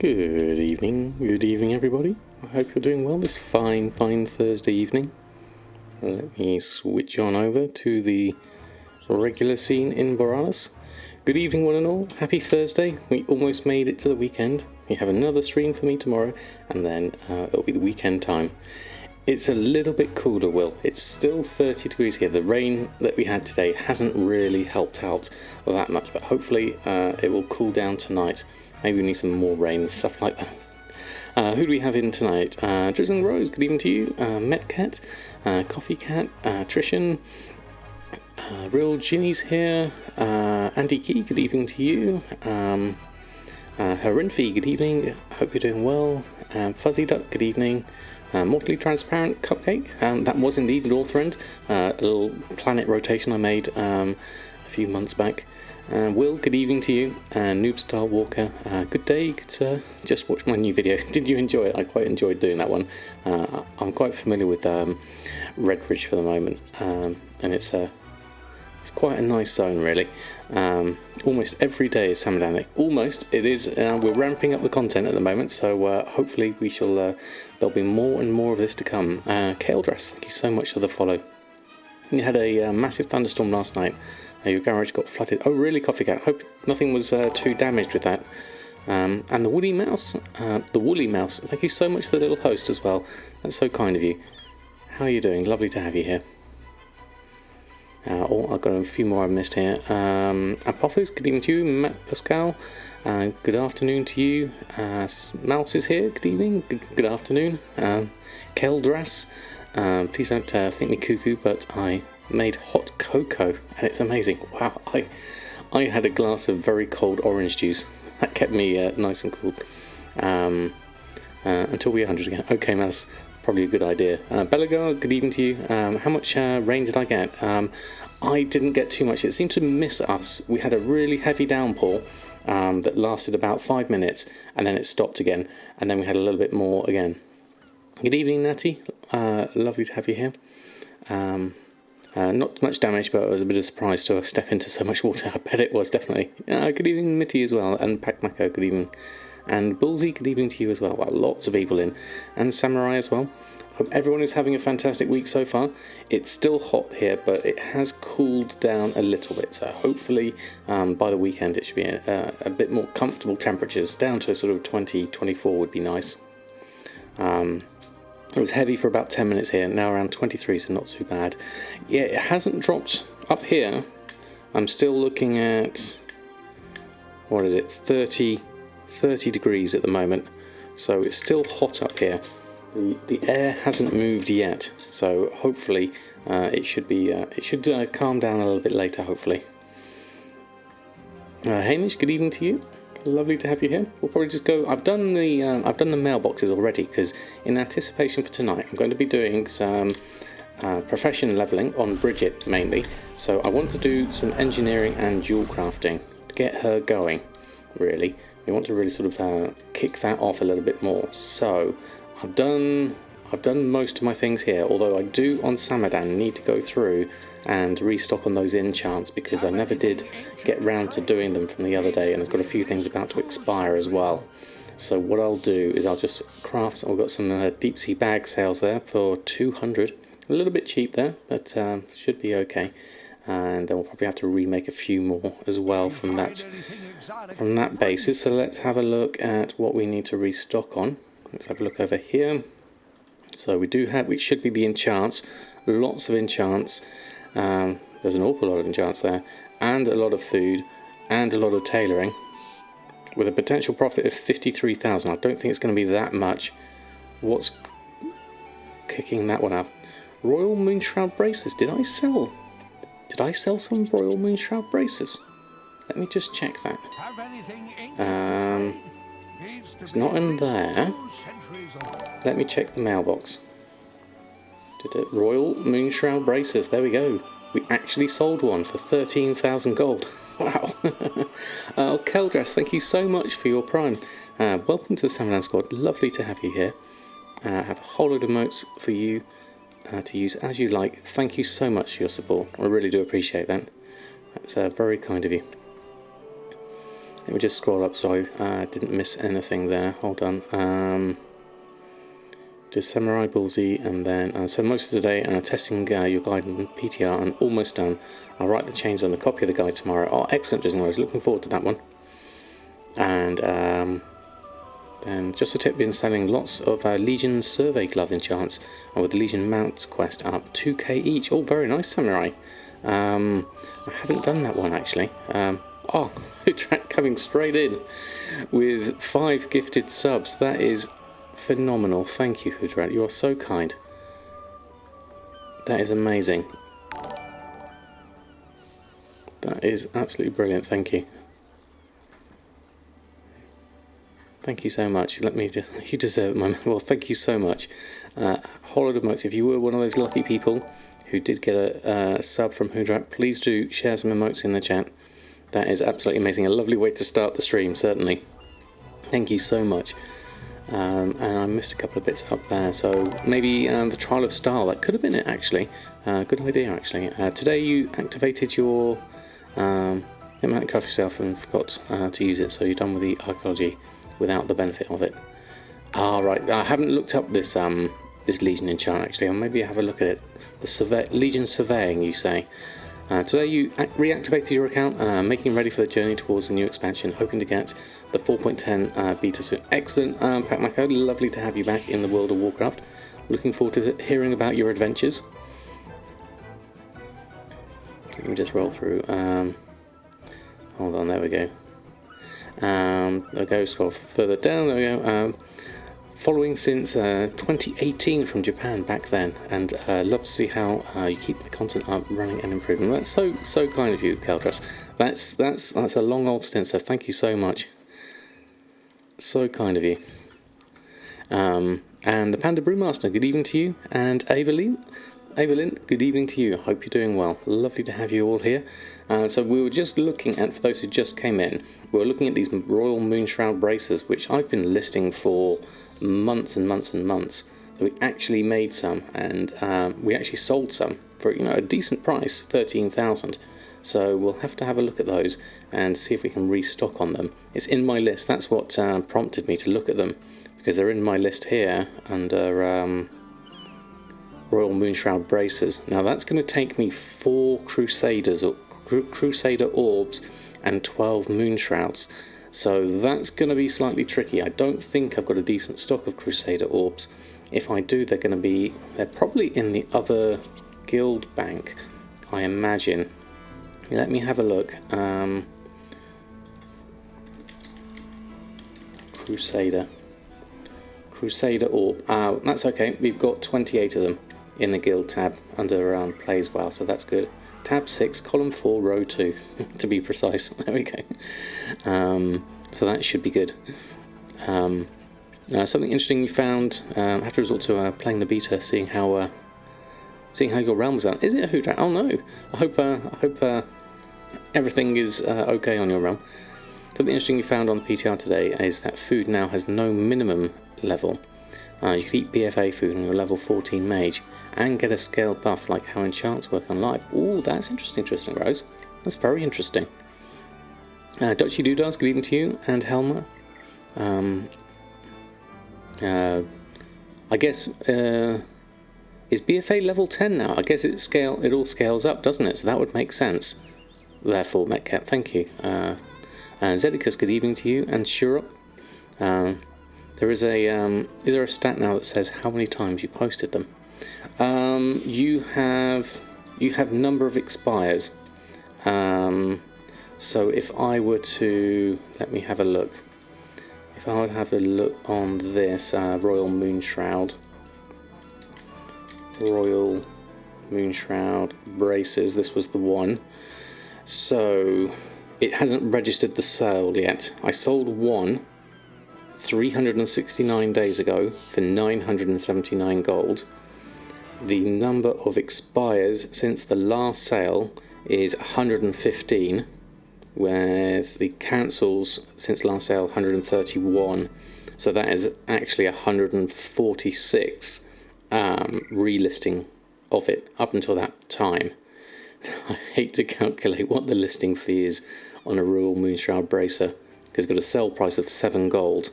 Good evening everybody. I hope you're doing well this fine Thursday evening. Let me switch on over to the regular scene in Borealis. Good evening one and all, happy Thursday. We almost made it to the weekend. We have another stream for me tomorrow and then it'll be the weekend time. It's a little bit cooler, Will. It's still 30 degrees here. The rain that we had today hasn't really helped out that much, but hopefully it will cool down tonight. Maybe we need some more rain and stuff like that. Who do we have in tonight? Drizzling Rose, good evening to you. Metcat, Coffee Cat, Trishan, Real Ginny's here. Andy Key, good evening to you. Herinfi, good evening. Hope you're doing well. Fuzzy Duck, good evening. Mortally Transparent Cupcake, that was indeed Northrend, a little planet rotation I made a few months back. Will, good evening to you. Noobstar Walker, good day, good sir. Just watched my new video. Did you enjoy it? I quite enjoyed doing that one. I'm quite familiar with Redbridge for the moment, and it's quite a nice zone really. Almost every day is Samadan. Almost, it is. We're ramping up the content at the moment, so hopefully we shall. There'll be more and more of this to come. Kale Dress, thank you so much for the follow. You had a massive thunderstorm last night. Your garage got flooded. Oh really, Coffee Cat? Hope nothing was too damaged with that. And the Woolly Mouse, thank you so much for the little host as well. That's so kind of you. How are you doing? Lovely to have you here. I've got a few more I've missed here. Apophis, good evening to you. Matt Pascal, good afternoon to you. Mouse is here, good evening, good afternoon. Kel Dress, please don't think me cuckoo, but I made hot cocoa and it's amazing. Wow, I had a glass of very cold orange juice. That kept me nice and cool until we're 100 again. Okay, that's probably a good idea. Belagar, good evening to you. How much rain did I get? I didn't get too much. It seemed to miss us. We had a really heavy downpour that lasted about 5 minutes and then it stopped again and then we had a little bit more again. Good evening, Natty. Lovely to have you here. Not much damage, but it was a bit of a surprise to step into so much water. I bet it was, definitely. Good evening, Mitty, as well, and Pacmacco, good evening. And Bullseye, good evening to you as well. Well, lots of people in. And Samurai as well. Hope everyone is having a fantastic week so far. It's still hot here, but it has cooled down a little bit. So hopefully by the weekend it should be a bit more comfortable temperatures. Down to sort of 20, 24 would be nice. It was heavy for about 10 minutes here, now around 23, so not too bad. Yeah, it hasn't dropped up here. I'm still looking at, what is it, 30 degrees at the moment. So it's still hot up here. The air hasn't moved yet, so hopefully it should calm down a little bit later, hopefully. Hamish, good evening to you. Lovely to have you here. We'll probably just go. I've done the mailboxes already because in anticipation for tonight, I'm going to be doing some profession leveling on Briggit mainly. So I want to do some engineering and jewel crafting to get her going. Really, we want to really sort of kick that off a little bit more. So I've done most of my things here. Although I do on Samadan need to go through and restock on those enchants because I never did get round to doing them from the other day, and I've got a few things about to expire as well. So what I'll do is I'll just craft. We've got some deep sea bag sales there for 200, a little bit cheap there, but should be okay. And then we'll probably have to remake a few more as well from that basis. So let's have a look at what we need to restock on. Let's have a look over here. So we should be the enchants, lots of enchants. There's an awful lot of enchants there, and a lot of food, and a lot of tailoring, with a potential profit of 53,000. I don't think it's going to be that much. What's kicking that one up? Royal Moonshroud braces. Did I sell some Royal Moonshroud braces? Let me just check that. It's not in there. Let me check the mailbox. Royal Moonshroud braces, there we go. We actually sold one for 13,000 gold. Wow. Keldress, thank you so much for your prime. Welcome to the Samadan squad, lovely to have you here. I have a whole load of emotes for you to use as you like. Thank you so much for your support, I really do appreciate that. That's very kind of you. Let me just scroll up so I didn't miss anything there. Hold on. Just Samurai Ballsy, and then so most of the day testing your guide on PTR, and almost done. I'll write the changes on a copy of the guide tomorrow. Oh, excellent, Jason. I was looking forward to that one. And then just a tip: been selling lots of Legion Survey Glove enchants with the Legion Mount quest up 2k each. Oh, very nice, Samurai. I haven't done that one actually. Oh, Hoodrat coming straight in with 5 gifted subs. That is phenomenal. Thank you, Hoodrat. You are so kind. That is amazing. That is absolutely brilliant. Thank you. Thank you so much. Let me just... You deserve it, well, thank you so much. Hollowed emotes. If you were one of those lucky people who did get a sub from Hoodrat, please do share some emotes in the chat. That is absolutely amazing. A lovely way to start the stream, certainly. Thank you so much. And I missed a couple of bits up there. So maybe the Trial of Style. That could have been it, actually. Good idea, actually. Today you activated your... it might cover yourself and forgot to use it, so you're done with the archaeology without the benefit of it. Right. I haven't looked up this this Legion enchant, actually. Or maybe have a look at it. The Legion Surveying, you say. Today you reactivated your account, making ready for the journey towards the new expansion, hoping to get the 4.10 beta soon. Excellent, Pac-Maco, lovely to have you back in the world of Warcraft. Looking forward to hearing about your adventures. Let me just roll through. Hold on, there we go. There we go, scroll further down, there we go. Following since 2018 from Japan back then, and love to see how you keep the content up, running and improving. That's so kind of you, Keldras. That's a long old stint, so thank you so much. So kind of you. And the Panda Brewmaster, good evening to you. And Evelyn, good evening to you. Hope you're doing well. Lovely to have you all here. So we were just looking at, for those who just came in, we were looking at these Royal Moonshroud bracers, which I've been listing for months and months and months. So we actually made some, and we actually sold some for a decent price, 13,000. So we'll have to have a look at those and see if we can restock on them. It's in my list. That's what prompted me to look at them, because they're in my list here under Royal Moonshroud bracers. Now that's going to take me 4 Crusader orbs and 12 Moonshrouds. So that's going to be slightly tricky. I don't think I've got a decent stock of Crusader orbs. If I do, they're probably in the other guild bank, I imagine. Let me have a look. Crusader orb. That's okay. We've got 28 of them in the guild tab under plays well, so that's good. Tab 6, column 4, row 2, to be precise. There we go. So that should be good. Something interesting you found after resort to playing the beta, seeing how your realm was done. Is it a Hoodrat? Oh no! I hope everything is okay on your realm. Something interesting you found on the PTR today is that food now has no minimum level. You can eat BFA food on your level 14 mage and get a scale buff like how enchants work on live. Ooh, that's interesting, Rose. That's very interesting. Dutchy Doodars, good evening to you, and Helma. I guess is BFA level 10 now? I guess it all scales up, doesn't it? So that would make sense. Therefore, Metcalf, thank you. Zedicus, good evening to you, and Shurop. Is there a stat now that says how many times you posted them? You have number of expires. So if I were to, let me have a look. If I would have a look on this Royal Moonshroud braces, this was the one. So it hasn't registered the sale yet. I sold one 369 days ago for 979 gold. The number of expires since the last sale is 115, with the cancels since last sale 131. So that is actually 146 relisting of it up until that time. I hate to calculate what the listing fee is on a Royal Moonshroud bracer, because it's got a sell price of 7 gold.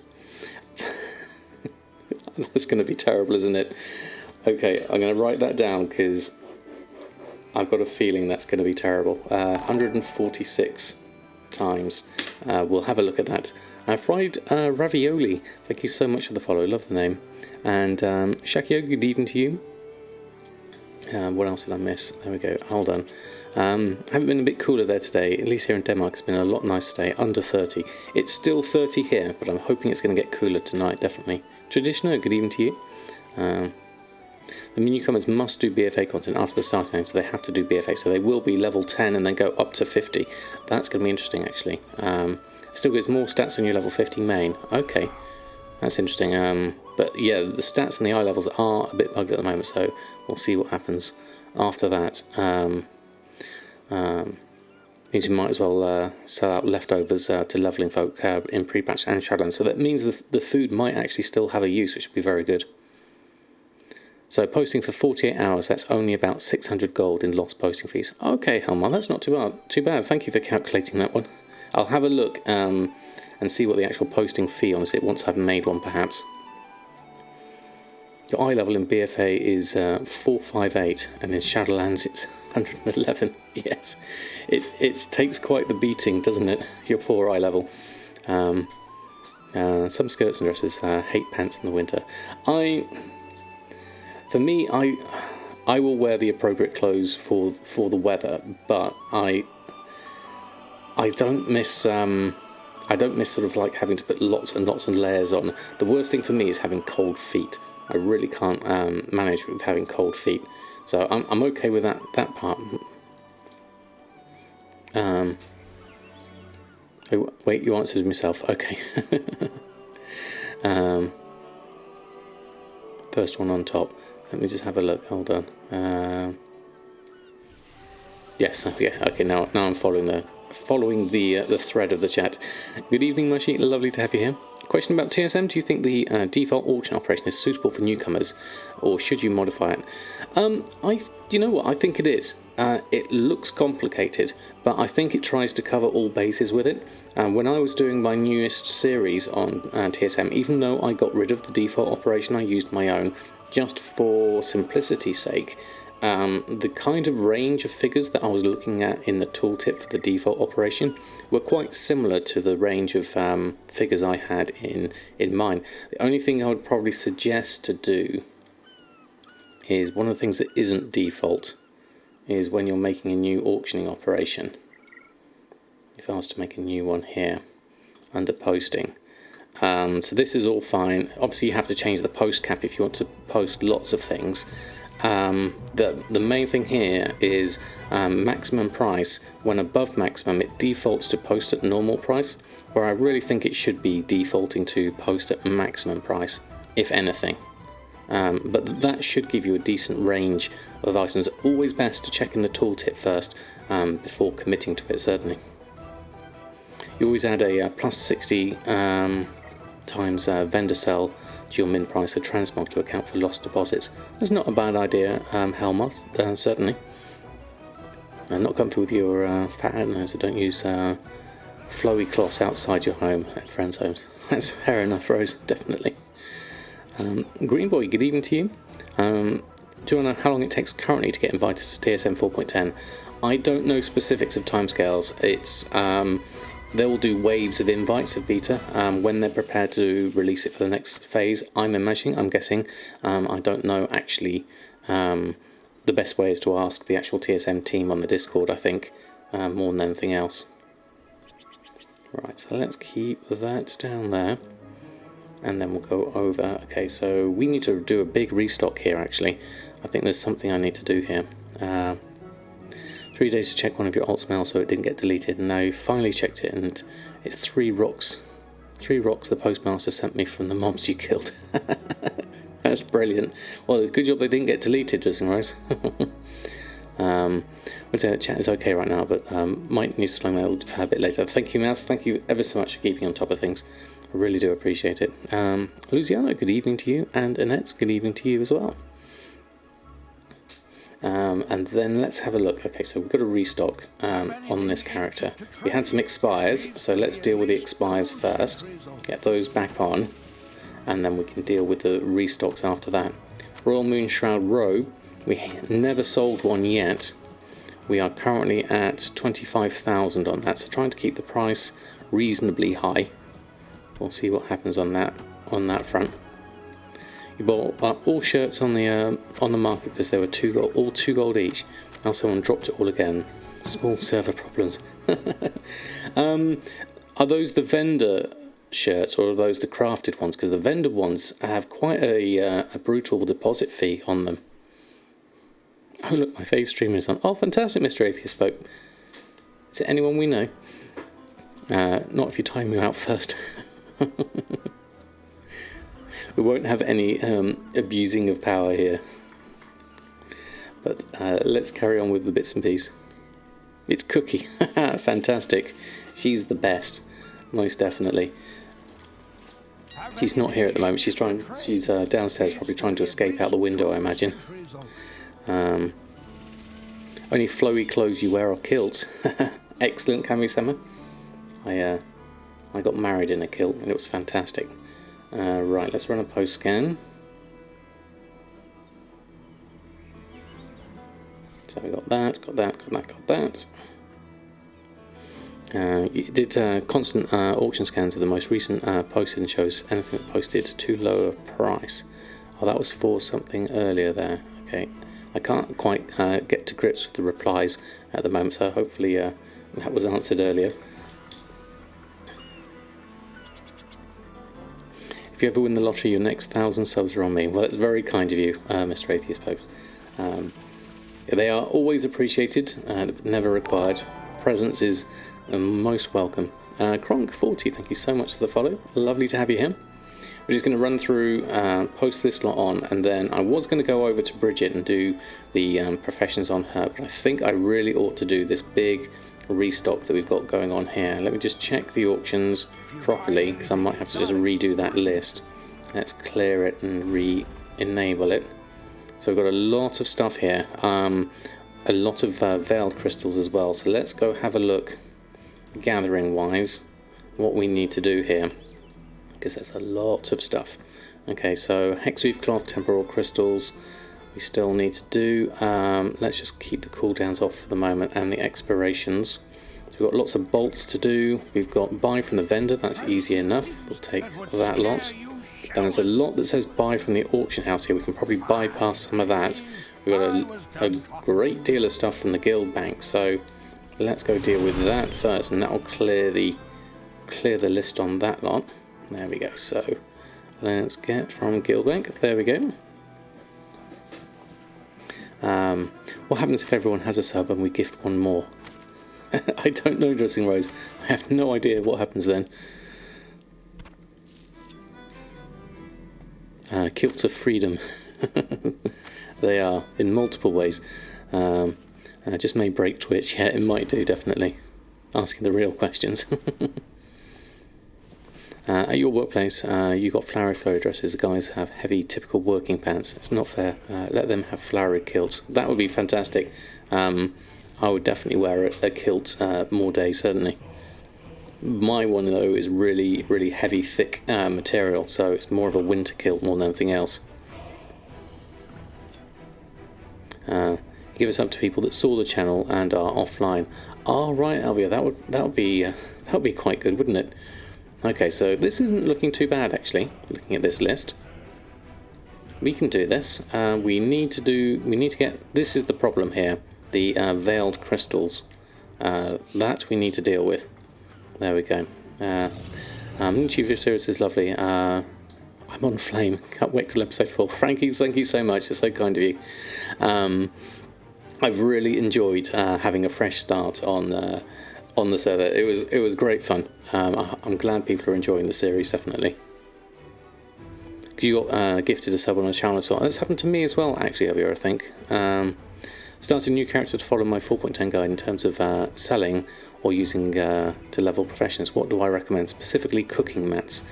That's going to be terrible, isn't it? Okay, I'm going to write that down because I've got a feeling that's going to be terrible. 146 times. We'll have a look at that. Fried ravioli. Thank you so much for the follow. Love the name. And Shakio, good evening to you. What else did I miss? There we go. Hold on. Haven't been a bit cooler there today. At least here in Denmark, it's been a lot nicer today. Under 30. It's still 30 here, but I'm hoping it's going to get cooler tonight. Definitely. Traditional. Good evening to you. The newcomers must do BFA content after the starting line, so they have to do BFA. So they will be level 10 and then go up to 50. That's going to be interesting, actually. Still gets more stats on your level 50 main. Okay, that's interesting. But yeah, the stats and the eye levels are a bit buggy at the moment, so we'll see what happens after that. Means you might as well sell out leftovers to leveling folk in pre-patch and Shadowlands. So that means the food might actually still have a use, which would be very good. So posting for 48 hours, that's only about 600 gold in lost posting fees. Okay, Helmar, that's not too bad. Thank you for calculating that one. I'll have a look and see what the actual posting fee on it once I've made one, perhaps. Your eye level in BFA is 458, and in Shadowlands it's 111. Yes, it takes quite the beating, doesn't it? Your poor eye level. Some skirts and dresses hate pants in the winter. For me, I will wear the appropriate clothes for the weather, but I don't miss sort of like having to put lots and lots of layers on. The worst thing for me is having cold feet. I really can't manage with having cold feet, so I'm okay with that part. Oh, wait, you answered myself. Okay. First one on top. Let me just have a look. Hold on. Yes. Okay. Now I'm following the thread of the chat. Good evening, Mushi. Lovely to have you here. Question about TSM. Do you think the default auction operation is suitable for newcomers, or should you modify it? You know what? I think it is. It looks complicated, but I think it tries to cover all bases with it. When I was doing my newest series on TSM, even though I got rid of the default operation, I used my own just for simplicity's sake. The kind of range of figures that I was looking at in the tooltip for the default operation were quite similar to the range of figures I had in mine. The only thing I would probably suggest to do is one of the things that isn't default is when you're making a new auctioning operation. If I was to make a new one here under posting. So this is all fine. Obviously you have to change the post cap if you want to post lots of things. The main thing here is maximum price. When above maximum, it defaults to post at normal price, where I really think it should be defaulting to post at maximum price, if anything. But that should give you a decent range of items. Always best to check in the tooltip first before committing to it, certainly. You always add a plus 60 times vendor sell to your min price for transmog to account for lost deposits. That's not a bad idea, Helmar, certainly. Not comfortable with your fat animals, so don't use flowy cloths outside your home and friends' homes. That's fair enough, Rose, definitely. Green Boy, good evening to you. Do you want to know how long it takes currently to get invited to TSM 4.10? I don't know specifics of timescales. It's they'll do waves of invites of beta when they're prepared to release it for the next phase. I'm guessing. I don't know actually. The best way is to ask the actual TSM team on the Discord, I think, more than anything else. Right, so let's keep that down there. And then we'll go over. Okay, so we need to do a big restock here, actually. I think there's something I need to do here. 3 days to check one of your alts mail so it didn't get deleted. And now you finally checked it, and it's 3 rocks. 3 rocks the postmaster sent me from the mobs you killed. That's brilliant. Well, it's a good job they didn't get deleted, Justin Rose. We'll say the chat is okay right now, but might need to slow mail a bit later. Thank you, Mouse. Thank you ever so much for keeping on top of things. I really do appreciate it. Luciano, good evening to you, and Annette, good evening to you as well. And then let's have a look. Okay, so we've got a restock on this character. We had some expires, so let's deal with the expires first. Get those back on, and then we can deal with the restocks after that. Royal Moon Shroud Robe, we never sold one yet. We are currently at 25,000 on that, so trying to keep the price reasonably high. We'll see what happens on that front. You bought all shirts on the market because they were all 2 gold each. Now someone dropped it all again. Small server problems. Are those the vendor shirts or are those the crafted ones? Because the vendor ones have quite a brutal deposit fee on them. Oh look, my fave streamer is on. Oh fantastic, Mr. Atheist Pope. Is it anyone we know? Not if you time me out first. We won't have any abusing of power here. But let's carry on with the bits and pieces. It's Cookie. Fantastic. She's the best. Most definitely. She's not here at the moment. She's downstairs, probably trying to escape out the window, I imagine. Only flowy clothes you wear are kilts. Excellent, Kami-sama. I got married in a kilt and it was fantastic. Right, let's run a post scan. So we got that. You did constant auction scans of the most recent posted and shows anything that posted too low a price. Oh, that was for something earlier there. Okay, I can't quite get to grips with the replies at the moment, so hopefully that was answered earlier. If you ever win the lottery, your next 1,000 subs are on me. Well, that's very kind of you, Mr. Atheist Pope. They are always appreciated, but never required. Presence is most welcome. Kronk40, thank you so much for the follow. Lovely to have you here. We're just going to run through, post this lot on, and then I was going to go over to Briggit and do the professions on her, but I think I really ought to do this big restock that we've got going on here. Let me just check the auctions properly, because I might have to just redo that list. Let's clear it and re-enable it. So we've got a lot of stuff here, a lot of veiled crystals as well. So let's go have a look, gathering wise, what we need to do here, because there's a lot of stuff. Okay, so hexweave cloth, temporal crystals we still need to do. Let's just keep the cooldowns off for the moment and the expirations. So we've got lots of bolts to do. We've got buy from the vendor, that's easy enough. We'll take that lot. Then there's a lot that says buy from the auction house here. We can probably bypass some of that. We've got a great deal of stuff from the guild bank, so let's go deal with that first, and that will clear the list on that lot. There we go. So let's get from guild bank. There we go. What happens if everyone has a sub and we gift one more? I don't know, Dressing Rose. I have no idea what happens then. Kilts of freedom. They are, in multiple ways. Just may break Twitch. Yeah, it might do, definitely. Asking the real questions. At your workplace, you got flowery flowy dresses. The guys have heavy, typical working pants. It's not fair. Let them have flowery kilts. That would be fantastic. I would definitely wear a kilt more days, certainly. My one, though, is really, really heavy, thick material, so it's more of a winter kilt more than anything else. Give us up to people that saw the channel and are offline. Oh, right, Alvia, that would be quite good, wouldn't it? Okay, so this isn't looking too bad, actually. Looking at this list, we can do this. We need to get. This is the problem here. The veiled crystals. That we need to deal with. There we go. Chief of Service is lovely. I'm on flame. Can't wait till episode 4. Frankie, thank you so much. It's so kind of you. I've really enjoyed having a fresh start on the server. It was great fun. I'm glad people are enjoying the series, definitely. You got gifted a sub on a channel as well. That's happened to me as well, actually, Javier, I think. Starting a new character to follow my 4.10 guide in terms of selling or using to level professions. What do I recommend? Specifically cooking mats.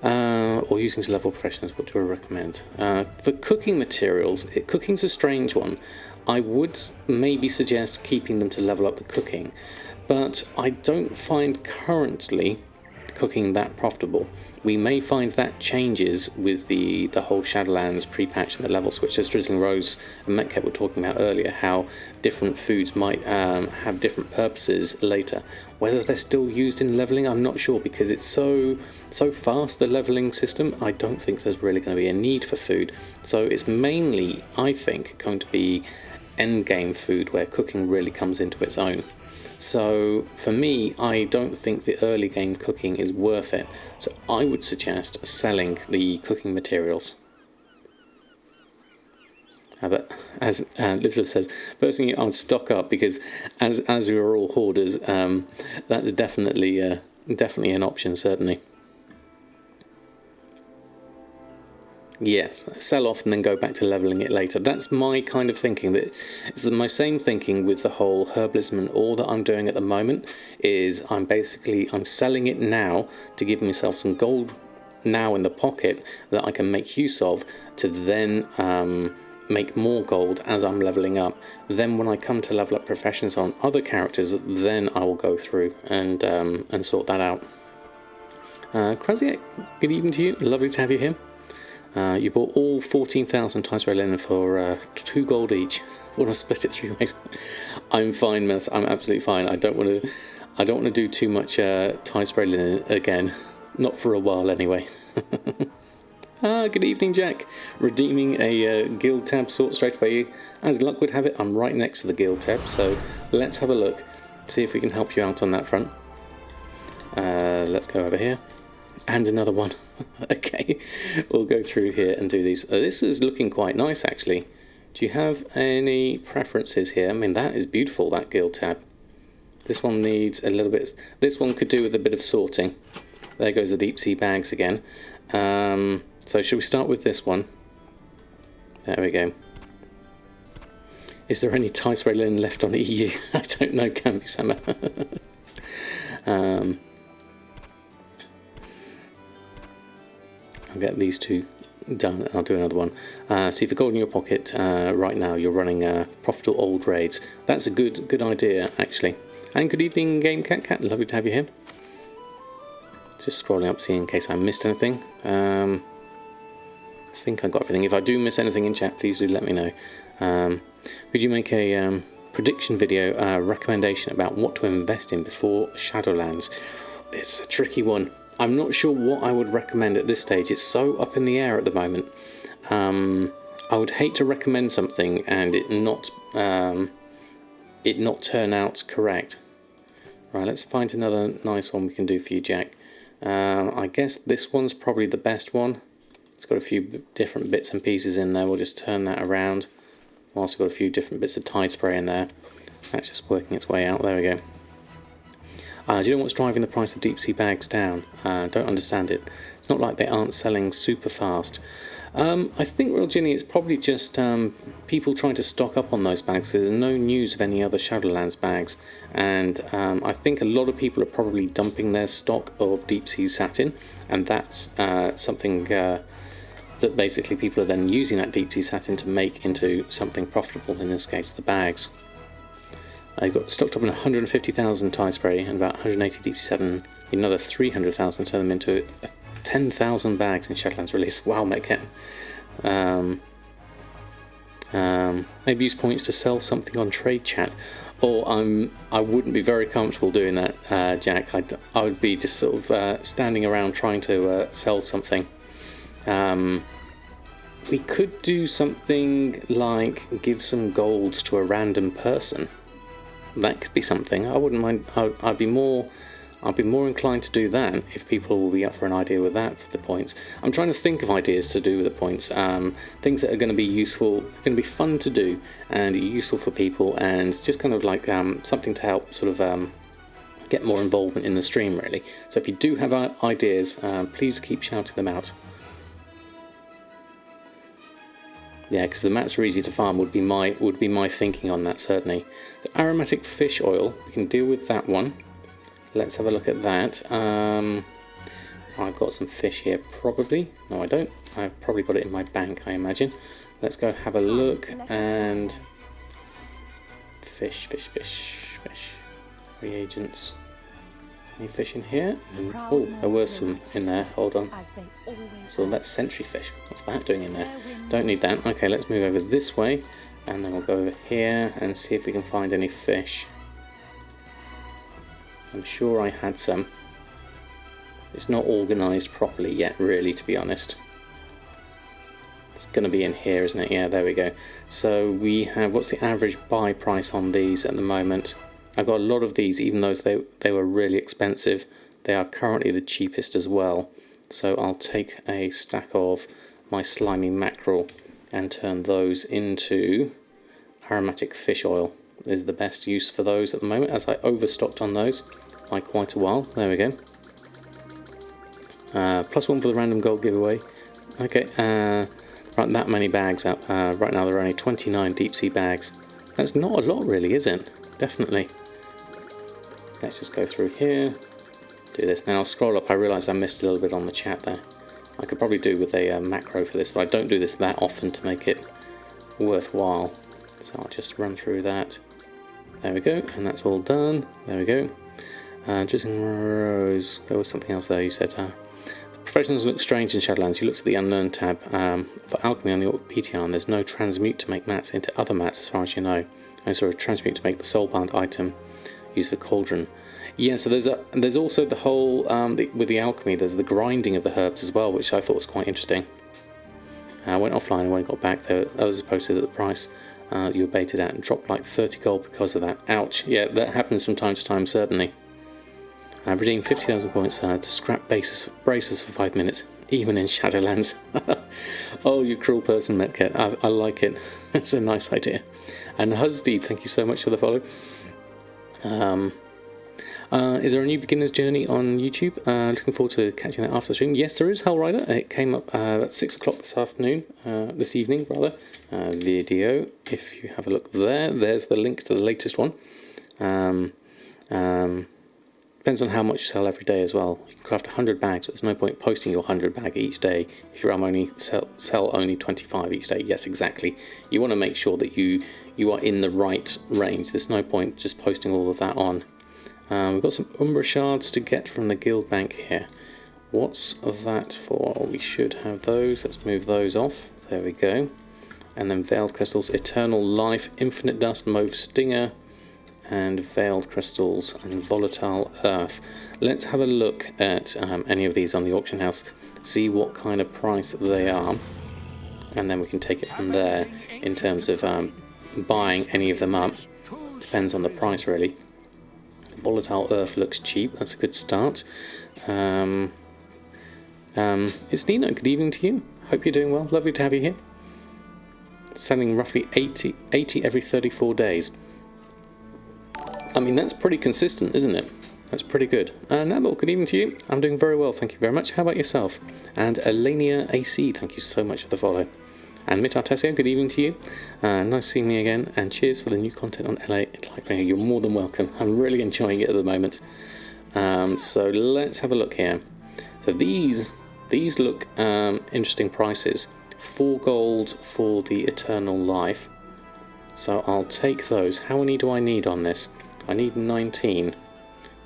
or using to level professionals, what do I recommend? For cooking materials, cooking's a strange one. I would maybe suggest keeping them to level up the cooking, but I don't find currently cooking that profitable. We may find that changes with the whole Shadowlands pre-patch and the level switch, as Drizzling Rose and Metcalf were talking about earlier, how different foods might have different purposes later. Whether they're still used in leveling, I'm not sure, because it's so fast, the leveling system. I don't think there's really going to be a need for food. So it's mainly, I think, going to be endgame food where cooking really comes into its own. So for me, I don't think the early game cooking is worth it. So I would suggest selling the cooking materials. But as Liz says, personally, I would stock up, because as we are all hoarders, that's definitely an option, certainly. Yes, sell off and then go back to leveling it later. That's my kind of thinking. It's my same thinking with the whole herbalism, and all that I'm doing at the moment is I'm selling it now to give myself some gold now in the pocket that I can make use of to then make more gold as I'm leveling up. Then when I come to level up professions on other characters, then I will go through and sort that out. Krasiak, good evening to you. Lovely to have you here. You bought all 14,000 tie spray linen for 2 gold each. Want to split it 3 ways? I'm fine, Mess. I'm absolutely fine. I don't want to do too much tie spray linen again. Not for a while, anyway. Good evening, Jack. Redeeming a guild tab sort straight away. As luck would have it, I'm right next to the guild tab, so let's have a look. See if we can help you out on that front. Let's go over here. And another one. Okay, we'll go through here and do these. This is looking quite nice, actually. Do you have any preferences here? I mean, that is beautiful, that guild tab. This one needs a little bit. This one could do with a bit of sorting. There goes the deep sea bags again. So should we start with this one? There we go. Is there any tie spray linen left on EU? I don't know, can be Summer. I'll get these two done and I'll do another one. See, for gold in your pocket, right now you're running profitable old raids. That's a good idea, actually. And good evening, Game Cat. Lovely to have you here. Just scrolling up, seeing in case I missed anything. I think I got everything. If I do miss anything in chat, please do let me know. Could you make a prediction video recommendation about what to invest in before Shadowlands? It's a tricky one. I'm not sure what I would recommend at this stage. It's so up in the air at the moment. I would hate to recommend something and it not turn out correct. Right, let's find another nice one we can do for you, Jack. I guess this one's probably the best one. It's got a few different bits and pieces in there. We'll just turn that around. Also got a few different bits of Tide spray in there. That's just working its way out. There we go. Do you know what's driving the price of deep sea bags down? Don't understand it. It's not like they aren't selling super fast. I think, Real Ginny, it's probably just people trying to stock up on those bags, because there's no news of any other Shadowlands bags. And I think a lot of people are probably dumping their stock of deep sea satin, and that's something that basically people are then using that deep sea satin to make into something profitable, in this case the bags. I've got stocked up on 150,000 tie spray and about 180 deep sea satin, another 300,000 to turn them into 10,000 bags in Shadowlands release. Wow, Metcalf. Maybe use points to sell something on trade chat. Or I wouldn't be very comfortable doing that, Jack. I would be just sort of standing around trying to sell something. We could do something like give some gold to a random person. That could be something. I wouldn't mind. I'd be more inclined to do that if people will be up for an idea with that for the points. I'm trying to think of ideas to do with the points. Things that are going to be useful, going to be fun to do, and useful for people, and just kind of like something to help sort of get more involvement in the stream, really. So if you do have ideas, please keep shouting them out. Yeah, because the mats are easy to farm would be my thinking on that, certainly. The aromatic fish oil, we can deal with that one. Let's have a look at that. I've got some fish here, probably. No, I don't. I've probably got it in my bank, I imagine. Let's go have a look, and fish. Reagents. Any fish in here? Oh, there were some in there. Hold on. So that's sentry fish. What's that doing in there? Don't need that. Okay, let's move over this way, and then we'll go over here and see if we can find any fish. I'm sure I had some. It's not organised properly yet, really, to be honest. It's going to be in here, isn't it? Yeah, there we go. So we have, what's the average buy price on these at the moment? I've got a lot of these, even though they were really expensive. They are currently the cheapest as well. So I'll take a stack of my slimy mackerel and turn those into aromatic fish oil. Is the best use for those at the moment, as I overstocked on those by quite a while. There we go. +1 for the random gold giveaway. Okay, right, that many bags out. Right now there are only 29 deep sea bags. That's not a lot, really, is it? Definitely. Let's just go through here, do this. Now I'll scroll up. I realised I missed a little bit on the chat there. I could probably do with a macro for this, but I don't do this that often to make it worthwhile. So I'll just run through that. There we go, and that's all done. There we go. Just in rows. There was something else there. You said professionals look strange in Shadowlands. You looked at the unknown tab for alchemy on the PTR, and there's no transmute to make mats into other mats, as far as you know. I saw a transmute to make the soulbound item used for cauldron. Yeah, so there's also the whole with the alchemy. There's the grinding of the herbs as well, which I thought was quite interesting. I went offline, and when I got back, there was posted at the price you were baited at and dropped like 30 gold because of that. Ouch. Yeah, that happens from time to time, certainly. I've redeemed 50,000 points to scrap braces for 5 minutes, even in Shadowlands. Oh, you cruel person, Metcat. I like it. It's a nice idea. And Husdy, thank you so much for the follow. Is there a new beginner's journey on YouTube? Looking forward to catching that after the stream. Yes, there is, Hellrider. It came up at 6 o'clock this evening, rather. Video. If you have a look there, there's the link to the latest one. Depends on how much you sell every day as well. You can craft 100 bags, but there's no point posting your 100 bag each day if you only sell only 25 each day. Yes, exactly. You want to make sure that you are in the right range. There's no point just posting all of that on. We've got some Umbra shards to get from the guild bank here. What's that for? We should have those. Let's move those off. There we go. And then veiled crystals, eternal life, infinite dust, mauve stinger, and veiled crystals and volatile earth. Let's have a look at any of these on the auction house, see what kind of price they are, and then we can take it from there in terms of buying any of them up. Depends on the price, really. Volatile earth looks cheap. That's a good start. It's Nino. Good evening to you. Hope you're doing well. Lovely to have you here. Selling roughly 80 every 34 days. I mean, that's pretty consistent, isn't it? That's pretty good. Nabil, good evening to you. I'm doing very well, thank you very much. How about yourself? And Elenia AC, thank you so much for the follow. And Mitar Tessio, good evening to you. Nice seeing me again, and cheers for the new content on LA. You're more than welcome. I'm really enjoying it at the moment. So let's have a look here. So these look interesting prices. 4 gold for the eternal life. So I'll take those. How many do I need on this? I need 19.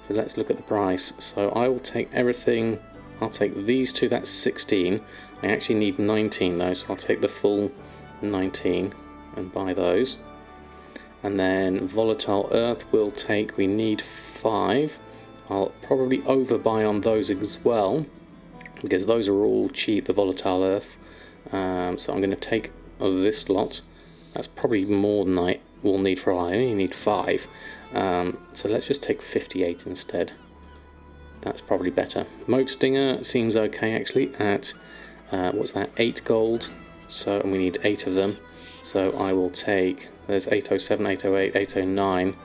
So let's look at the price. So I will take everything. I'll take these two. That's 16. I actually need 19 though, so I'll take the full 19 and buy those. And then volatile earth will take, we need 5. I'll probably overbuy on those as well, because those are all cheap, the volatile earth. So I'm going to take this lot. That's probably more than I will need for I only need 5. So let's just take 58 instead. That's probably better. Mauve Stinger seems okay actually at what's that, 8 gold. So and we need 8 of them. So I will take, there's 807, 808, 809.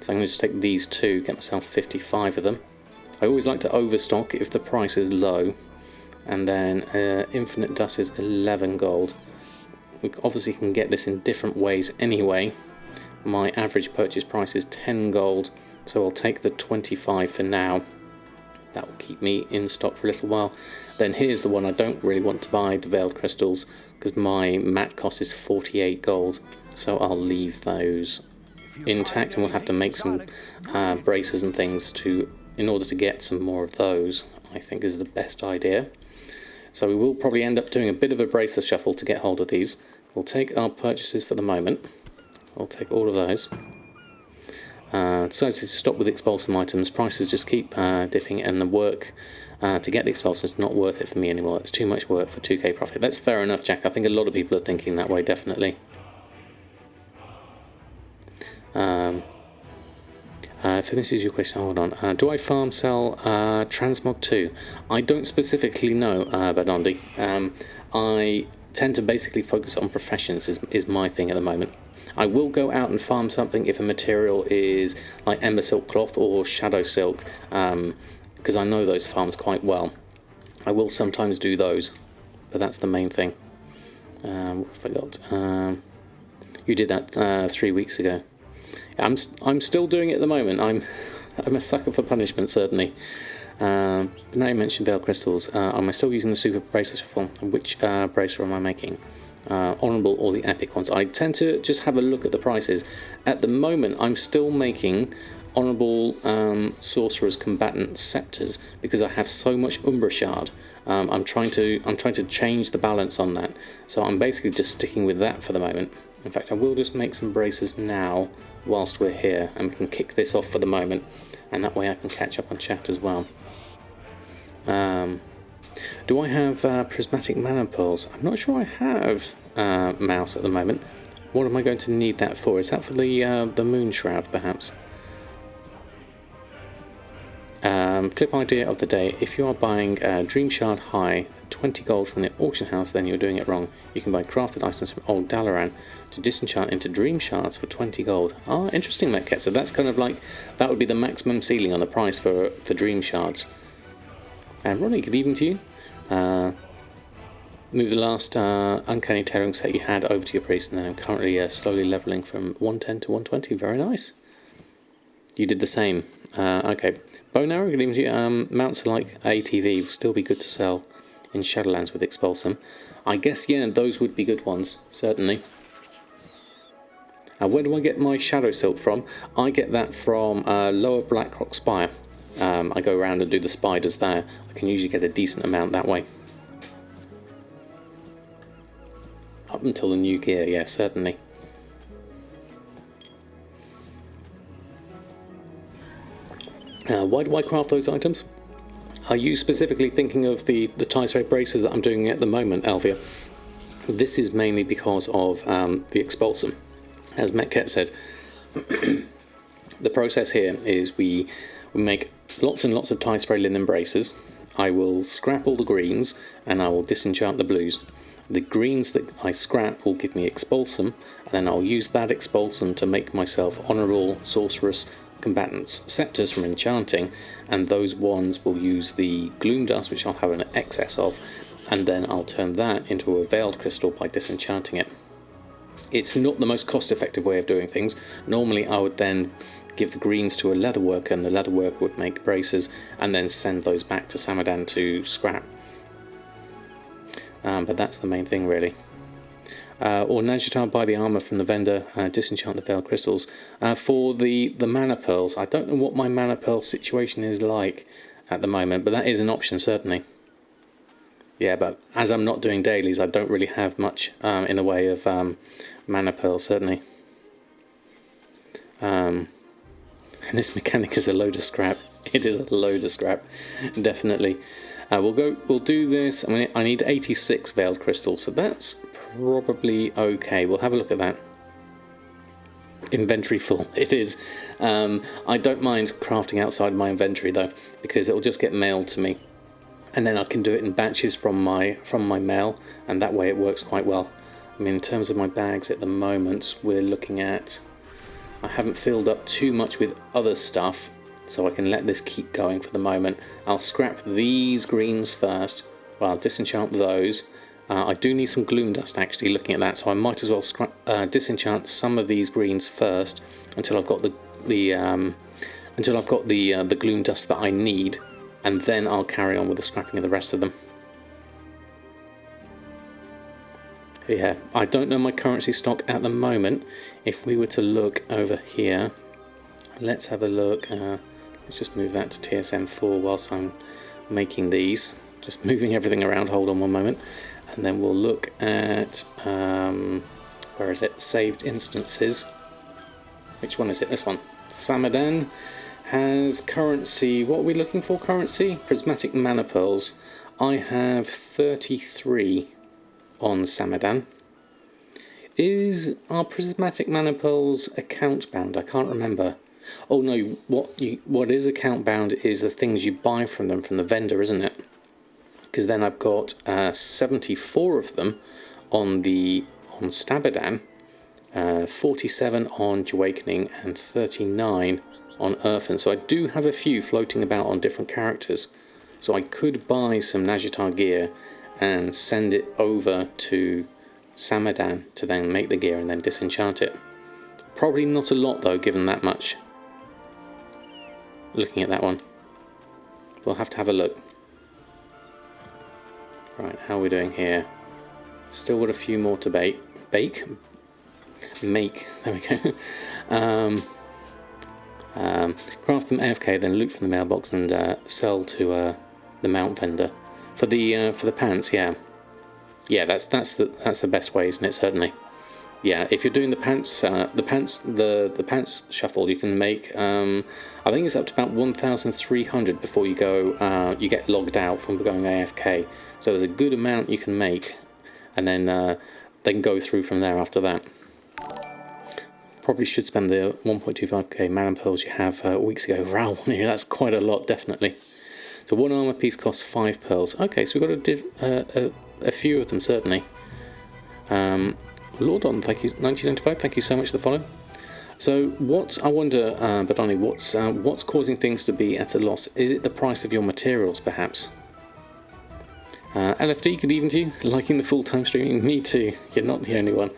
So I'm going to just take these 2, get myself 55 of them. I always like to overstock if the price is low. And then infinite dust is 11 gold. We obviously can get this in different ways anyway. My average purchase price is 10 gold, so I'll take the 25 for now. That will keep keep me in stock for a little while. Then here's the one I don't really want to buy, the veiled crystals, because my mat cost is 48 gold, so I'll leave those intact, and we'll have to make some braces and things in order to get some more of those. I think is the best idea. So we will probably end up doing a bit of a bracer shuffle to get hold of these. We'll take our purchases for the moment. I'll take all of those. Decided to stop with expulsum items. Prices just keep dipping, and the work to get the expulsum is not worth it for me anymore. It's too much work for 2k profit. That's fair enough, Jack. I think a lot of people are thinking that way, definitely. If this is your question, hold on. Do I farm sell Transmog 2? I don't specifically know, Badondi. I tend to basically focus on professions is my thing at the moment. I will go out and farm something if a material is like ember silk cloth or shadow silk, because I know those farms quite well. I will sometimes do those, but that's the main thing. What have I got? You did that 3 weeks ago. I'm still doing it at the moment. I'm a sucker for punishment, certainly. But now you mentioned veiled crystals. Am I still using the super bracer shuffle? And which bracer am I making? Honourable or the epic ones? I tend to just have a look at the prices. At the moment, I'm still making honourable sorcerer's combatant scepters because I have so much Umbra shard. I'm trying to change the balance on that. So I'm basically just sticking with that for the moment. In fact, I will just make some bracers now whilst we're here, and we can kick this off for the moment, and that way I can catch up on chat as well. Do I have prismatic mana pearls? I'm not sure I have mouse at the moment. What am I going to need that for? Is that for the moon shroud, perhaps? Clip idea of the day: if you are buying Dream Shard High 20 gold from the auction house, then you're doing it wrong. You can buy crafted items from Old Dalaran to disenchant into Dream Shards for 20 gold. Ah, interesting, Metket. So that's kind of like, that would be the maximum ceiling on the price for Dream Shards. And Ronnie, good evening to you. Move the last Uncanny Tearing set you had over to your priest, and then I'm currently slowly levelling from 110 to 120. Very nice. You did the same. Okay. Bow and arrow, good evening to you. Mounts like ATV will still be good to sell in Shadowlands with Expulsum. I guess, yeah, those would be good ones, certainly. Where do I get my Shadow Silk from? I get that from Lower Blackrock Spire. I go around and do the spiders there. I can usually get a decent amount that way. Up until the new gear, yeah, certainly. Why do I craft those items? Are you specifically thinking of the tie thread braces that I'm doing at the moment, Alvia? This is mainly because of the Expulsum. As Metket said, the process here is we make lots and lots of tie spray linen braces. I will scrap all the greens and I will disenchant the blues. The greens that I scrap will give me Expulsum, and then I'll use that Expulsum to make myself Honourable Sorceress Combatants scepters from enchanting, and those ones will use the gloom dust, which I'll have an excess of, and then I'll turn that into a veiled crystal by disenchanting it. It's not the most cost-effective way of doing things. Normally I would then give the greens to a leatherworker, and the leatherworker would make braces and then send those back to Samadan to scrap. But that's the main thing, really. Or Najitar, buy the armour from the vendor, disenchant the veiled crystals. For the mana pearls, I don't know what my mana pearl situation is like at the moment, but that is an option, certainly. Yeah, but as I'm not doing dailies, I don't really have much in the way of mana pearls, certainly. And this mechanic is a load of scrap. It is a load of scrap, definitely. We'll do this. I mean, I need 86 veiled crystals, so that's probably okay. We'll have a look at that. Inventory full. It is. I don't mind crafting outside my inventory though, because it'll just get mailed to me, and then I can do it in batches from my mail, and that way it works quite well. I mean, in terms of my bags at the moment, we're looking at, I haven't filled up too much with other stuff, so I can let this keep going for the moment. I'll scrap these greens first. Well, I'll disenchant those. I do need some gloom dust, actually, looking at that, so I might as well disenchant some of these greens first until I've got the gloom dust that I need. and then I'll carry on with the scrapping of the rest of them. Yeah, I don't know my currency stock at the moment. If we were to look over here, let's have a look. Let's just move that to TSM4 whilst I'm making these. Just moving everything around, hold on one moment. And then we'll look at, where is it? Saved instances. Which one is it? This one. Samadan has currency. What are we looking for? Currency? Prismatic mana pearls. I have 33 on Samadan. Are prismatic mana pearls account bound? I can't remember. Oh no, what is account bound is the things you buy from them, from the vendor, isn't it? Because then I've got 74 of them on Samadan, 47 on Goldmaking, and 39 on Earthen. So I do have a few floating about on different characters. So I could buy some Najatar gear and send it over to Samadan to then make the gear and then disenchant it. Probably not a lot though, given that much. Looking at that one, we'll have to have a look. Right, how are we doing here? Still got a few more to make. There we go. Craft them AFK, then loot from the mailbox and sell to the mount vendor for the pants. Yeah, that's the best way, isn't it? Certainly. Yeah, if you're doing the pants shuffle, you can make I think it's up to about 1,300 before you go. You get logged out from going AFK. So there's a good amount you can make, and then go through from there after that. Probably should spend the 1.25k mana pearls you have weeks ago. Wow, that's quite a lot, definitely. So one armor piece costs 5 pearls. Okay, so we've got a few of them certainly. Lord on, thank you, 1995. Thank you so much for the follow. So what I wonder, Badani, what's causing things to be at a loss? Is it the price of your materials, perhaps? LFD, good evening to you. Liking the full-time streaming? Me too. You're not the only one.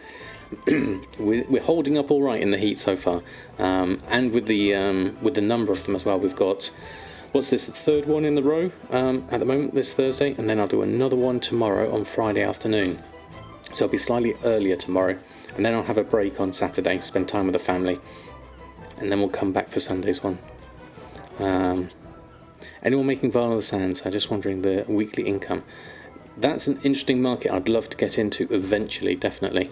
We're holding up all right in the heat so far, and with the number of them as well. We've got, what's this, the third one in the row at the moment, this Thursday, and then I'll do another one tomorrow on Friday afternoon. So I'll be slightly earlier tomorrow, and then I'll have a break on Saturday, spend time with the family, and then we'll come back for Sunday's one. Anyone making Vial of the Sands? I'm just wondering the weekly income. That's an interesting market I'd love to get into eventually, definitely.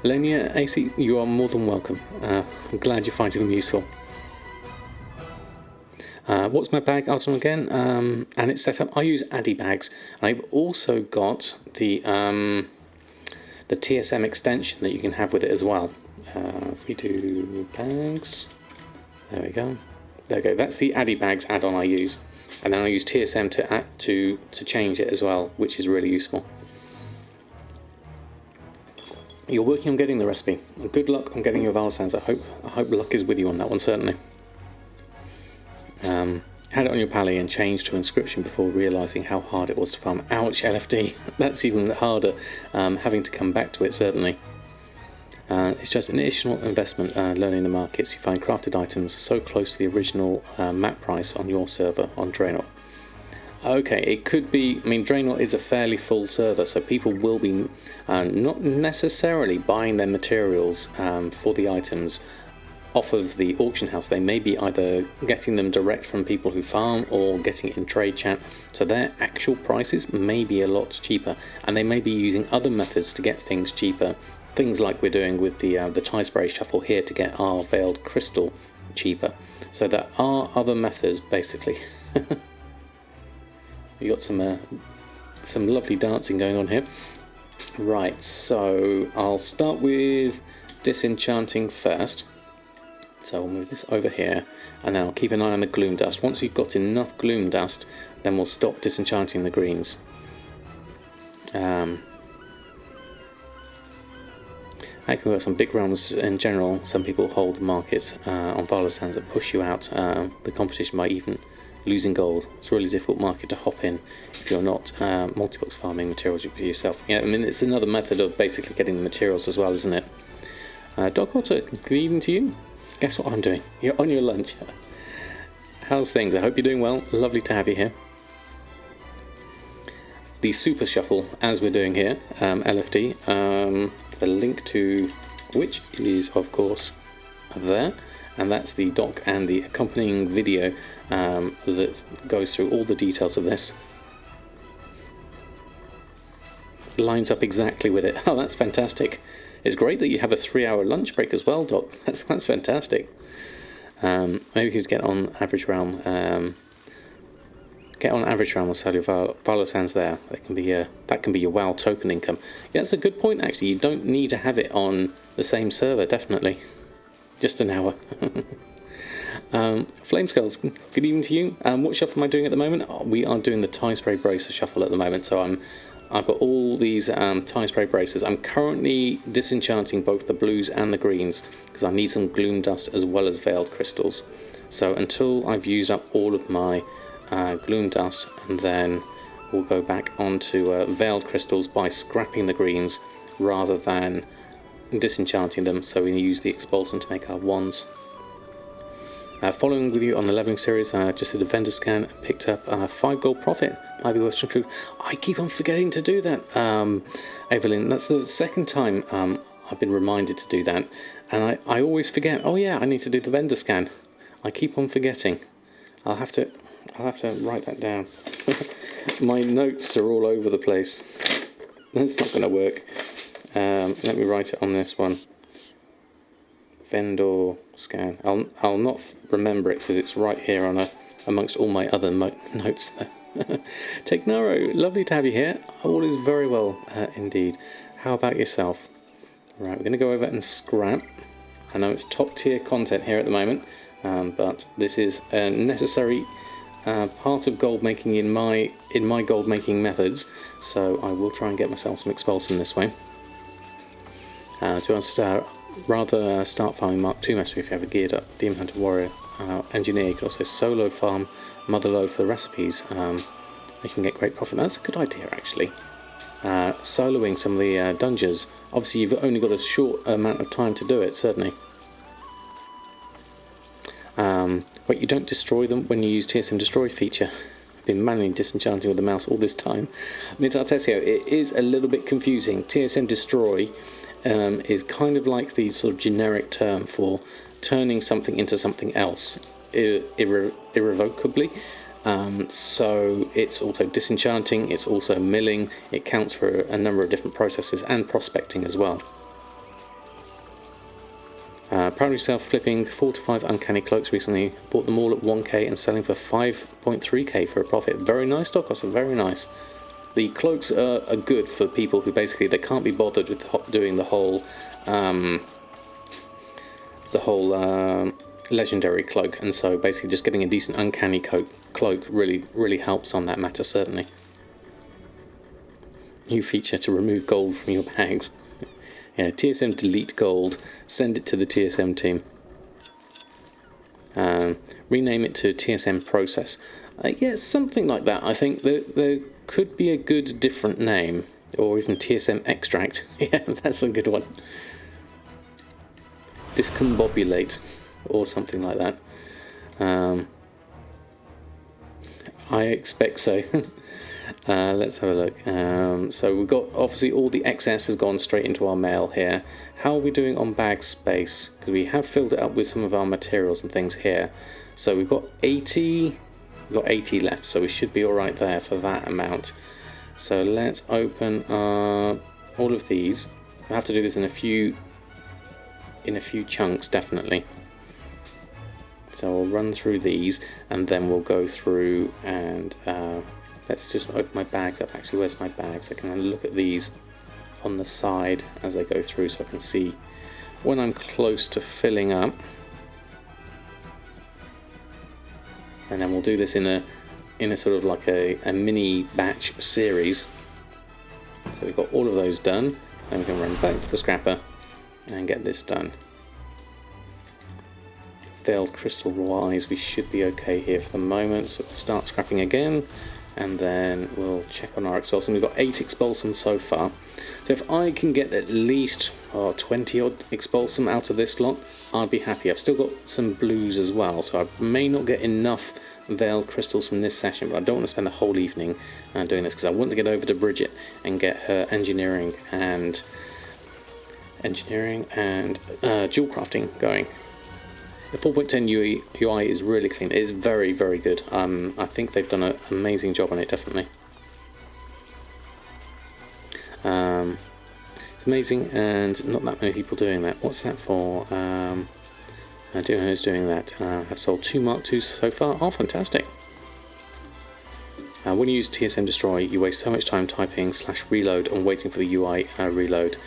Lenia AC, you are more than welcome. I'm glad you're finding them useful. What's my bag item again? And it's set up. I use Addy bags. I've also got the TSM extension that you can have with it as well. If we do bags, there we go. There we go. That's the Addy bags add-on I use, and then I use TSM to change it as well, which is really useful. You're working on getting the recipe. Good luck on getting your Vial Sands. I hope luck is with you on that one, certainly. Had it on your pally and changed to inscription before realising how hard it was to farm. Ouch, LFD. That's even harder, having to come back to it, certainly. It's just an additional investment learning the markets. You find crafted items so close to the original map price on your server on Draenor. Okay, it could be, I mean, Draenor is a fairly full server, so people will be not necessarily buying their materials for the items off of the auction house. They may be either getting them direct from people who farm or getting it in trade chat, so their actual prices may be a lot cheaper, and they may be using other methods to get things cheaper. Things like we're doing with the tie spray shuffle here to get our veiled crystal cheaper. So there are other methods, basically. We got some lovely dancing going on here. Right, so I'll start with disenchanting first. So we'll move this over here, and then I'll keep an eye on the gloom dust. Once we've got enough gloom dust, then we'll stop disenchanting the greens. I can work on big rounds in general. Some people hold markets on Vial of Sands that push you out the competition by even losing gold. It's a really difficult market to hop in if you're not multi-box farming materials for yourself. Yeah, I mean, it's another method of basically getting the materials as well, isn't it? Dog Otter, good evening to you. Guess what I'm doing? You're on your lunch. how's things? I hope you're doing well. Lovely to have you here. The Super Shuffle, as we're doing here, LFD, the link to which is, of course, there, and that's the doc and the accompanying video that goes through all the details of this. Lines up exactly with it. Oh, that's fantastic. It's great that you have a 3-hour lunch break as well, Doc. That's fantastic. Maybe you could get on Average Realm. Get on Average Realm and sell your Valosands there. That can be your WoW token income. Yeah, that's a good point actually. You don't need to have it on the same server, definitely. Just an hour. Flameskulls, good evening to you. What shuffle am I doing at the moment? Oh, we are doing the Tie Spray Bracer shuffle at the moment. So I've got all these Tie Spray Bracers. I'm currently disenchanting both the blues and the greens because I need some Gloom Dust as well as Veiled Crystals. So until I've used up all of my Gloom Dust, and then we'll go back onto Veiled Crystals by scrapping the greens rather than disenchanting them, so we use the Expulsion to make our wands. Following with you on the leveling series, I just did a vendor scan and picked up 5 gold profit. Might be worth to include. I keep on forgetting to do that, Evelyn. That's the second time I've been reminded to do that, and I always forget. Oh yeah, I need to do the vendor scan. I keep on forgetting. I'll have to write that down. My notes are all over the place. That's not going to work. Let me write it on this one. Vendor scan. I'll not remember it because it's right here on amongst all my other notes there. Technaro, lovely to have you here. All is very well indeed. How about yourself? Right, we're going to go over and scrap. I know it's top tier content here at the moment, but this is a necessary part of gold making in my gold making methods. So I will try and get myself some Expulsion this way. To rather start farming Mark II mastery if you have a geared up Demon Hunter Warrior Engineer. You can also solo farm Motherlode for the recipes. You can get great profit. That's a good idea actually. Soloing some of the dungeons. Obviously you've only got a short amount of time to do it, certainly. But you don't destroy them when you use TSM Destroy feature. I've been manually disenchanting with the mouse all this time. Mitartesio, it is a little bit confusing. TSM Destroy is kind of like the sort of generic term for turning something into something else irrevocably. So it's also disenchanting, it's also milling, it counts for a number of different processes, and prospecting as well. Proud of yourself flipping 4 to 5 uncanny cloaks recently. Bought them all at 1k and selling for 5.3k for a profit. Very nice, Doc. That's very nice. The cloaks are good for people who basically they can't be bothered with doing the whole legendary cloak, and so basically just getting a decent uncanny cloak really helps on that matter, certainly. New feature to remove gold from your bags. Yeah, TSM delete gold, send it to the TSM team. Rename it to TSM process. Yeah, something like that. I think there could be a good different name, or even TSM extract. Yeah, that's a good one. Discombobulate, or something like that. I expect so. Let's have a look. So we've got, obviously all the excess has gone straight into our mail here. How are we doing on bag space? Because we have filled it up with some of our materials and things here. So we've got 80 left, so we should be alright there for that amount. So let's open all of these. We'll have to do this in a few chunks, definitely. So we'll run through these, and then we'll go through and let's just open my bags up. Actually, where's my bags? I can look at these on the side as they go through, so I can see when I'm close to filling up. And then we'll do this in a sort of like a mini batch series. So we've got all of those done. Then we can run back to the scrapper and get this done. Veiled crystal wise, we should be okay here for the moment. So we'll start scrapping again and then we'll check on our expulsum. We've got 8 expulsum so far, so if I can get at least 20 odd expulsum out of this slot, I'd be happy. I've still got some blues as well, so I may not get enough veil crystals from this session, but I don't want to spend the whole evening doing this, because I want to get over to Briggit and get her engineering and jewel crafting going. The 4.10 UI is really clean. It is very, very good. I think they've done an amazing job on it, definitely. It's amazing, and not that many people doing that. What's that for? I don't know who's doing that. I've sold 2 Mark IIs so far. Oh, fantastic. When you use TSM Destroy, you waste so much time typing /reload and waiting for the UI reload.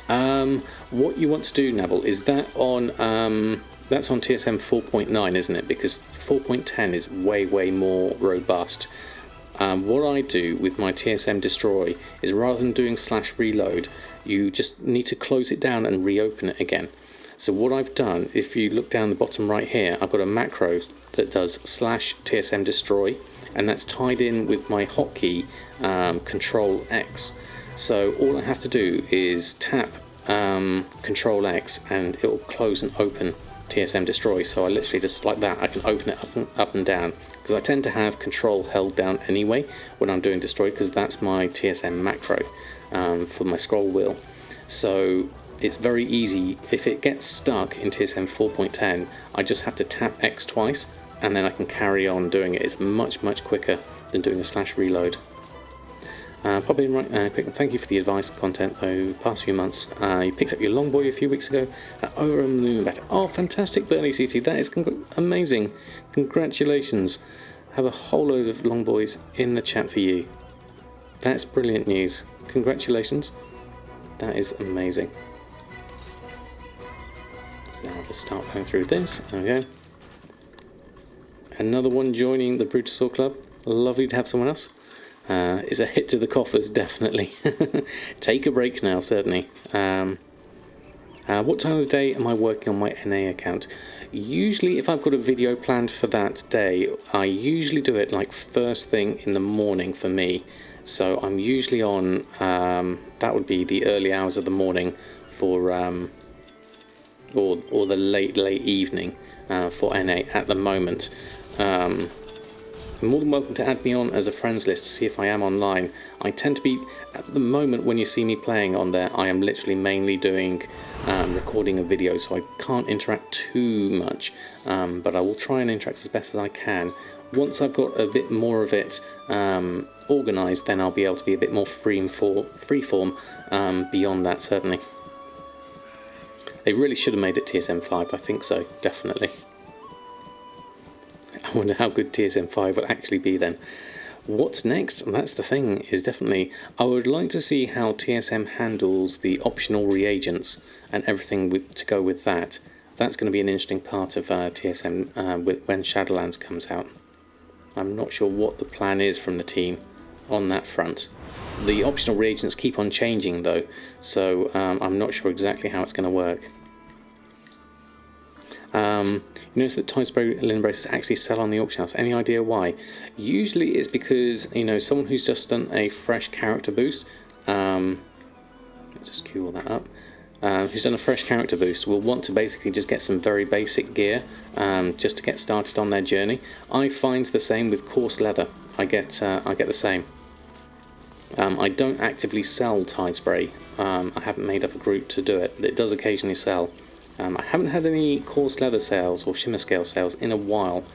What you want to do, Neville, is that on that's on TSM 4.9, isn't it? Because 4.10 is way, way more robust. What I do with my TSM Destroy is, rather than doing /reload, you just need to close it down and reopen it again. So what I've done, if you look down the bottom right here, I've got a macro that does /TSM Destroy, and that's tied in with my hotkey Control X. So all I have to do is tap Control X and it will close and open TSM Destroy. So I literally just like that, I can open it up and down, because I tend to have Control held down anyway when I'm doing Destroy, because that's my TSM macro for my scroll wheel. So it's very easy. If it gets stuck in TSM 4.10, I just have to tap X twice and then I can carry on doing it. It's much, much quicker than doing a /reload. Pop in right quick. Thank you for the advice and content though. Past few months, you picked up your Longboy a few weeks ago. Over a million better. Oh, fantastic, Bernie CT. That is amazing. Congratulations. Have a whole load of Longboys in the chat for you. That's brilliant news. Congratulations. That is amazing. So now I'll just start going through this. There we go. Another one joining the Brutosaur Club. Lovely to have someone else. It's a hit to the coffers, definitely. Take a break now, certainly. What time of the day am I working on my NA account? Usually, if I've got a video planned for that day, I usually do it like first thing in the morning for me. So I'm usually on, that would be the early hours of the morning for, or the late evening for NA at the moment. You're more than welcome to add me on as a friends list to see if I am online. I tend to be, at the moment when you see me playing on there, I am literally mainly doing recording a video, so I can't interact too much, but I will try and interact as best as I can. Once I've got a bit more of it organised, then I'll be able to be a bit more freeform beyond that, certainly. They really should have made it TSM 5, I think so, definitely. I wonder how good TSM 5 will actually be then. What's next? That's the thing, is definitely, I would like to see how TSM handles the optional reagents and everything to go with that. That's going to be an interesting part of TSM when Shadowlands comes out. I'm not sure what the plan is from the team on that front. The optional reagents keep on changing though, so I'm not sure exactly how it's going to work. You notice that Tide Spray linen braces actually sell on the auction house. Any idea why? Usually it's because, you know, someone who's just done a fresh character boost, let's just cue all that up, who's done a fresh character boost will want to basically just get some very basic gear just to get started on their journey. I find the same with coarse leather. I get the same. I don't actively sell Tide Spray. I haven't made up a group to do it, but it does occasionally sell. I haven't had any coarse leather sales or shimmer scale sales in a while,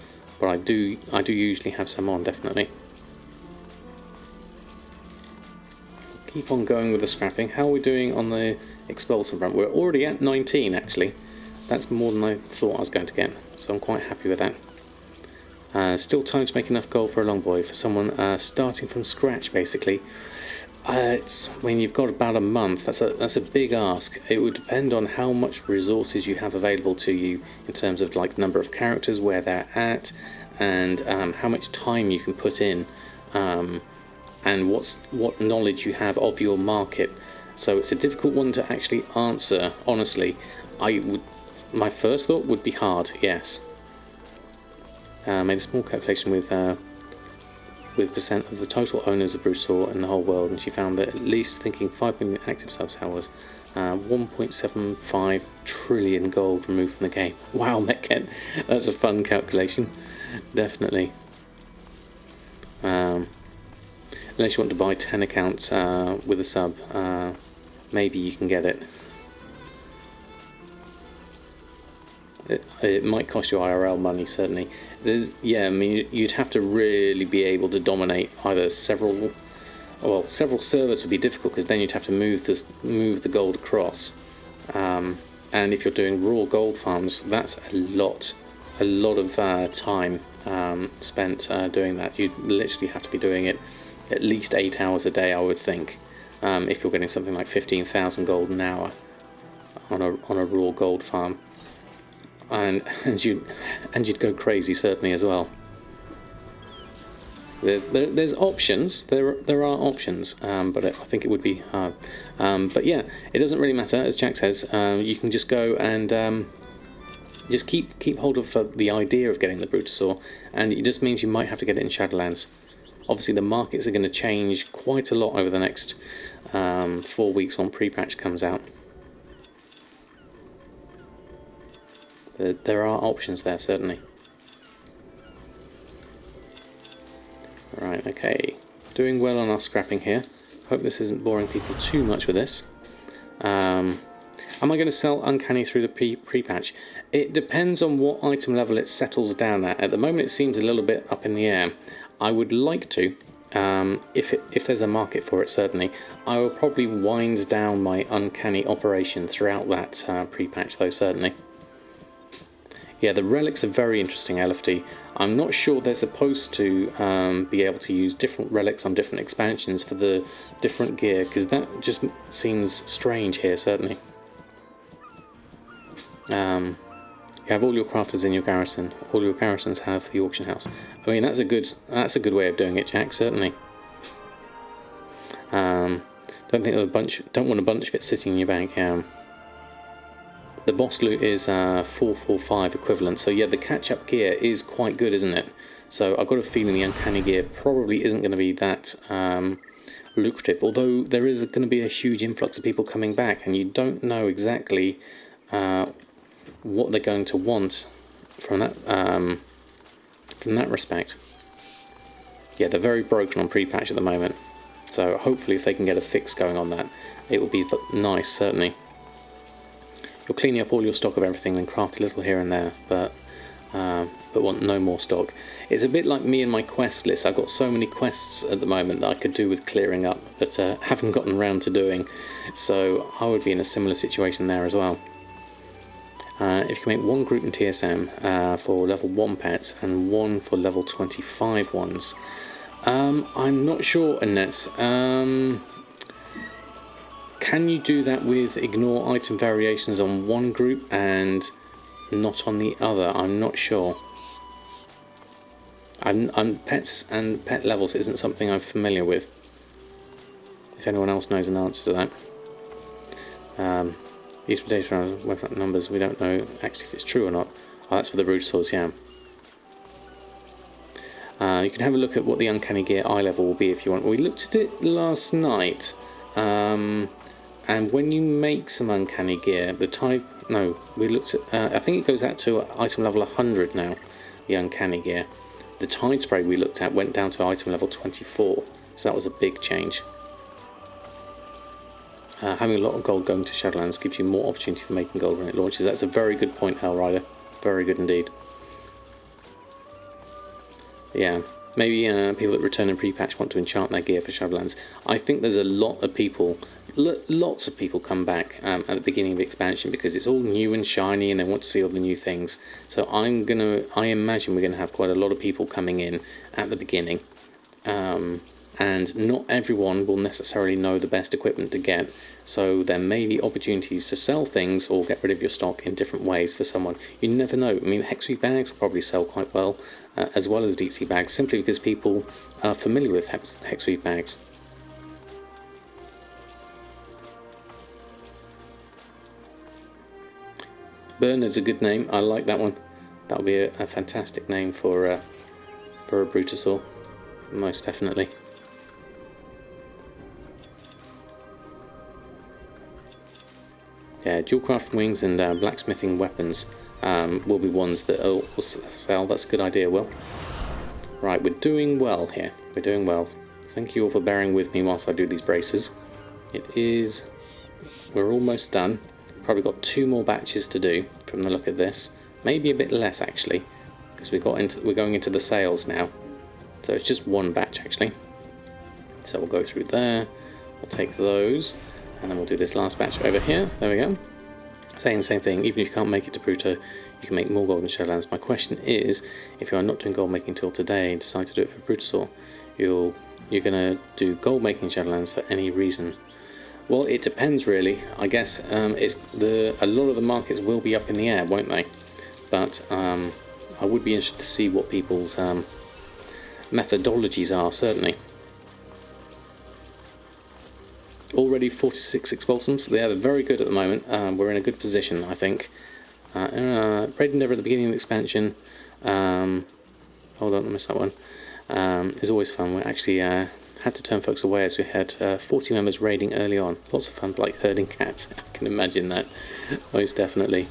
but I do usually have some on, definitely. Keep on going with the scrapping. How are we doing on the expulsive front? We're already at 19 actually. That's more than I thought I was going to get, so I'm quite happy with that. Still time to make enough gold for a longboy for someone starting from scratch, basically. It's when you've got about a month. That's a big ask. It would depend on how much resources you have available to you in terms of like number of characters, where they're at, and how much time you can put in, and what knowledge you have of your market. So it's a difficult one to actually answer. Honestly, my first thought would be hard. Yes. Made a small calculation with with percent of the total owners of Brusaw in the whole world, and she found that at least thinking 5 million active subs was 1.75 trillion gold removed from the game. Wow, Metken, that's a fun calculation, definitely. Unless you want to buy 10 accounts with a sub, maybe you can get it. It might cost you IRL money, certainly. I mean, you'd have to really be able to dominate either several servers would be difficult, because then you'd have to move the gold across. And if you're doing raw gold farms, that's a lot of time spent doing that. You'd literally have to be doing it at least 8 hours a day, I would think, if you're getting something like 15,000 gold an hour on a raw gold farm. And you'd go crazy, certainly, as well. There's options. There are options, but I think it would be hard. But yeah, it doesn't really matter, as Jack says. You can just go and just keep hold of the idea of getting the Brutosaur, and it just means you might have to get it in Shadowlands. Obviously, the markets are going to change quite a lot over the next 4 weeks when pre-patch comes out. There are options there, certainly. Right, okay. Doing well on our scrapping here. Hope this isn't boring people too much with this. Am I going to sell Uncanny through the pre-patch? It depends on what item level it settles down at. At the moment it seems a little bit up in the air. I would like to, if there's a market for it, certainly. I will probably wind down my Uncanny operation throughout that pre-patch, though, certainly. Yeah, the relics are very interesting, LFD. I'm not sure they're supposed to be able to use different relics on different expansions for the different gear, because that just seems strange here, certainly. You have all your crafters in your garrison. All your garrisons have the auction house. I mean, that's a good way of doing it, Jack. Certainly. Don't want a bunch of it sitting in your bank. The boss loot is 445 equivalent. So yeah, the catch-up gear is quite good, isn't it? So I've got a feeling the Uncanny gear probably isn't going to be that lucrative. Although there is going to be a huge influx of people coming back, and you don't know exactly what they're going to want from that respect. Yeah, they're very broken on pre-patch at the moment, so hopefully if they can get a fix going on that, it will be nice, certainly. You're cleaning up all your stock of everything and craft a little here and there, but want no more stock. It's a bit like me and my quest list. I've got so many quests at the moment that I could do with clearing up, but haven't gotten around to doing, so I would be in a similar situation there as well. If you can make one group in TSM for level 1 pets and one for level 25 ones. I'm not sure, Annette. Can you do that with ignore item variations on one group and not on the other? I'm not sure. Pets and pet levels isn't something I'm familiar with. If anyone else knows an answer to that. Useful data around website numbers, we don't know actually if it's true or not. Oh, that's for the Brutosaurs, yeah. You can have a look at what the Uncanny Gear eye level will be if you want. We looked at it last night, and when you make some Uncanny Gear, we looked at, I think it goes out to item level 100 now, the Uncanny Gear. The Tide Spray we looked at went down to item level 24, so that was a big change. Having a lot of gold going to Shadowlands gives you more opportunity for making gold when it launches. That's a very good point, Hellrider. Very good indeed. Yeah, maybe people that return in pre-patch want to enchant their gear for Shadowlands. I think there's a lot of people, lots of people come back at the beginning of the expansion because it's all new and shiny and they want to see all the new things. So I imagine we're going to have quite a lot of people coming in at the beginning. And not everyone will necessarily know the best equipment to get, so there may be opportunities to sell things or get rid of your stock in different ways for someone. You never know. I mean, Hexweave bags will probably sell quite well, as well as deep sea bags, simply because people are familiar with Hexweave bags. Bernard's a good name. I like that one. That would be a fantastic name for a Brutosaur. most definitely. Yeah, dual craft wings and blacksmithing weapons will be ones that will sell. That's a good idea, Will. Right, we're doing well here. We're doing well. Thank you all for bearing with me whilst I do these braces. We're almost done. Probably got 2 more batches to do from the look of this. Maybe a bit less actually, because we're going into the sales now. So it's just 1 batch actually. So we'll go through there. We'll take those. And then we'll do this last batch over here. There we go. Saying the same thing, even if you can't make it to Bruto, you can make more golden Shadowlands. My question is, if you are not doing gold making till today and decide to do it for Brutosaur, you're going to do gold making Shadowlands for any reason. Well, it depends really. I guess a lot of the markets will be up in the air, won't they? But I would be interested to see what people's methodologies are, certainly. Already 46 expulsums. They are very good at the moment. We're in a good position, I think. Raid Endeavour at the beginning of the expansion. Hold on, I missed that one. Is always fun. We actually had to turn folks away as we had 40 members raiding early on. Lots of fun, like herding cats. I can imagine that, most definitely.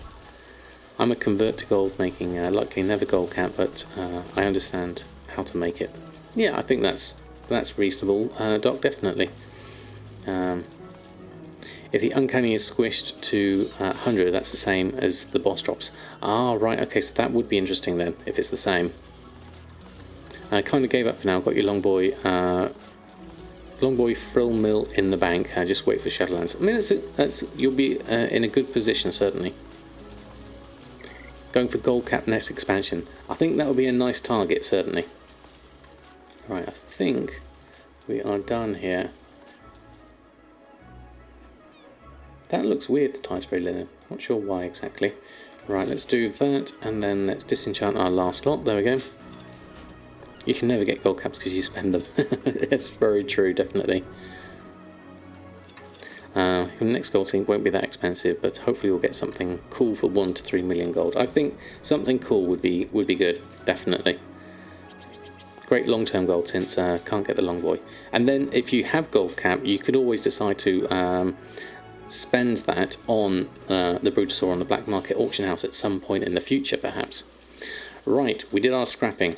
I'm a convert to gold making. Luckily, never gold cat, but I understand how to make it. Yeah, I think that's reasonable, Doc. Definitely. If the uncanny is squished to 100, that's the same as the boss drops. Ah, right, okay, so that would be interesting then, if it's the same. I kind of gave up for now. Got your Longboy Frill Mill in the bank. Just wait for Shadowlands. I mean, you'll be in a good position, certainly. Going for Gold Cap next expansion. I think that would be a nice target, certainly. Right, I think we are done here. That looks weird, the tie spray linen. Not sure why exactly. Right, let's do that, and then let's disenchant our last lot. There we go. You can never get gold caps because you spend them. It's very true, definitely. The next gold sync won't be that expensive, but hopefully we'll get something cool for 1 to 3 million gold. I think something cool would be good, definitely. Great long-term gold since can't get the Longboy. And then if you have gold cap, you could always decide to spend that on the Brutosaur on the black market auction house at some point in the future, perhaps. Right, we did our scrapping.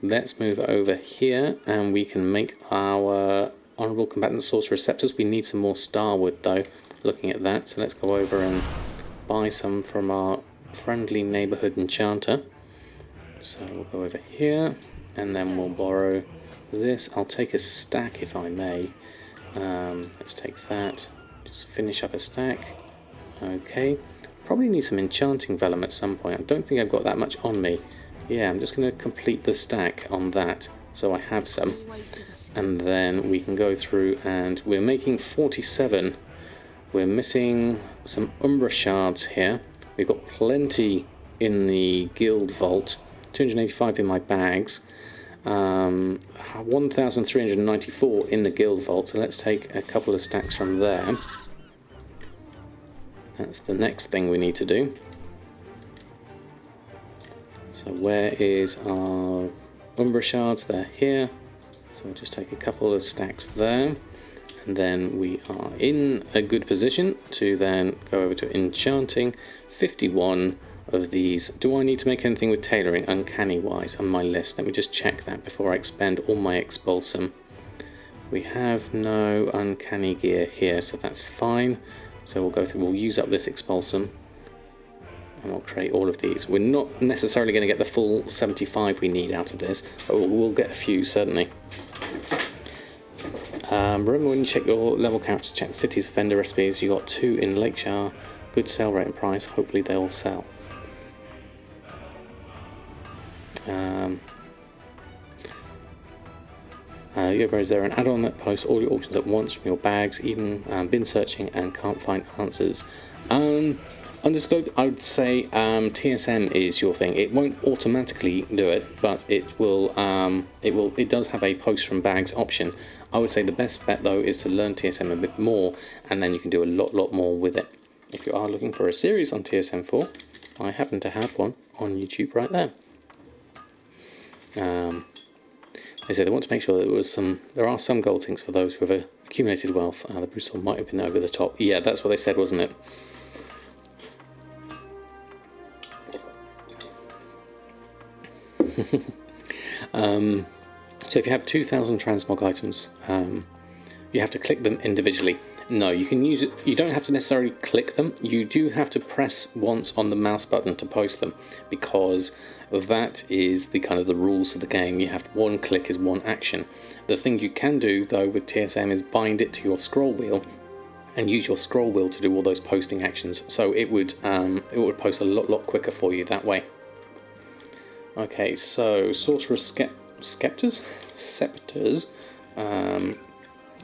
Let's move over here and we can make our Honourable Combatant Sorcerer Receptors. We need some more starwood though, looking at that. So let's go over and buy some from our friendly neighbourhood enchanter. So we'll go over here and then we'll borrow this. I'll take a stack if I may. Let's take that. Just finish up a stack. Okay. Probably need some enchanting vellum at some point. I don't think I've got that much on me. Yeah, I'm just going to complete the stack on that so I have some. And then we can go through and we're making 47. We're missing some Umbra shards here. We've got plenty in the guild vault. 285 in my bags. 1,394 in the guild vault. So let's take a couple of stacks from there. That's the next thing we need to do. So where is our Umbra shards? They're here. So we'll just take a couple of stacks there. And then we are in a good position to then go over to enchanting 51 of these. Do I need to make anything with tailoring uncanny wise on my list? Let me just check that before I expend all my expulsum. We have no uncanny gear here, so that's fine. So we'll go through, we'll use up this expulsum and we'll create all of these. We're not necessarily going to get the full 75 we need out of this, but we'll get a few certainly. Remember when you check your level character, check cities for vendor recipes. You got 2 in Lakeshire, good sale rate and price, hopefully they all sell. Is there an add-on that posts all your auctions at once from your bags, even been searching and can't find answers? Undisclosed, I would say TSM is your thing. It won't automatically do it, but it will. It does have a post from bags option. I would say the best bet though is to learn TSM a bit more, and then you can do a lot more with it. If you are looking for a series on TSM4, I happen to have one on YouTube right there. They say they want to make sure that there are some gold sinks for those who have accumulated wealth. The Brutal might have been over the top. Yeah, that's what they said, wasn't it? So if you have 2,000 transmog items, you have to click them individually. No, you can use it. You don't have to necessarily click them. You do have to press once on the mouse button to post them, because that is the kind of the rules of the game. You have one click is one action. The thing you can do though with TSM is bind it to your scroll wheel and use your scroll wheel to do all those posting actions. So it would post a lot quicker for you that way. Okay, so Sorcerer's Scepters are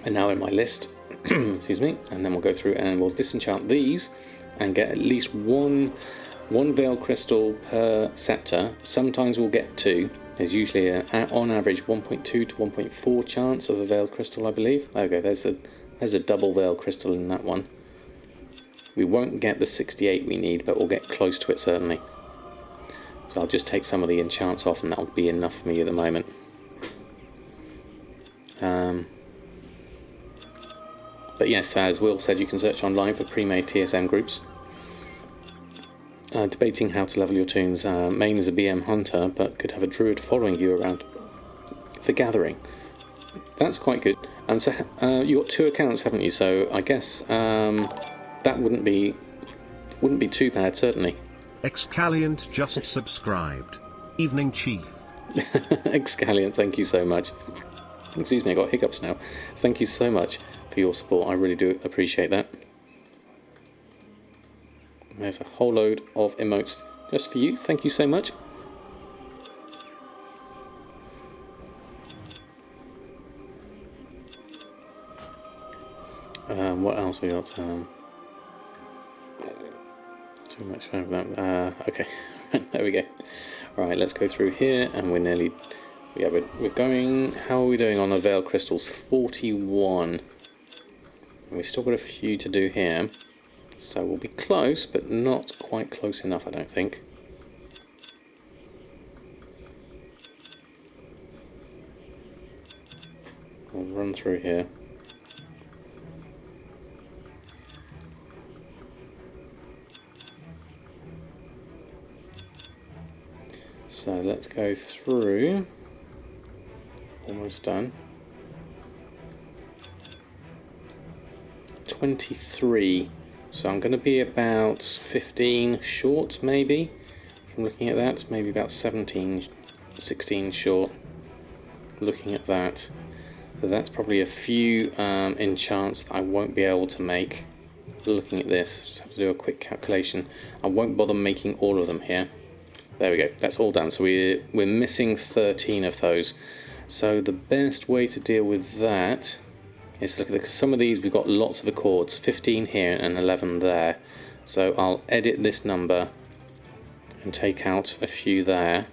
now in my list. Excuse me, and then we'll go through and we'll disenchant these and get at least one Veil Crystal per scepter. Sometimes we'll get 2. There's usually on average 1.2 to 1.4 chance of a Veil Crystal, I believe. Okay, there's a double Veil Crystal in that one. We won't get the 68 we need, but we'll get close to it certainly. So I'll just take some of the enchants off and that'll be enough for me at the moment. But yes, as Will said, you can search online for pre-made TSM groups. Debating how to level your toons. Main is a BM hunter, but could have a druid following you around for gathering. That's quite good. So you got 2 accounts, haven't you? So I guess that wouldn't be too bad, certainly. Excaliant just subscribed. Evening, Chief. Excaliant, thank you so much. Excuse me, I got hiccups now. Thank you so much for your support. I really do appreciate that. There's a whole load of emotes just for you. Thank you so much. What else we got? Too much fun with that. Okay, there we go. Right, let's go through here, and we're nearly. Yeah, we're going. How are we doing on the Veil Crystals? 41. And we've still got a few to do here. So we'll be close, but not quite close enough, I don't think. We'll run through here. So let's go through. Almost done. 23. So I'm going to be about 15 short, maybe. From looking at that, maybe about 17, 16 short. Looking at that. So that's probably a few enchants that I won't be able to make. Looking at this, just have to do a quick calculation. I won't bother making all of them here. There we go, that's all done. So we're missing 13 of those. So the best way to deal with that is to look at some of these. We've got lots of accords, 15 here and 11 there. So I'll edit this number and take out a few there.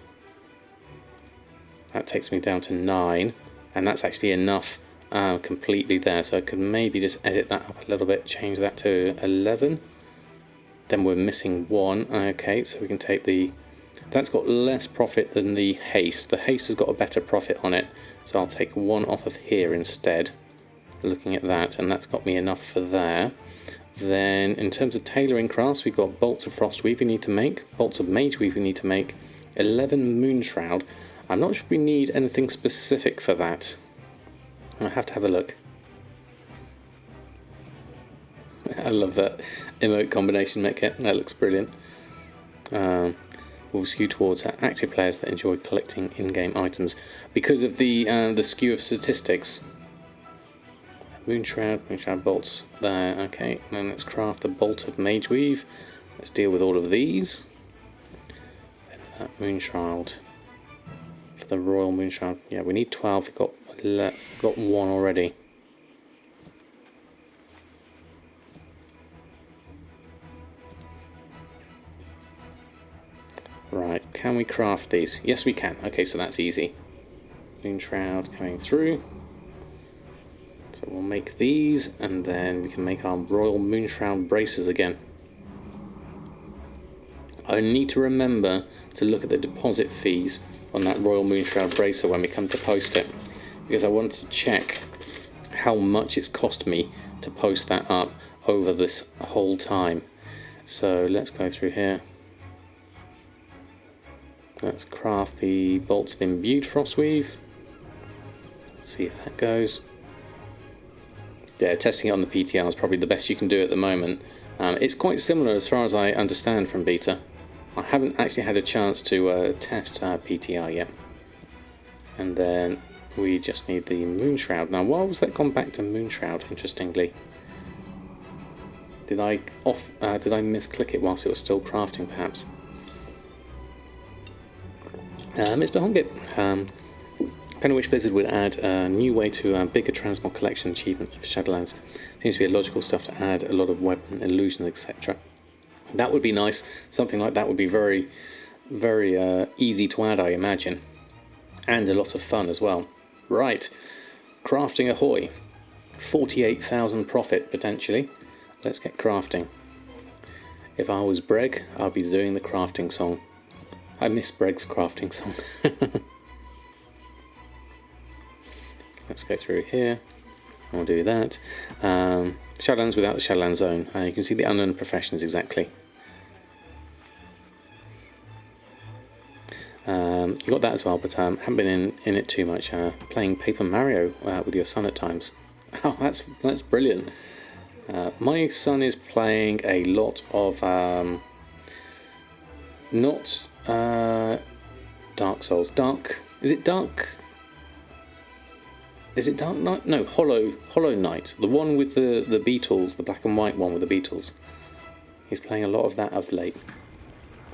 That takes me down to 9, and that's actually enough completely there. So I could maybe just edit that up a little bit, change that to 11. Then we're missing 1. Okay, so we can take that's got less profit than the haste. The haste has got a better profit on it, so I'll take 1 off of here instead. Looking at that, and that's got me enough for there. Then in terms of tailoring crafts, we've got bolts of Frostweave we need to make, bolts of Mageweave we need to make, 11 Moonshroud. I'm not sure if we need anything specific for that. I'll have to have a look. I love that emote combination mech kit. That looks brilliant. Will skew towards active players that enjoy collecting in-game items because of the skew of statistics. Moonshroud bolts there. Okay, and then let's craft the bolt of Mageweave. Let's deal with all of these. Then that Moonshroud for the Royal Moonshroud. Yeah, we need 12. We've got 1 already. Right, can we craft these? Yes, we can. Okay, so that's easy. Moonshroud coming through. So we'll make these, and then we can make our Royal Moonshroud braces again. I need to remember to look at the deposit fees on that Royal Moonshroud bracer when we come to post it, because I wanted to check how much it's cost me to post that up over this whole time. So let's go through here. Let's craft the bolts of imbued frostweave. See if that goes. Yeah, testing it on the PTR is probably the best you can do at the moment. It's quite similar as far as I understand from beta. I haven't actually had a chance to test PTR yet. And then we just need the Moonshroud. Now, why was that gone back to Moonshroud, interestingly? Did I misclick it whilst it was still crafting, perhaps? Mr. Hongit, Kind of wish Blizzard would add a new way to bigger transmog collection achievement of Shadowlands. Seems to be a logical stuff to add, a lot of weapon illusions, etc. That would be nice. Something like that would be very, very easy to add, I imagine. And a lot of fun as well. Right, crafting ahoy. 48,000 profit, potentially. Let's get crafting. If I was Breg, I'd be doing the crafting song. I miss Breg's crafting song. Let's go through here. We'll do that. Shadowlands without the Shadowlands zone. You can see the unknown professions exactly. You got that as well, but haven't been in it too much. Playing Paper Mario with your son at times. Oh, that's brilliant. My son is playing a lot of not Dark Souls. Is it Dark Knight? No, Hollow Knight. The one with the Beatles, the black and white one with the Beatles. He's playing a lot of that of late.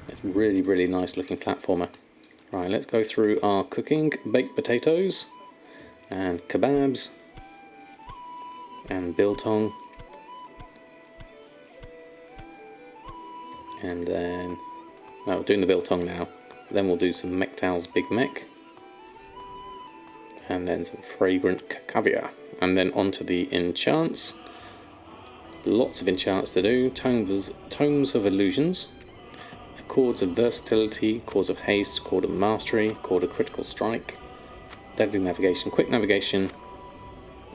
It's really, really nice looking platformer. Right, let's go through our cooking. Baked potatoes and kebabs and biltong. And then, we're doing the biltong now. Then we'll do some Mektal's Big Mek. And then some fragrant caviar. And then onto the enchants. Lots of enchants to do. Tomes of illusions. Chords of versatility, chords of haste, chord of mastery, chord of critical strike. Deadly navigation, quick navigation.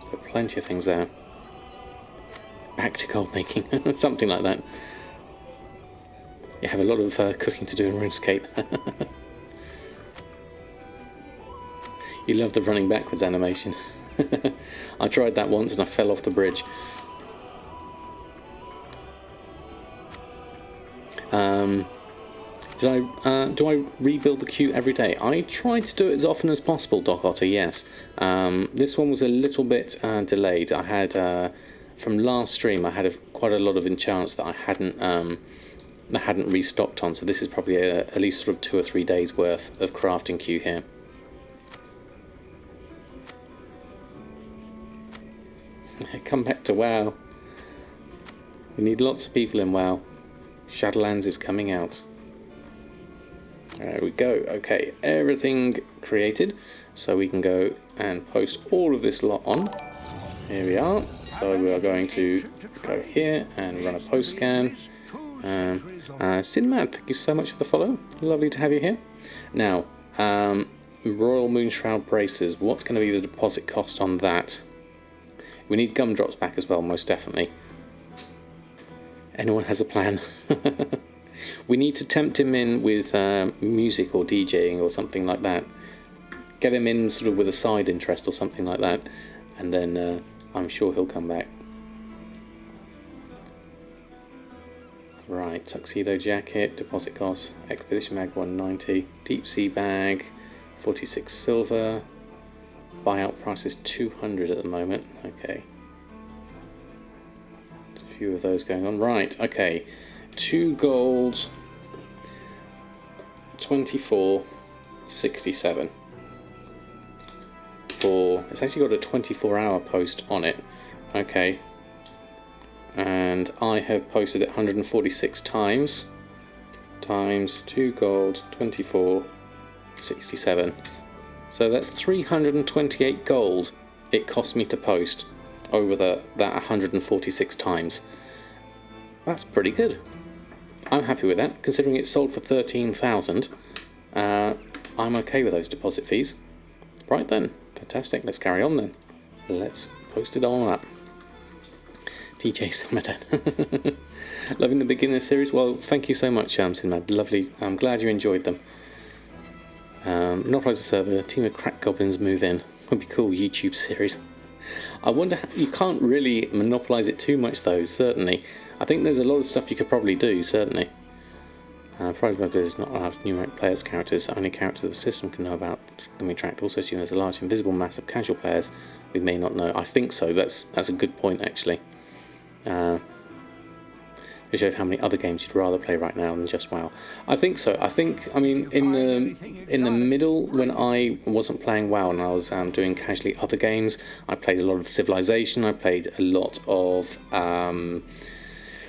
So plenty of things there. Back to Goldmaking, something like that. You have a lot of cooking to do in RuneScape. You love the running backwards animation. I tried that once and I fell off the bridge. Do I rebuild the queue every day? I try to do it as often as possible, Doc Otter, yes. This one was a little bit delayed. I had, from last stream, I had quite a lot of enchants that I hadn't restocked on, so this is probably at least sort of 2 or 3 days worth of crafting queue here. Come back to WoW. We need lots of people in WoW. Shadowlands is coming out. There we go. Okay, everything created, so we can go and post all of this lot on. Here we are. So we are going to go here and run a post scan. Sinmad, thank you so much for the follow. Lovely to have you here. Now, Royal Moonshroud braces. What's going to be the deposit cost on that? We need gumdrops back as well, most definitely. Anyone has a plan? We need to tempt him in with music or DJing or something like that. Get him in sort of with a side interest or something like that, and then I'm sure he'll come back. Right, tuxedo jacket, deposit cost, expedition mag 190, deep sea bag 46 silver, buyout price is 200 at the moment. Okay, there's a few of those going on. Right, okay, 2 gold, 24.67 for, it's actually got a 24-hour post on it. Okay, and I have posted it 146 times 2 gold, 24.67. So that's 328 gold it cost me to post over that 146 times. That's pretty good. I'm happy with that, considering it sold for 13,000. I'm okay with those deposit fees. Right then, fantastic. Let's carry on then. Let's post it all up. DJ Samadan. Loving the beginner series. Well, thank you so much, Sinmad. Lovely. I'm glad you enjoyed them. Monopolize the server. Team of crack goblins move in. Would be cool YouTube series. I wonder. You can't really monopolize it too much though. Certainly, I think there's a lot of stuff you could probably do. Certainly. Prize Web is not allowed numeric players' characters. Only characters the system can know about can be tracked. Also assume there's a large invisible mass of casual players we may not know. I think so. That's a good point actually. It showed how many other games you'd rather play right now than just WoW. I think so. I mean, in the middle when I wasn't playing WoW and I was doing casually other games, I played a lot of Civilization. I played a lot of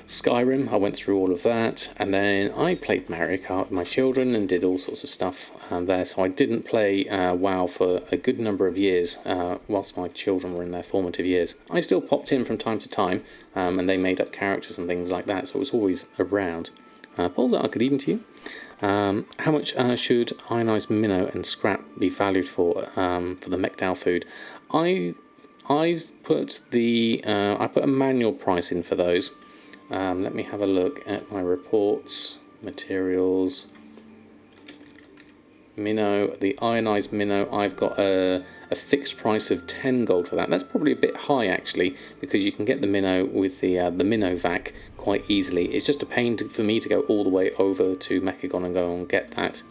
Skyrim. I went through all of that, and then I played Mario Kart with my children and did all sorts of stuff there. So I didn't play WoW for a good number of years whilst my children were in their formative years. I still popped in from time to time, and they made up characters and things like that, so it was always around. Paul's good evening to you. How much should ionized minnow and scrap be valued for the McDowell food? I put a manual price in for those. Let me have a look at my reports, materials, minnow, the ionized minnow. I've got a fixed price of 10 gold for that. That's probably a bit high actually, because you can get the minnow with the minnow vac quite easily. It's just a pain for me to go all the way over to Mechagon and go and get that.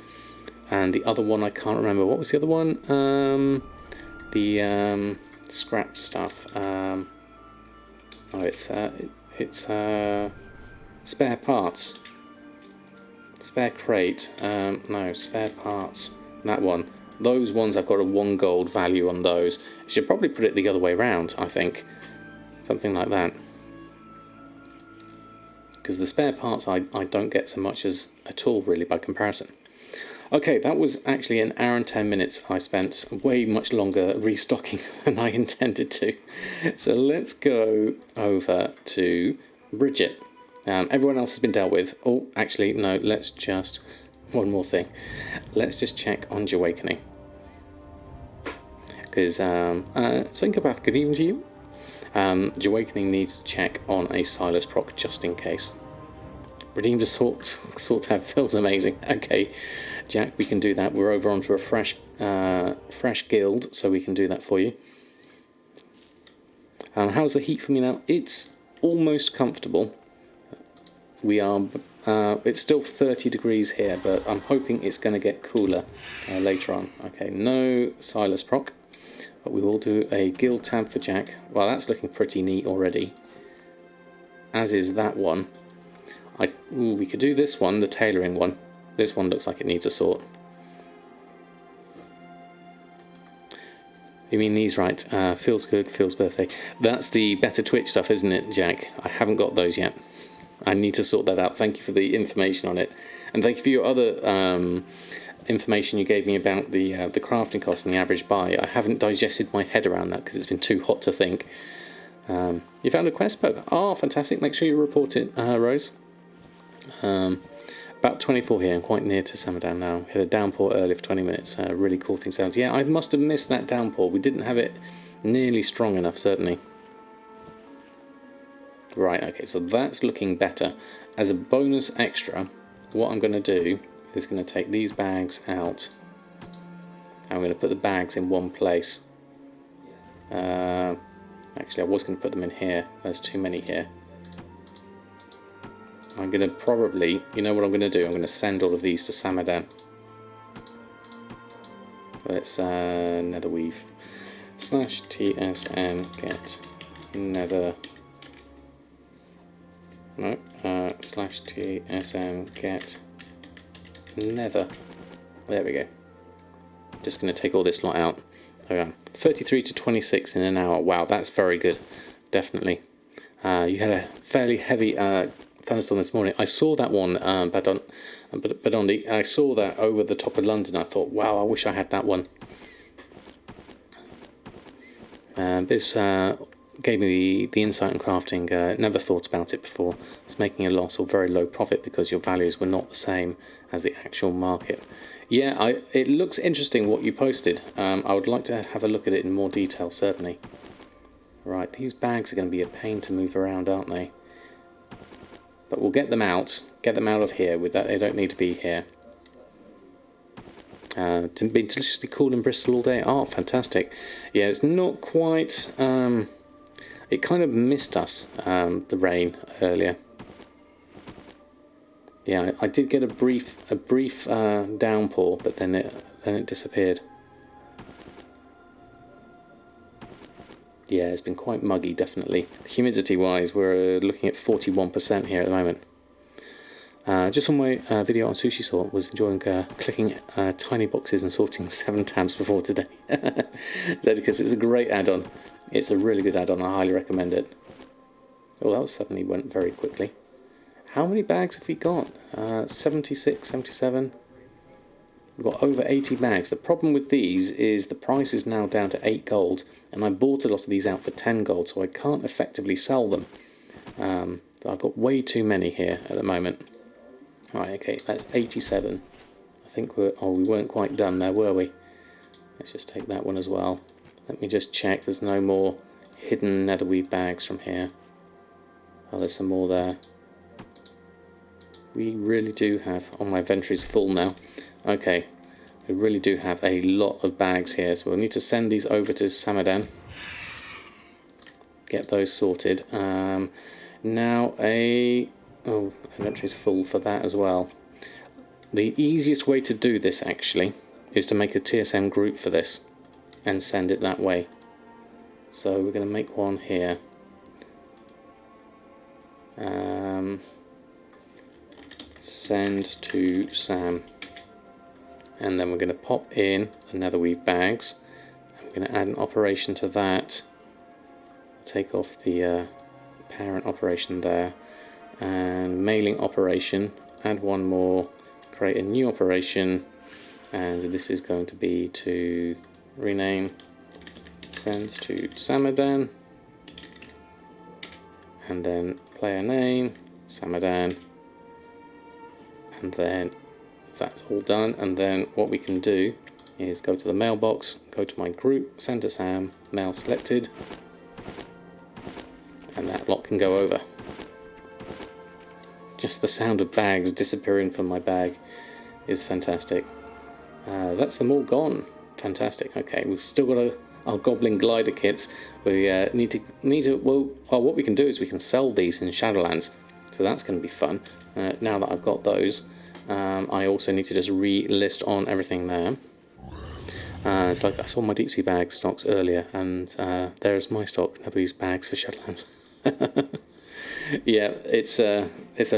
And the other one I can't remember. What was the other one? The scrap stuff. It's spare parts. Spare crate. No, spare parts. That one. Those ones I've got a 1 gold value on those. I should probably put it the other way around, I think. Something like that. Because the spare parts I don't get so much as at all really by comparison. Okay, that was actually an hour and 10 minutes. I spent way much longer restocking than I intended to. So let's go over to Briggit. Everyone else has been dealt with. Oh, actually, no, let's just... One more thing. Let's just check on Awakening. Because, Syncopath, good evening to you. Awakening needs to check on a Silas proc just in case. Redeemed Assault tab feels amazing. Okay, Jack, we can do that. We're over onto a fresh guild, so we can do that for you. How's the heat for me now? It's almost comfortable. We are. It's still 30 degrees here, but I'm hoping it's going to get cooler later on. Okay, no Silas proc, but we will do a guild tab for Jack. Well, that's looking pretty neat already. As is that one. We could do this one, the tailoring one. This one looks like it needs a sort. You mean these, right? Feels good, Phil's birthday. That's the better Twitch stuff, isn't it, Jack? I haven't got those yet. I need to sort that out. Thank you for the information on it. And thank you for your other information you gave me about the crafting cost and the average buy. I haven't digested my head around that because it's been too hot to think. You found a quest book. Oh, fantastic. Make sure you report it, Rose. About 24 here. I'm quite near to Samadan now. We had a downpour earlier for 20 minutes. Really cool things out. Yeah, I must have missed that downpour. We didn't have it nearly strong enough, certainly. Right, okay, so that's looking better. As a bonus extra, what I'm going to do is going to take these bags out. I'm going to put the bags in one place. Actually, I was going to put them in here. There's too many here. I'm going to probably, you know what I'm going to do? I'm going to send all of these to Samadan. Let's netherweave / tsm get nether. No, / tsm get nether. There we go. Just going to take all this lot out. Okay. 33 to 26 in an hour. Wow, that's very good. Definitely. You had a fairly heavy thunderstorm this morning. I saw that one, Badondi. I saw that over the top of London. I thought, wow, I wish I had that one. This gave me the insight in crafting. Never thought about it before. It's making a loss or very low profit because your values were not the same as the actual market. Yeah, it looks interesting what you posted. I would like to have a look at it in more detail, certainly. Right, these bags are going to be a pain to move around, aren't they? But we'll get them out of here. With that, they don't need to be here. Been deliciously cool in Bristol all day. Oh, fantastic. Yeah, it's not quite... it kind of missed us, the rain earlier. Yeah, I did get a brief downpour, but then it disappeared. Yeah, it's been quite muggy, definitely. Humidity-wise, we're looking at 41% here at the moment. Just on my video on Sushi Sort, was enjoying clicking tiny boxes and sorting 7 tabs before today. Because it's a great add-on. It's a really good add-on. I highly recommend it. Oh, that suddenly went very quickly. How many bags have we got? 76, 77. We've got over 80 bags. The problem with these is the price is now down to 8 gold, and I bought a lot of these out for 10 gold, so I can't effectively sell them. I've got way too many here at the moment. Right, okay, that's 87. I think we weren't quite done there, were we? Let's just take that one as well. Let me just check there's no more hidden netherweave bags from here. Oh, there's some more there. We really do have... Oh, my inventory's full now. Okay, we really do have a lot of bags here, so we'll need to send these over to Samadan. Get those sorted. Now oh, inventory's full for that as well. The easiest way to do this, actually, is to make a TSM group for this and send it that way. So we're going to make one here. Send to Sam. And then we're going to pop in the netherweave bags. I'm going to add an operation to that. Take off the parent operation there. And mailing operation. Add one more. Create a new operation. And this is going to be to rename. Send to Samadan. And then player name. Samadan. And then that's all done, and then what we can do is go to the mailbox, go to my group, send to Sam, mail selected, and that lot can go over. Just the sound of bags disappearing from my bag is fantastic. That's them all gone. Fantastic. Okay, we've still got our Goblin glider kits. We need to. Well, what we can do is we can sell these in Shadowlands, so that's going to be fun. Now that I've got those. I also need to just relist on everything there. It's like I saw my deep sea bag stocks earlier, and there's my stock. Now these bags for Shadowlands. Yeah, it's a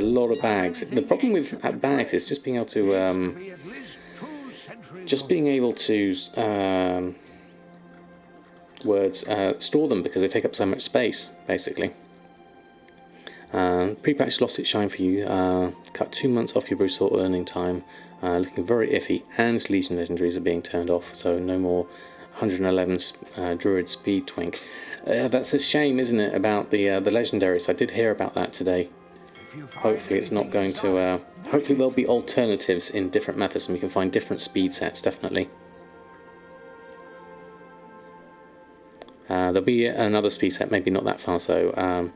lot of bags. The problem with bags is just being able to store them, because they take up so much space, basically. Pre-patch lost its shine for you. Cut 2 months off your Bruce Sword earning time. Looking very iffy, and Legion legendaries are being turned off, so no more 111 Druid speed twink. That's a shame, isn't it, about the legendaries? I did hear about that today. Hopefully it's not going to... hopefully there'll be alternatives in different methods, and we can find different speed sets, definitely. There'll be another speed set, maybe not that far, so...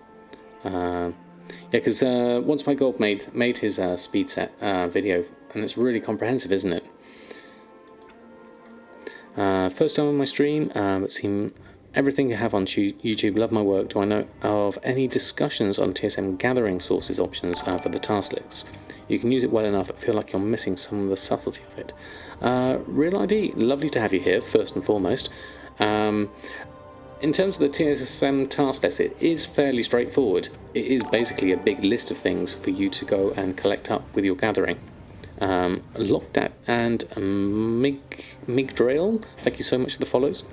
yeah, because once my gold made his speed set video, and it's really comprehensive, isn't it? First time on my stream, but seen everything you have on YouTube. Love my work. Do I know of any discussions on TSM gathering sources options for the task lists? You can use it well enough, but feel like you're missing some of the subtlety of it. Real ID, lovely to have you here, first and foremost. In terms of the TSM task list, it is fairly straightforward. It is basically a big list of things for you to go and collect up with your gathering. Lockdat and Migdrail, thank you so much for the follows.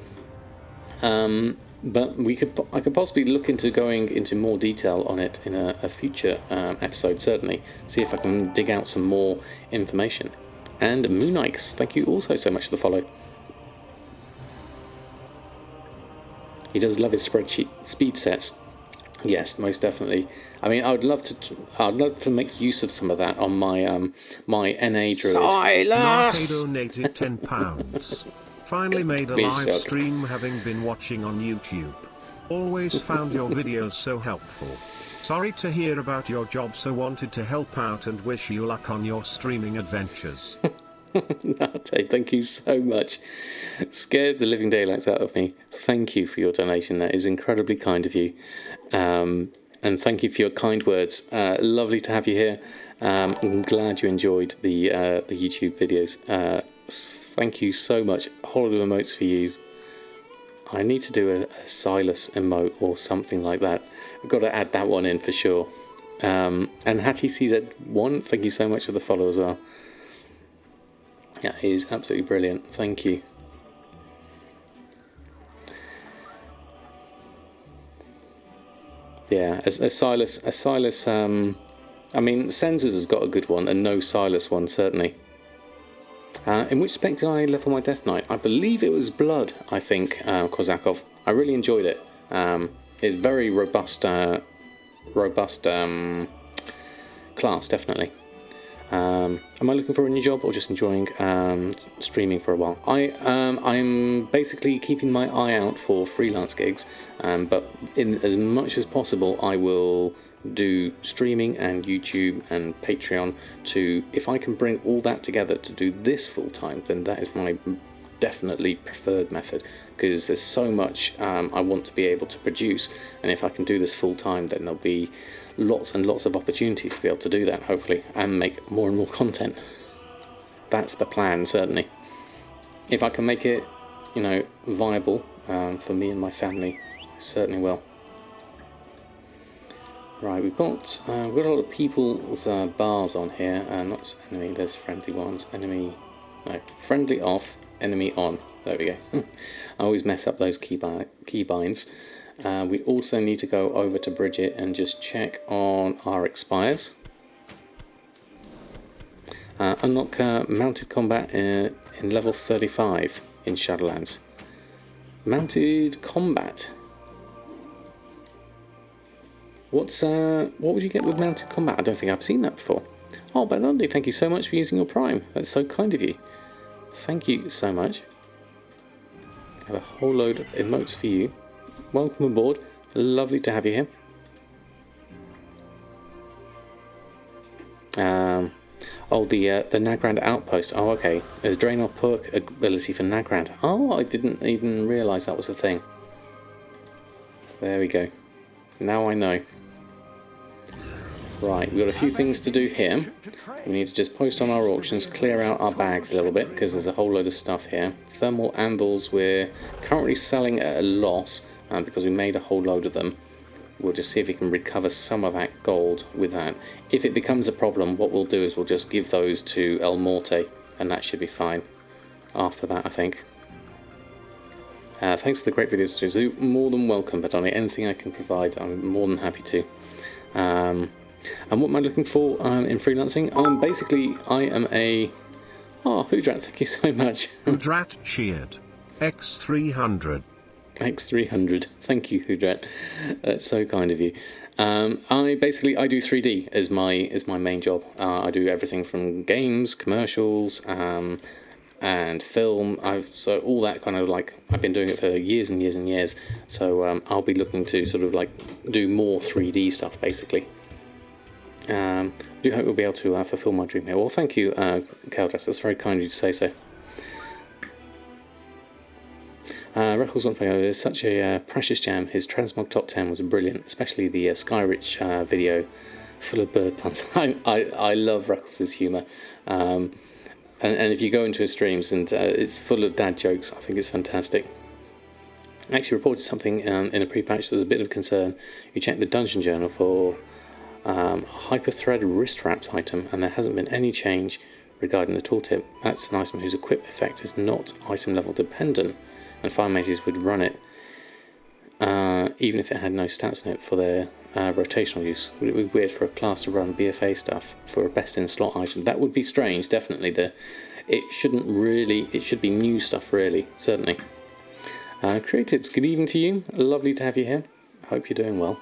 But I could possibly look into going into more detail on it in a future episode, certainly. See if I can dig out some more information. And Moonix, thank you also so much for the follow. He does love his spreadsheet speed sets. Yes, most definitely. I mean, I'd love to make use of some of that on my my NA druid. Nake Silas. donated £10. Finally made a Be live shocked. stream having been watching on YouTube. Always found your videos so helpful. Sorry to hear about your job, so wanted to help out and wish you luck on your streaming adventures. Nate, thank you so much. Scared the living daylights out of me. Thank you for your donation. That is incredibly kind of you. And thank you for your kind words. Lovely to have you here. I'm glad you enjoyed the YouTube videos. Thank you so much. Holiday emotes for you. I need to do a Silas emote or something like that. I've got to add that one in for sure. And Hattie CZ1, thank you so much for the follow as well. That is absolutely brilliant. Thank you. Yeah, a Silas. I mean, Sensors has got a good one, and no Silas one certainly. In which spec did I level my Death Knight? I believe it was Blood. I think Kozakov. I really enjoyed it. It's very robust, class, definitely. Am I looking for a new job or just enjoying streaming for a while? I'm basically keeping my eye out for freelance gigs, but in as much as possible I will do streaming and YouTube and Patreon to, if I can bring all that together to do this full time, then that is my definitely preferred method, because there's so much I want to be able to produce, and if I can do this full time, then there'll be lots and lots of opportunities to be able to do that, hopefully, and make more and more content. That's the plan, certainly. If I can make it, you know, viable for me and my family, I certainly will. Right, we've got a lot of people's bars on here. Not enemy, there's friendly ones. Enemy, no, friendly off, enemy on. There we go. I always mess up those keybinds. We also need to go over to Briggit and just check on our expires. Unlock mounted combat in level 35 in Shadowlands. Mounted combat. What would you get with mounted combat? I don't think I've seen that before. Oh, Balondi, thank you so much for using your Prime. That's so kind of you. Thank you so much. I have a whole load of emotes for you. Welcome aboard. Lovely to have you here. Oh, the Nagrand outpost. Oh, okay. There's drain off perk ability for Nagrand. Oh, I didn't even realise that was a thing. There we go. Now I know. Right, we've got a few things to do here. We need to just post on our auctions, clear out our bags a little bit, because there's a whole load of stuff here. Thermal anvils we're currently selling at a loss, because we made a whole load of them. We'll just see if we can recover some of that gold with that. If it becomes a problem, what we'll do is we'll just give those to El Morte, and that should be fine after that, I think. Thanks for the great videos, Zoo. More than welcome, but on anything I can provide, I'm more than happy to. And what am I looking for in freelancing? Basically, I am a... Oh, Hoodrat, thank you so much. Hoodrat cheered. X300. X300. Thank you, Hoodrat. That's so kind of you. I do 3D as my main job. I do everything from games, commercials, and film. So all that kind of, like, I've been doing it for years and years and years. So I'll be looking to sort of like do more 3D stuff, basically. I do hope we'll be able to fulfill my dream here. Well, thank you, Keldras. That's very kind of you to say so. Records on Fire is such a precious jam. His Transmog Top 10 was brilliant, especially the Skyrich video, full of bird puns. I love Records' humour. And if you go into his streams, and it's full of dad jokes, I think it's fantastic. I actually reported something in a pre-patch that was a bit of concern. You check the Dungeon Journal for Hyperthread wrist wraps item, and there hasn't been any change regarding the tooltip. That's an item whose equip effect is not item level dependent, and fire mages would run it even if it had no stats in it for their rotational use. Would it be weird for a class to run BFA stuff for a best in slot item? That would be strange, definitely. It should be new stuff, really, certainly. Creatives, good evening to you. Lovely to have you here. I hope you're doing well.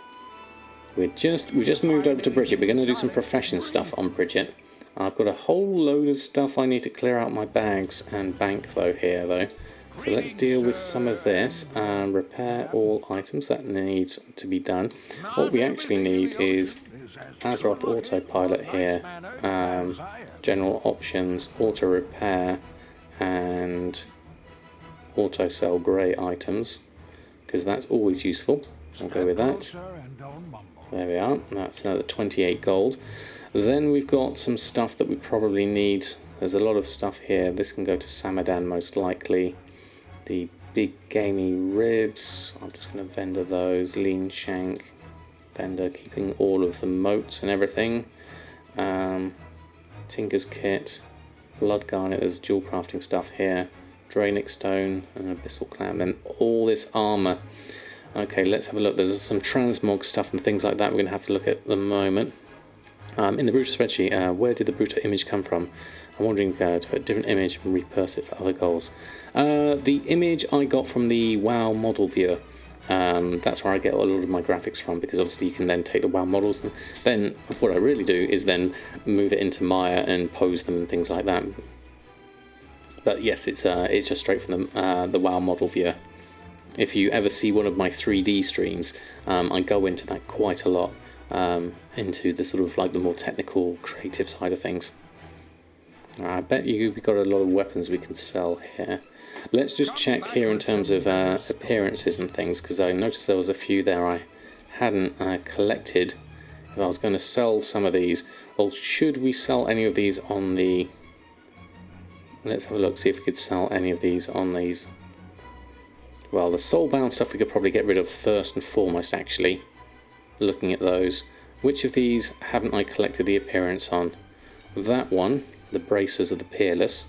we just moved over to Briggit. We're going to do some profession stuff on Briggit. I've got a whole load of stuff I need to clear out my bags and bank though here though. So let's deal with some of this and repair all items that need to be done. What we actually need is Azeroth autopilot here, general options, auto repair and auto sell grey items, because that's always useful. I'll go with that. There we are, that's another 28 gold. Then we've got some stuff that we probably need. There's a lot of stuff here. This can go to Samadan most likely. The big gamey ribs, I'm just going to vendor those. Lean shank, vendor, keeping all of the moats and everything. Tinker's kit, blood garnet, there's dual crafting stuff here. Drainic stone and abyssal clam, then all this armour. Okay, let's have a look. There's some transmog stuff and things like that we're going to have to look at the moment. In the Bruta spreadsheet, where did the Bruta image come from? I'm wondering to put a different image and repurpose it for other goals. The image I got from the WoW model viewer. That's where I get a lot of my graphics from, because obviously you can then take the WoW models and then what I really do is then move it into Maya and pose them and things like that. But yes, it's just straight from the WoW model viewer. If you ever see one of my 3D streams, I go into that quite a lot, into the sort of like the more technical, creative side of things. I bet we've got a lot of weapons we can sell here. Let's just check here in terms of appearances and things, because I noticed there was a few there I hadn't collected. If I was going to sell some of these, well, should we sell any of these on the... Let's have a look, see if we could sell any of these on these. Well, the soulbound stuff we could probably get rid of first and foremost, actually. Looking at those. Which of these haven't I collected the appearance on? That one, the Bracers of the Peerless.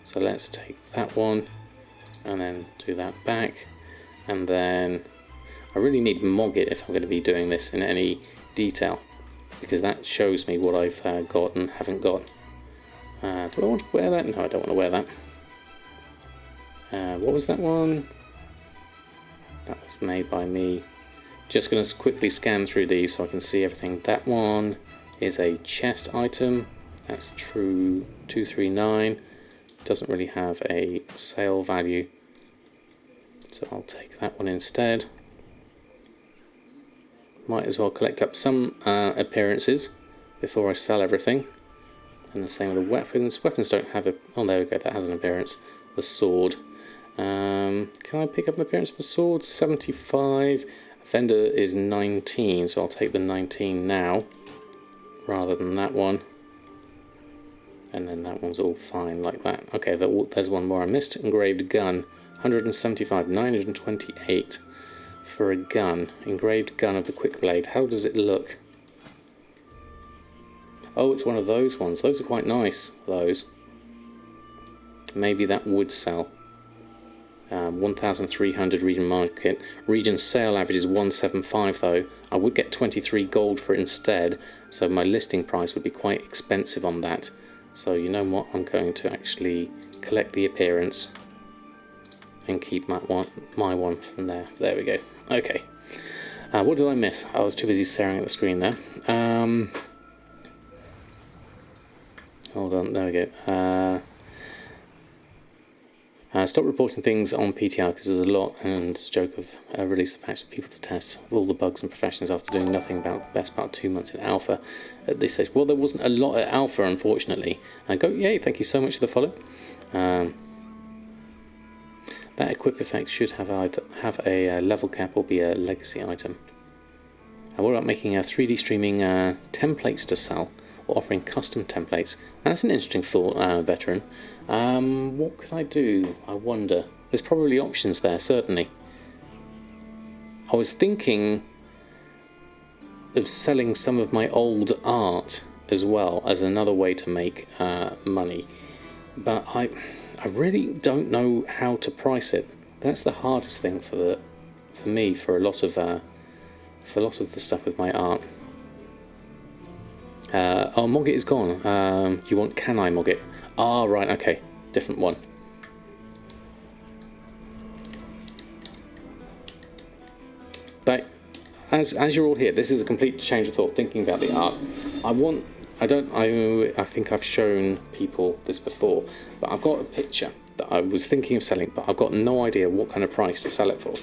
So let's take that one and then do that back. And then I really need Mogget if I'm going to be doing this in any detail, because that shows me what I've got and haven't got. Do I want to wear that? No, I don't want to wear that. What was that one? That was made by me. Just going to quickly scan through these so I can see everything. That one is a chest item. That's true 239. Doesn't really have a sale value, so I'll take that one instead. Might as well collect up some appearances before I sell everything. And the same with the weapons. Weapons don't have a... Oh, there we go, that has an appearance. The sword. Can I pick up an appearance for sword? 75. Vendor is 19, so I'll take the 19 now, rather than that one. And then that one's all fine like that. Okay, there's one more I missed. Engraved gun. 175, 928 for a gun. Engraved gun of the quick blade. How does it look? Oh, it's one of those ones. Those are quite nice, those. Maybe that would sell. 1,300 region market. Region sale average is 175 though. I would get 23 gold for it instead, so my listing price would be quite expensive on that. So you know what, I'm going to actually collect the appearance and keep my one from there. There we go. Okay. What did I miss? I was too busy staring at the screen there. Hold on, there we go. Stop reporting things on PTR because there's a lot, and it's a joke of release of patch for people to test all the bugs and professions after doing nothing about the best part of 2 months in alpha at this stage. Well, there wasn't a lot at alpha, unfortunately. Yay, thank you so much for the follow. That equip effect should have either have a level cap or be a legacy item. What about making 3D streaming templates to sell, or offering custom templates? That's an interesting thought, veteran. What could I do? I wonder. There's probably options there, certainly. I was thinking of selling some of my old art as well as another way to make money, but I really don't know how to price it. That's the hardest thing for me for a lot of the stuff with my art. Oh, Mogget is gone. You want Can I Mogget? Ah, right, okay. Different one. as you're all here, this is a complete change of thought. Thinking about the art, I think I've shown people this before, but I've got a picture that I was thinking of selling, but I've got no idea what kind of price to sell it for.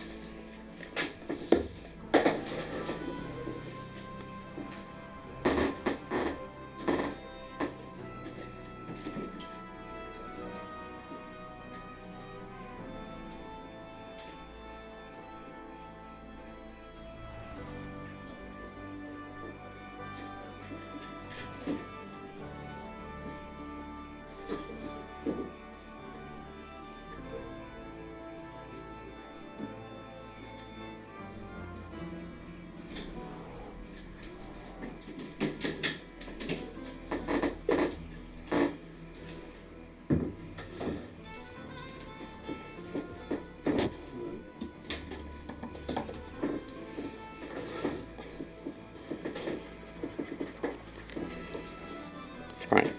Right.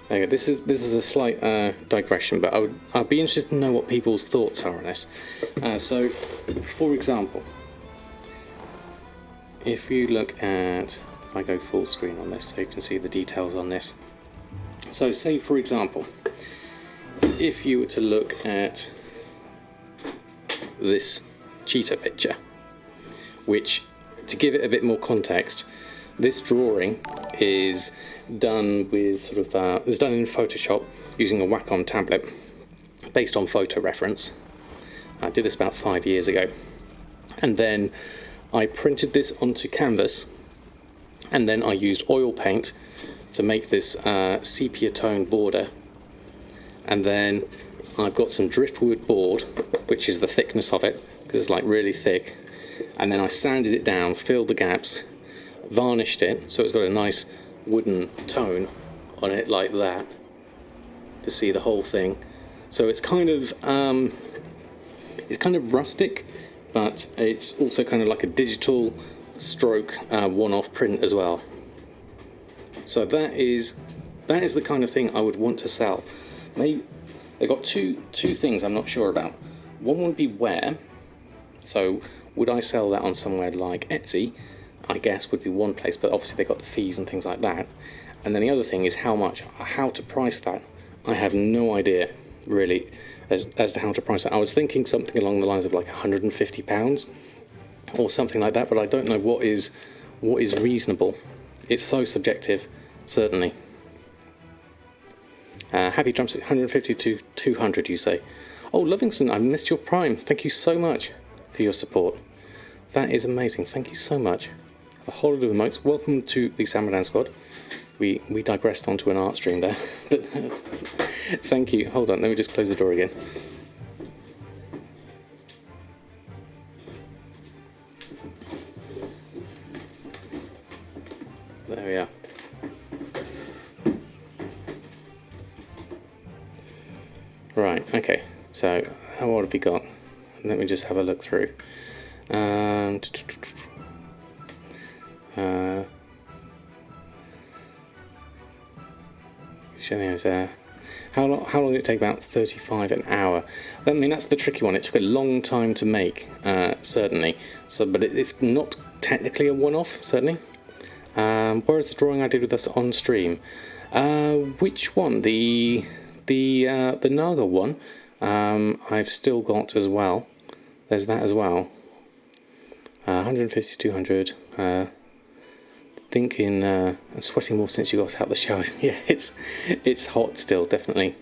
Okay, this is a slight digression, but I'd be interested to know what people's thoughts are on this. So, for example, if you look at, if I go full screen on this, so you can see the details on this. So, say for example, if you were to look at this cheetah picture, which, to give it a bit more context, this drawing is done with it's done in Photoshop using a Wacom tablet based on photo reference. I did this about 5 years ago, and then I printed this onto canvas, and then I used oil paint to make this sepia tone border, and then I've got some driftwood board, which is the thickness of it because it's like really thick, and then I sanded it down, filled the gaps, varnished it so it's got a nice wooden tone on it like that to see the whole thing. So it's kind of rustic, but it's also kind of like a digital stroke one-off print as well. So that is the kind of thing I would want to sell. Maybe they've got two things I'm not sure about. One would be where. So would I sell that on somewhere like Etsy? I guess would be one place, but obviously they've got the fees and things like that. And then the other thing is how to price that. I have no idea really as to how to price that. I was thinking something along the lines of like £150 or something like that, but I don't know what is reasonable. It's so subjective, certainly. Happy Drumstick, 150 to 200, you say. Oh, Livingston, I missed your Prime. Thank you so much for your support. That is amazing. Thank you so much. A whole lot of emotes. Welcome to the Samadan squad. We digressed onto an art stream there, but thank you. Hold on, let me just close the door again. There we are. Right, okay. So, what have we got? Let me just have a look through. How long did it take? About 35 an hour. I mean, that's the tricky one. It took a long time to make, certainly. So, but it's not technically a one-off, certainly. Where is the drawing I did with us on stream? Which one? The Naga one. I've still got as well. There's that as well. 150 to 200. Thinking, sweating more since you got out the shower. Yeah, it's hot still, definitely.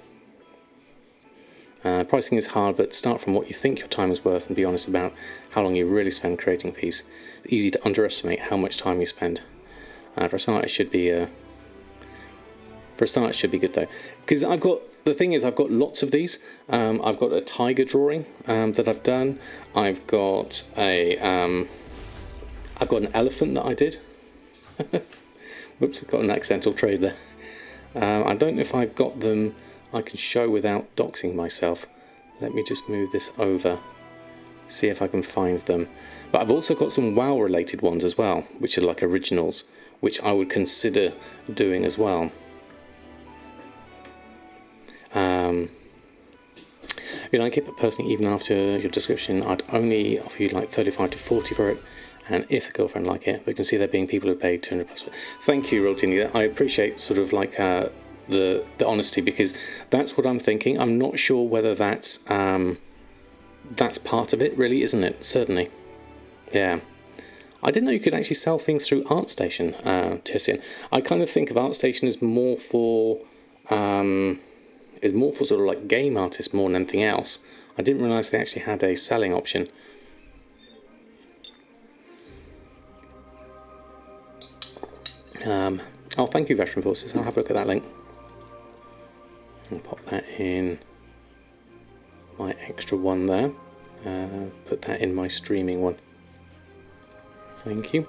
Pricing is hard, but start from what you think your time is worth and be honest about how long you really spend creating a piece. It's easy to underestimate how much time you spend. For a start, it should be good though, because the thing is I've got lots of these. I've got a tiger drawing that I've done. I've got an elephant that I did. Whoops, I've got an accidental trade there. I don't know if I've got them I can show without doxing myself. Let me just move this over, see if I can find them. But I've also got some WoW related ones as well, which are like originals, which I would consider doing as well. I keep it personally, even after your description, I'd only offer you like 35 to 40 for it, And if the girlfriend like it, we can see there being people who paid 200 plus. Thank you, Roltini. I appreciate sort of like the honesty, because that's what I'm thinking. I'm not sure whether that's part of it, really, isn't it? Certainly. Yeah. I didn't know you could actually sell things through ArtStation, Tissian. I kind of think of ArtStation as more for sort of like game artists more than anything else. I didn't realise they actually had a selling option. Oh, thank you, Veteran Forces. I'll have a look at that link. I'll pop that in my extra one there. Put that in my streaming one. Thank you.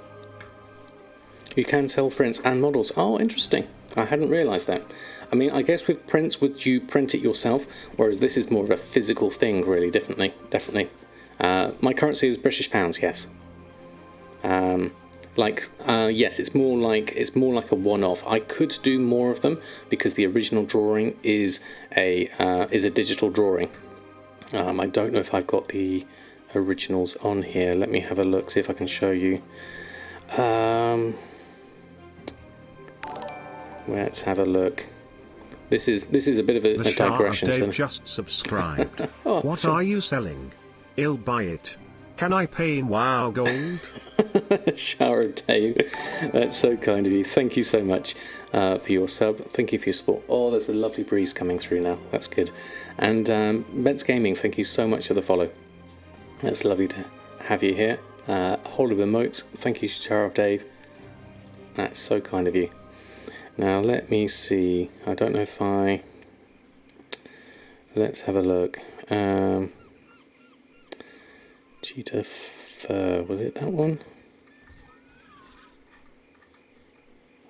You can sell prints and models. Oh, interesting. I hadn't realised that. I mean, I guess with prints, would you print it yourself? Whereas this is more of a physical thing, really, definitely. My currency is British pounds, yes. Yes, it's more like a one-off. I could do more of them because the original drawing is a digital drawing. I don't know if I've got the originals on here. Let me have a look, see if I can show you. Let's have a look. This is a bit of a digression. Dave just subscribed. What are you selling? I'll buy it. Can I pay in WoW gold? Shower of Dave. That's so kind of you. Thank you so much for your sub. Thank you for your support. Oh, there's a lovely breeze coming through now. That's good. And Bets Gaming, thank you so much for the follow. That's lovely to have you here. Holy Emotes, thank you, Shower of Dave. That's so kind of you. Now let me see. I don't know if I... Let's have a look. Cheetah Fur, was it that one?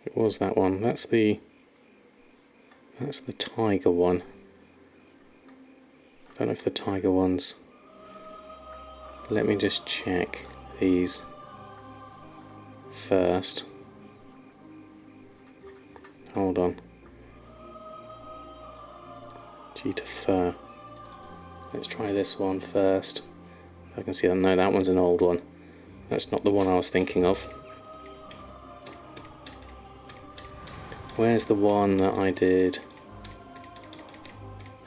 It was that one. That's the tiger one. I don't know if the tiger one's... Let me just check these first. Hold on. Cheetah Fur. Let's try this one first. I can see that. No, that one's an old one. That's not the one I was thinking of. Where's the one that I did?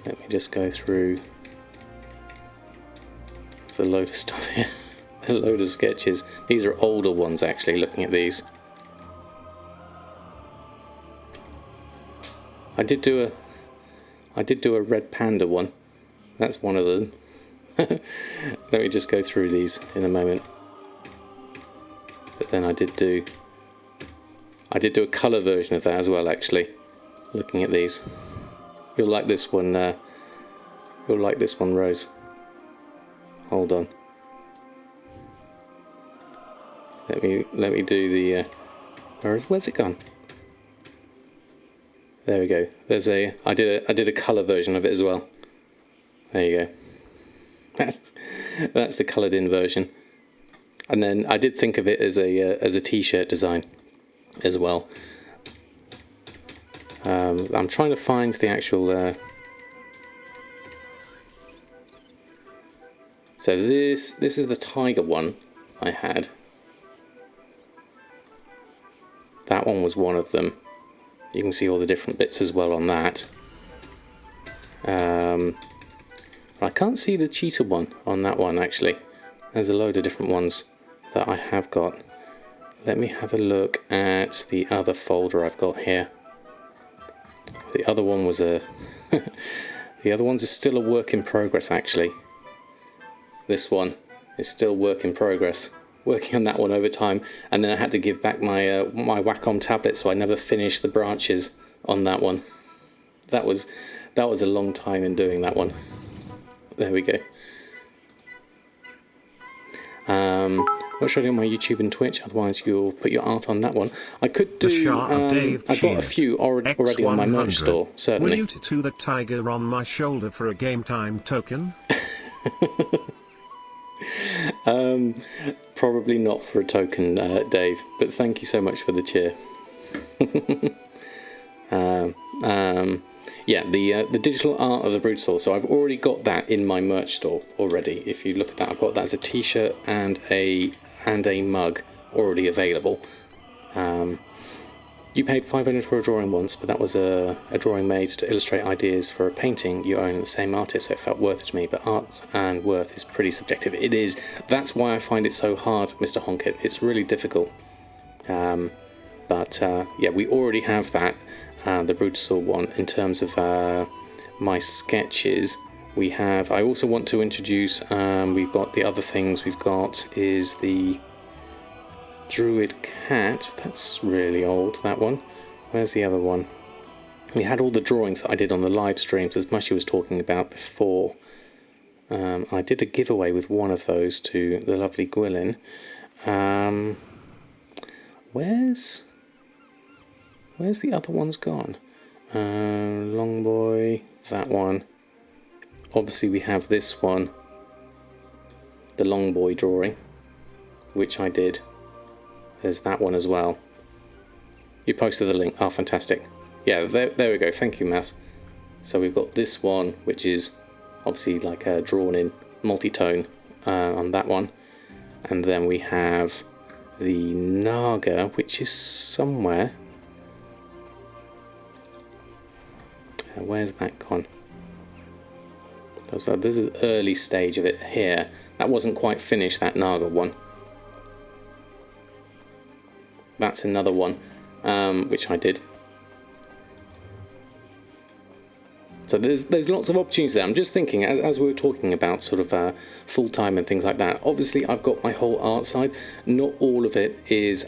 Let me just go through. There's a load of stuff here. A load of sketches. These are older ones, actually, looking at these. I did do a red panda one. That's one of them. Let me just go through these in a moment. But then I did do a colour version of that as well, actually. Looking at these, you'll like this one. You'll like this one, Rose. Hold on. Let me do the. Where's it gone? There we go. There's a. I did a colour version of it as well. There you go. That's the coloured in version. And then I did think of it as a t-shirt design as well. I'm trying to find the actual. So this is the tiger one I had. That one was one of them. You can see all the different bits as well on that. I can't see the cheetah one on that one, actually. There's a load of different ones that I have got. Let me have a look at the other folder I've got here. The other one was a... The other ones is still a work in progress, actually. This one is still work in progress. Working on that one over time, and then I had to give back my my Wacom tablet, so I never finished the branches on that one. That was a long time in doing that one. There we go. What should I do on my YouTube and Twitch? Otherwise, you'll put your art on that one. I could do. I've got a few already on my merch store. Certainly. Will you tattoo the tiger on my shoulder for a game time token? Probably not for a token, Dave. But thank you so much for the cheer. Yeah, the digital art of the Broodsaur. So I've already got that in my merch store already. If you look at that, I've got that as a T-shirt and a and a mug already available. You paid 500 for a drawing once, but that was a drawing made to illustrate ideas for a painting you own the same artist, so it felt worth it to me. But art and worth is pretty subjective. It is. That's why I find it so hard, Mr. Honkit. It's really difficult. But yeah, we already have that, the Brutosaur one, in terms of my sketches. We have. I also want to introduce. We've got the other things we've got is the Druid cat. That's really old, that one. Where's the other one? We had all the drawings that I did on the live streams, as Mushy was talking about before. I did a giveaway with one of those to the lovely Gwylyn. Where's the other ones gone? Long Boy, that one. Obviously we have this one, the Long Boy drawing, which I did. There's that one as well. You posted the link. Oh, fantastic. Yeah, there we go. Thank you, Mas. So we've got this one, which is obviously like a drawn in multi-tone on that one. And then we have the Naga, which is somewhere. Where's that gone? So there's an early stage of it here. That wasn't quite finished, that Naga one. That's another one, which I did. So there's lots of opportunities there. I'm just thinking, as we were talking about sort of full-time and things like that, obviously I've got my whole art side. Not all of it is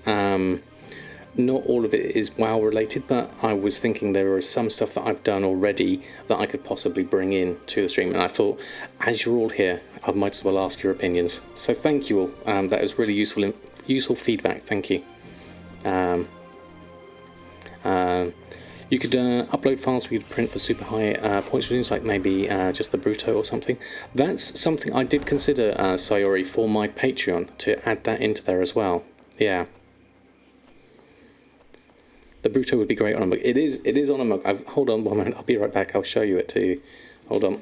WoW related, but I was thinking there is some stuff that I've done already that I could possibly bring in to the stream, and I thought, as you're all here, I might as well ask your opinions. So thank you all. That is really useful feedback. Thank you. You could upload files we could print for super high points reduced, like maybe just the Bruto or something. That's something I did consider, Sayori, for my Patreon, to add that into there as well. Yeah. The Bruto would be great on a mug. It is on a mug. Hold on one moment, I'll be right back. I'll show you it to you. Hold on.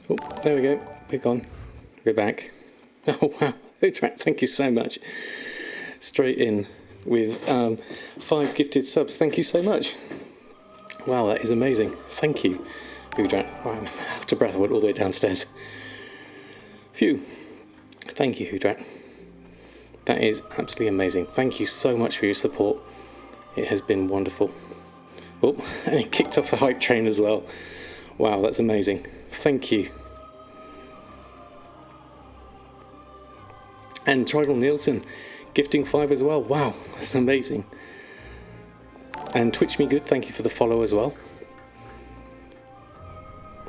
Oh, there we go. We're gone. We're back. Oh wow, thank you so much. Straight in with 5 gifted subs. Thank you so much. Wow, that is amazing. Thank you, Hoodrat. Wow, I'm out of breath. I went all the way downstairs. Phew. Thank you, Hoodrat. That is absolutely amazing. Thank you so much for your support. It has been wonderful. Oh, and it kicked off the hype train as well. Wow, that's amazing. Thank you. And Tridal Nielsen gifting 5 as well. Wow, that's amazing. And Twitch Me Good, thank you for the follow as well.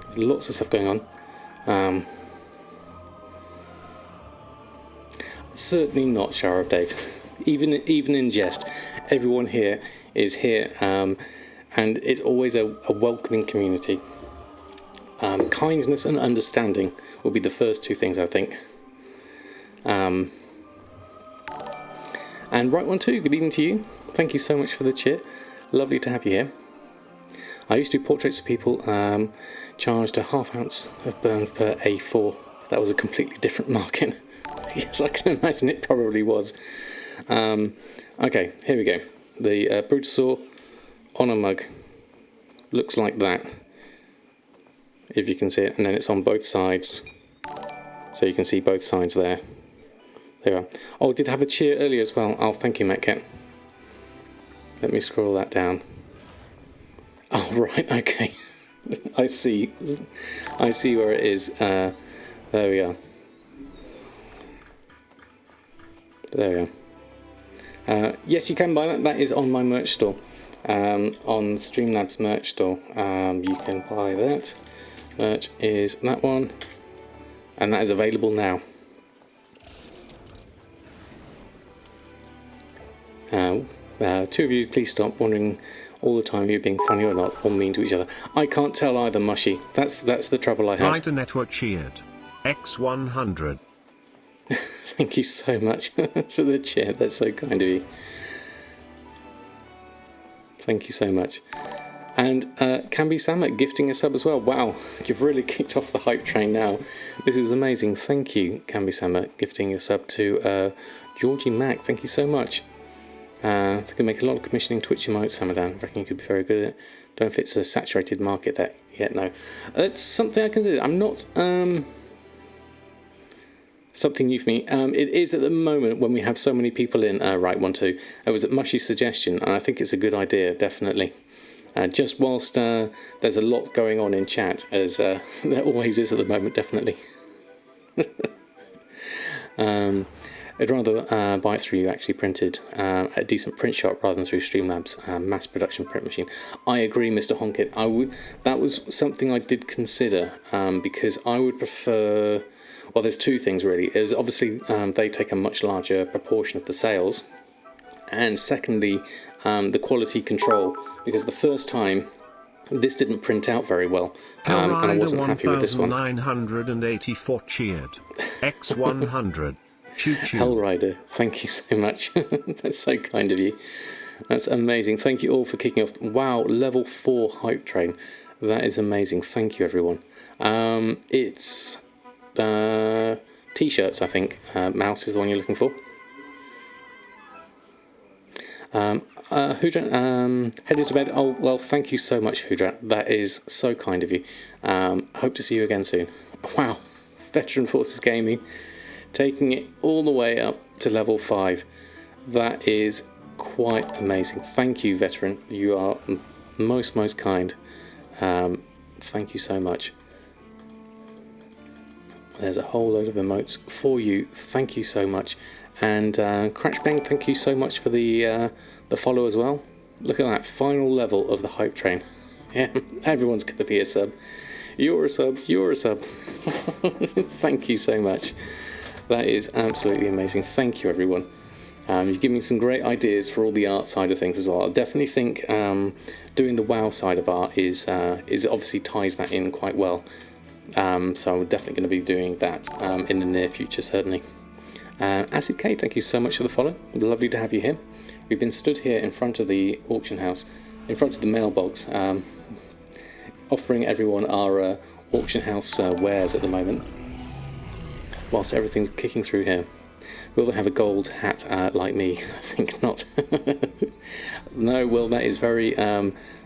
There's lots of stuff going on. Certainly not Shower of Dave. Even in jest, everyone here is here, and it's always a welcoming community. Kindness and understanding will be the first 2 things, I think. And Right One too, good evening to you. Thank you so much for the chit. Lovely to have you here. I used to do portraits of people, charged a ½ ounce of burn per A4. That was a completely different market. Yes, I can imagine it probably was. Okay, here we go. The Brutosaur on a mug. looks like that, if you can see it, and then it's on both sides, so you can see both sides there. There we are. Oh, did have a cheer earlier as well. Oh, thank you, Metcat. Let me scroll that down. Oh, right, okay. I see where it is. There we are. There we are. Yes, you can buy that. That is on my merch store. On Streamlabs merch store. You can buy that. Merch is that one. And that is available now. Two of you, please stop wondering all the time you're being funny or not, or mean to each other. I can't tell either, Mushy. That's the trouble I have. Writer Network cheered. X100. Thank you so much for the cheer. That's so kind of you. Thank you so much. And Camby Samet gifting a sub as well. Wow, you've really kicked off the hype train now. This is amazing. Thank you, Camby Samet, gifting a sub to Georgie Mac. Thank you so much. I think I make a lot of commissioning Twitch emotes, Samadan. I reckon you could be very good at it. Don't know if it's a saturated market there yet, no. It's something I can do. I'm not... something new for me. It is at the moment when we have so many people in. Right, 1, 2. It was at Mushy's suggestion, and I think it's a good idea, definitely. Just whilst there's a lot going on in chat, as there always is at the moment, definitely. I'd rather buy it through you actually printed a decent print shop rather than through Streamlabs mass production print machine. I agree, Mr. Honkit. That was something I did consider because I would prefer. Well, there's two things really. Is obviously they take a much larger proportion of the sales, and secondly, the quality control. Because the first time this didn't print out very well, and I wasn't happy with this one. 984 cheered. X100. Choo-choo. Hellrider, thank you so much. That's so kind of you. That's amazing. Thank you all for kicking off. Wow, level 4 hype train. That is amazing. Thank you, everyone. It's t-shirts, I think. Mouse is the one you're looking for. Hudra, headed to bed. Oh, well, thank you so much, Hudra. That is so kind of you. Hope to see you again soon. Wow, Veteran Forces Gaming. Taking it all the way up to level 5. That is quite amazing. Thank you, Veteran. You are most kind. Thank you so much. There's a whole load of emotes for you. Thank you so much. And Crash Bang, thank you so much for the follow as well. Look at that final level of the hype train. Yeah, everyone's going to be a sub. You're a sub. You're a sub. Thank you so much. That is absolutely amazing. Thank you, everyone. You've given me some great ideas for all the art side of things as well. I definitely think doing the WoW side of art is obviously ties that in quite well. So I'm definitely going to be doing that in the near future, certainly. Acid K, thank you so much for the follow. Lovely to have you here. We've been stood here in front of the auction house, in front of the mailbox, offering everyone our auction house wares at the moment. Whilst everything's kicking through here. Will they have a gold hat like me? I think not. No, well, that is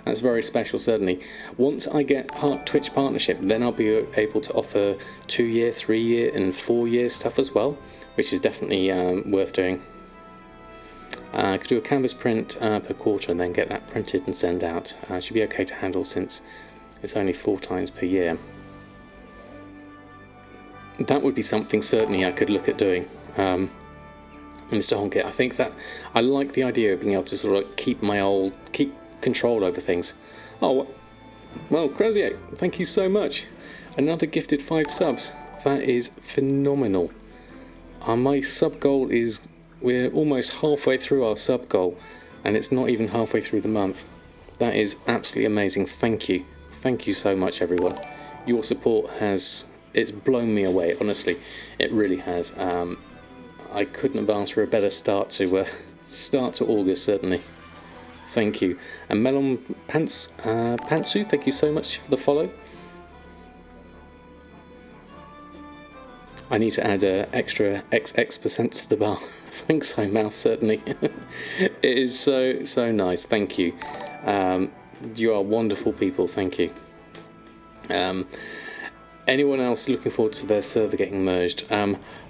that's very special, certainly. Once I get Twitch partnership, then I'll be able to offer 2-year, 3-year and 4-year stuff as well, which is definitely worth doing. I could do a canvas print per quarter and then get that printed and send out. Should be okay to handle since it's only 4 times per year. That would be something certainly I could look at doing, Mr. Honkit. I think that I like the idea of being able to sort of keep control over things. Oh, well, Crazy, thank you so much. Another gifted 5 subs. That is phenomenal. My sub goal is, we're almost halfway through our sub goal, and it's not even halfway through the month. That is absolutely amazing. Thank you. Thank you so much, everyone. Your support it's blown me away, honestly. It really has. I couldn't have asked for a better start to August, certainly. Thank you. And Melon Pantsu, thank you so much for the follow. I need to add an extra XX% to the bar. Thanks, Mouse, certainly. It is so nice. Thank you. You are wonderful people, thank you. Anyone else looking forward to their server getting merged?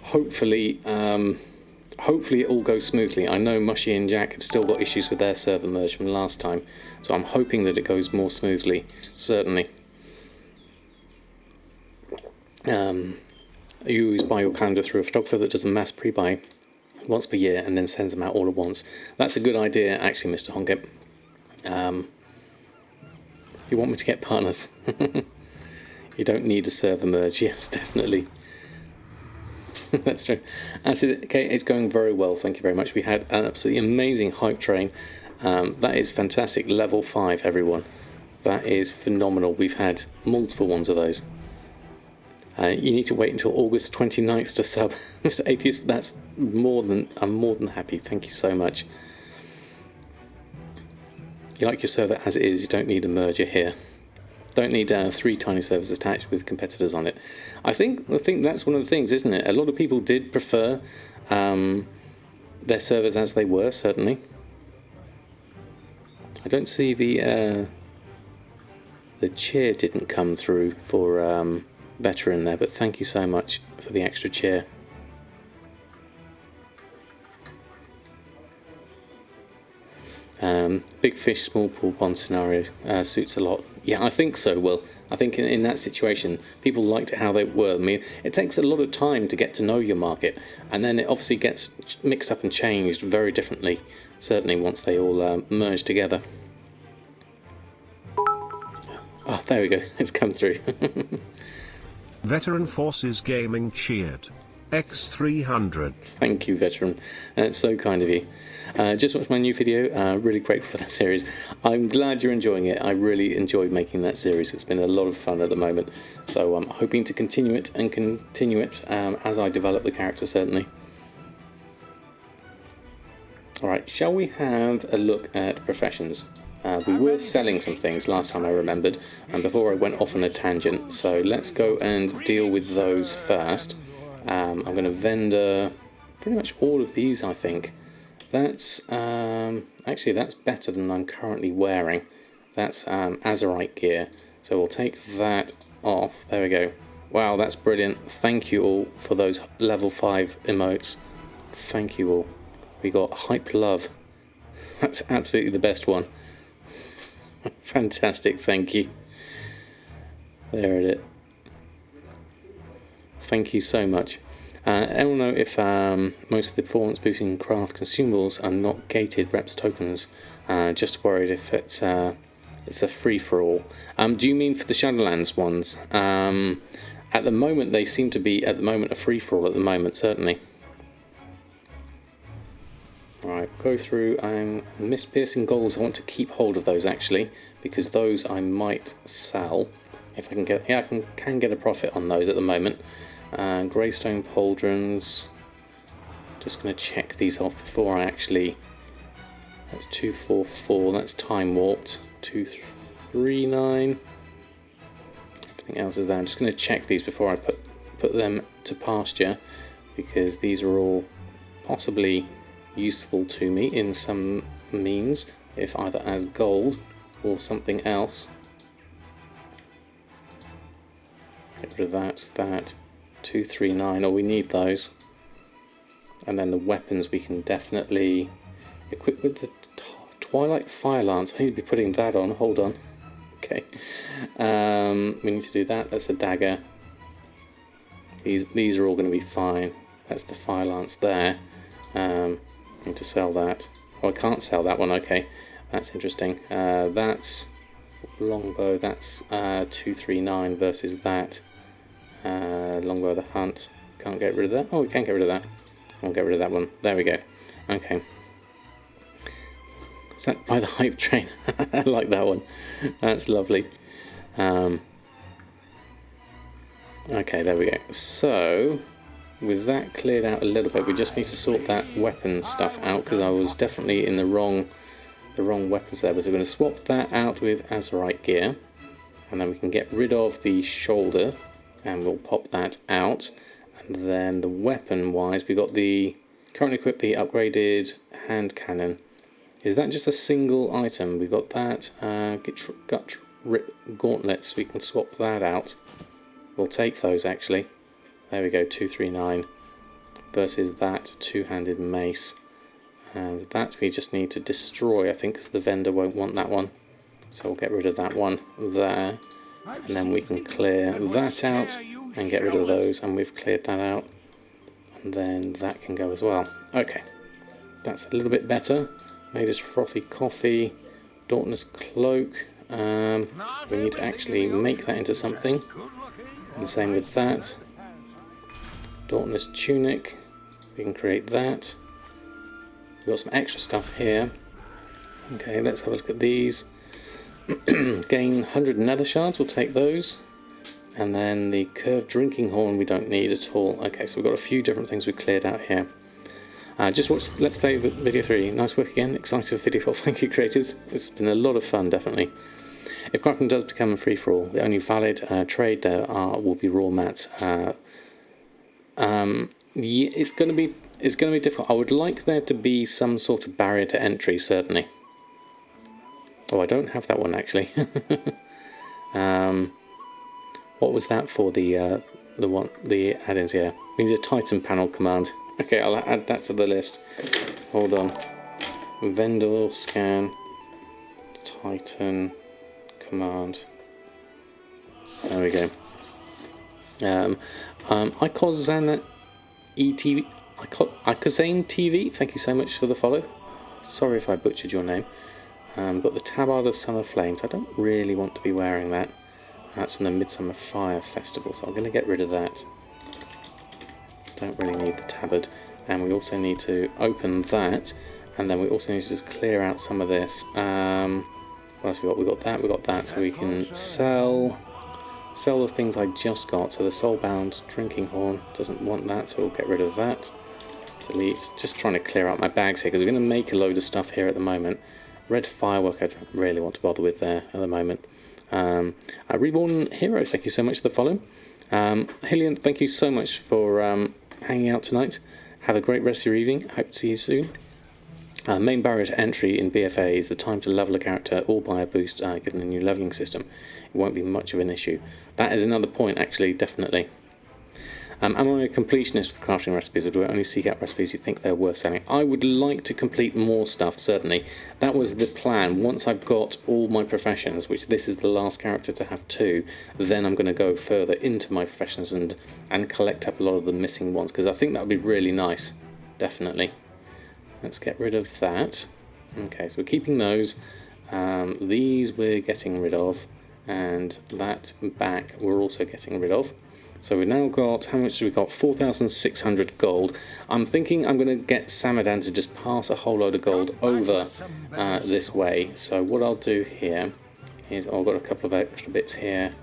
Hopefully it all goes smoothly. I know Mushy and Jack have still got issues with their server merge from last time, so I'm hoping that it goes more smoothly, certainly. You always buy your calendar through a photographer that does a mass pre-buy once per year and then sends them out all at once. That's a good idea, actually, Mr. Honkep. You want me to get partners? You don't need a server merge. Yes, definitely. That's true. Okay, it's going very well. Thank you very much. We had an absolutely amazing hype train. That is fantastic. Level 5, everyone. That is phenomenal. We've had multiple ones of those. You need to wait until August 29th to sub. Mr. Atheist, I'm more than happy. Thank you so much. You like your server as it is. You don't need a merger here. Don't need 3 tiny servers attached with competitors on it. I think that's one of the things, isn't it? A lot of people did prefer their servers as they were, certainly. I don't see the chair didn't come through for veteran there, but thank you so much for the extra chair. Big fish, small pool pond scenario suits a lot. Yeah, I think so. Well, I think in that situation, people liked it how they were. I mean, it takes a lot of time to get to know your market, and then it obviously gets mixed up and changed very differently, certainly once they all merge together. Oh, there we go. It's come through. Veteran Forces Gaming cheered. X300. Thank you, Veteran. It's so kind of you. Just watched my new video. Really grateful for that series. I'm glad you're enjoying it. I really enjoyed making that series. It's been a lot of fun at the moment. So I'm hoping to continue it as I develop the character, certainly. Alright, shall we have a look at professions? We were selling some things last time I remembered, and before I went off on a tangent, so let's go and deal with those first. I'm going to vendor pretty much all of these, I think. That's actually that's better than I'm currently wearing. That's Azurite gear, so we'll take that off. There we go. Wow, that's brilliant. Thank you all for those level 5 emotes. Thank you all. We got Hype Love. That's absolutely the best one. Fantastic, thank you. There it is. Thank you so much. I don't know if most of the performance boosting craft consumables are not gated reps tokens. Just worried if it's a free-for-all. Do you mean for the Shadowlands ones? At the moment they seem to be a free-for-all at the moment, certainly. Alright, go through. Mist Piercing Goals, I want to keep hold of those actually, because those I might sell if I can get. Yeah, I can get a profit on those at the moment. Greystone Pauldrons. Just going to check these off before I actually. That's 244. That's Time Warped. 239. Everything else is there. I'm just going to check these before I put them to pasture, because these are all possibly useful to me in some means, if either as gold or something else. Get rid of that 239, we need those. And then the weapons we can definitely equip with the Twilight Fire Lance. I need to be putting that on, hold on. Okay, we need to do that. That's a dagger. These are all going to be fine. That's the Fire Lance there. Need to sell that. Oh, I can't sell that one. Okay, that's interesting. That's longbow. That's 239 versus that longbow of the hunt. Can't get rid of that. Oh, we can get rid of that. I'll get rid of that one. There we go. Okay. Is that by the hype train? I like that one. That's lovely. Okay, there we go. So, with that cleared out a little bit, we just need to sort that weapon stuff out, because I was definitely in the wrong weapons there. But we're going to swap that out with Azurite gear, and then we can get rid of the shoulder, and we'll pop that out. And then the weapon wise, we got the currently equipped the upgraded hand cannon. Is that just a single item? We've got that gut rip gauntlets. We can swap that out. We'll take those actually. There we go, 239 versus that two-handed mace. And that we just need to destroy, I think, because the vendor won't want that one. So we'll get rid of that one there. And then we can clear that out and get rid of those. And we've cleared that out. And then that can go as well. Okay, that's a little bit better. Made us frothy coffee, dauntless cloak. We need to actually make that into something. And the same with that. Dauntless tunic. We can create that. We've got some extra stuff here. Okay, let's have a look at these. Gain 100 nether shards, we'll take those. And then the curved drinking horn we don't need at all. Okay, so we've got a few different things we've cleared out here. Just watch Let's Play video 3. Nice work again. Excited for video 4. Thank you, creators. It's been a lot of fun, definitely. If crafting does become a free-for-all, the only valid trade there will be raw mats. Yeah, it's going to be difficult. I would like there to be some sort of barrier to entry, certainly. Oh, I don't have that one actually. What was that for? The add-ins? Yeah, we need a Titan panel command. Okay, I'll add that to the list. Hold on. Vendor scan Titan command. There we go. Ikozan ETV. Ikozane TV. Thank you so much for the follow. Sorry if I butchered your name. Got the Tabard of Summer Flames. I don't really want to be wearing that. That's from the Midsummer Fire Festival, so I'm going to get rid of that. Don't really need the tabard. And we also need to open that, and then we also need to just clear out some of this. What else we got? We got that, so we can sell the things I just got. So the Soulbound Drinking Horn doesn't want that, so we'll get rid of that. Delete. Just trying to clear out my bags here because we're going to make a load of stuff here at the moment. Red Firework I don't really want to bother with there at the moment. Reborn Hero, thank you so much for the follow. Hillian, thank you so much for hanging out tonight. Have a great rest of your evening. Hope to see you soon. Main barrier to entry in BFA is the time to level a character all by a boost given the new leveling system. It won't be much of an issue. That is another point actually, definitely. Am I a completionist with crafting recipes, or do I only seek out recipes you think they're worth selling? I would like to complete more stuff, certainly. That was the plan. Once I've got all my professions, which this is the last character to have 2, then I'm going to go further into my professions and collect up a lot of the missing ones, because I think that would be really nice, definitely. Let's get rid of that. Okay, so we're keeping those. These we're getting rid of, and that back we're also getting rid of. So we've now got, how much have we got? 4,600 gold. I'm thinking I'm going to get Samadan to just pass a whole load of gold over this way. So what I'll do here is, I've got a couple of extra bits here,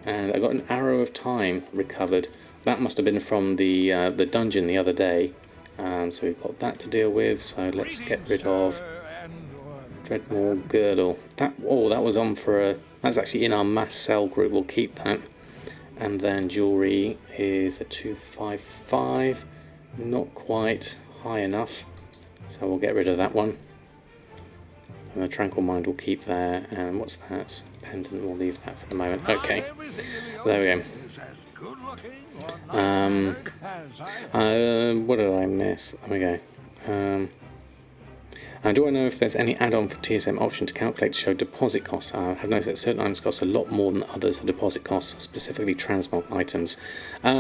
and I got an Arrow of Time recovered. That must have been from the dungeon the other day. So we've got that to deal with. So let's get rid of Dreadmore Girdle. That was on for a. That's actually in our mass sell group. We'll keep that. And then jewellery is a 255, not quite high enough, so we'll get rid of that one. And the Tranquil Mind we'll keep there, and what's that? Pendant, we'll leave that for the moment. Okay, there we go. What did I miss? There we go. Do I know if there's any add-on for TSM option to calculate to show deposit costs? I have noticed that certain items cost a lot more than others for deposit costs, specifically transmog items.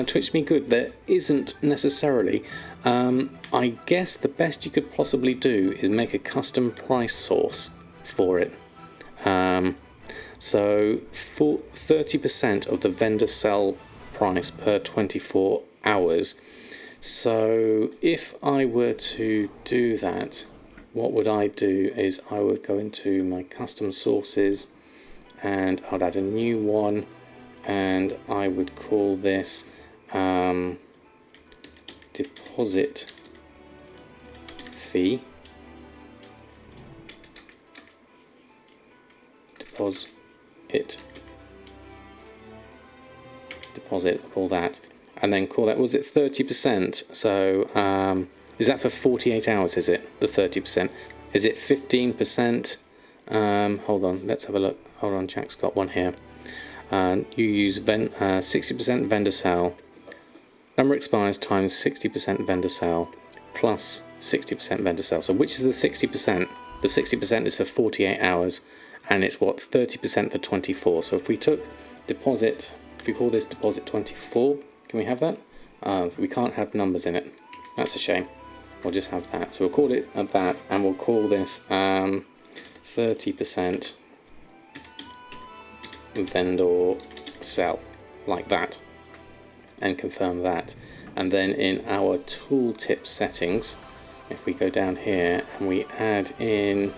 Twitch me good, there isn't necessarily. I guess the best you could possibly do is make a custom price source for it. So for 30% of the vendor sell price per 24 hours. So if I were to do that, what would I do is I would go into my custom sources and I'd add a new one, and I would call this deposit fee. Deposit, call that, and then call that, was it 30%? So is that for 48 hours, is it, the 30%? Is it 15%? Hold on, let's have a look. Hold on, Jack's got one here. You use 60% vendor sale. Number expires times 60% vendor sale plus 60% vendor sale. So which is the 60%? The 60% is for 48 hours and it's what, 30% for 24. So if we took deposit, if we call this deposit 24, can we have that? We can't have numbers in it. That's a shame. We'll just have that. So we'll call it that and we'll call this 30% vendor sell, like that, and confirm that. And then in our tooltip settings, if we go down here and we add in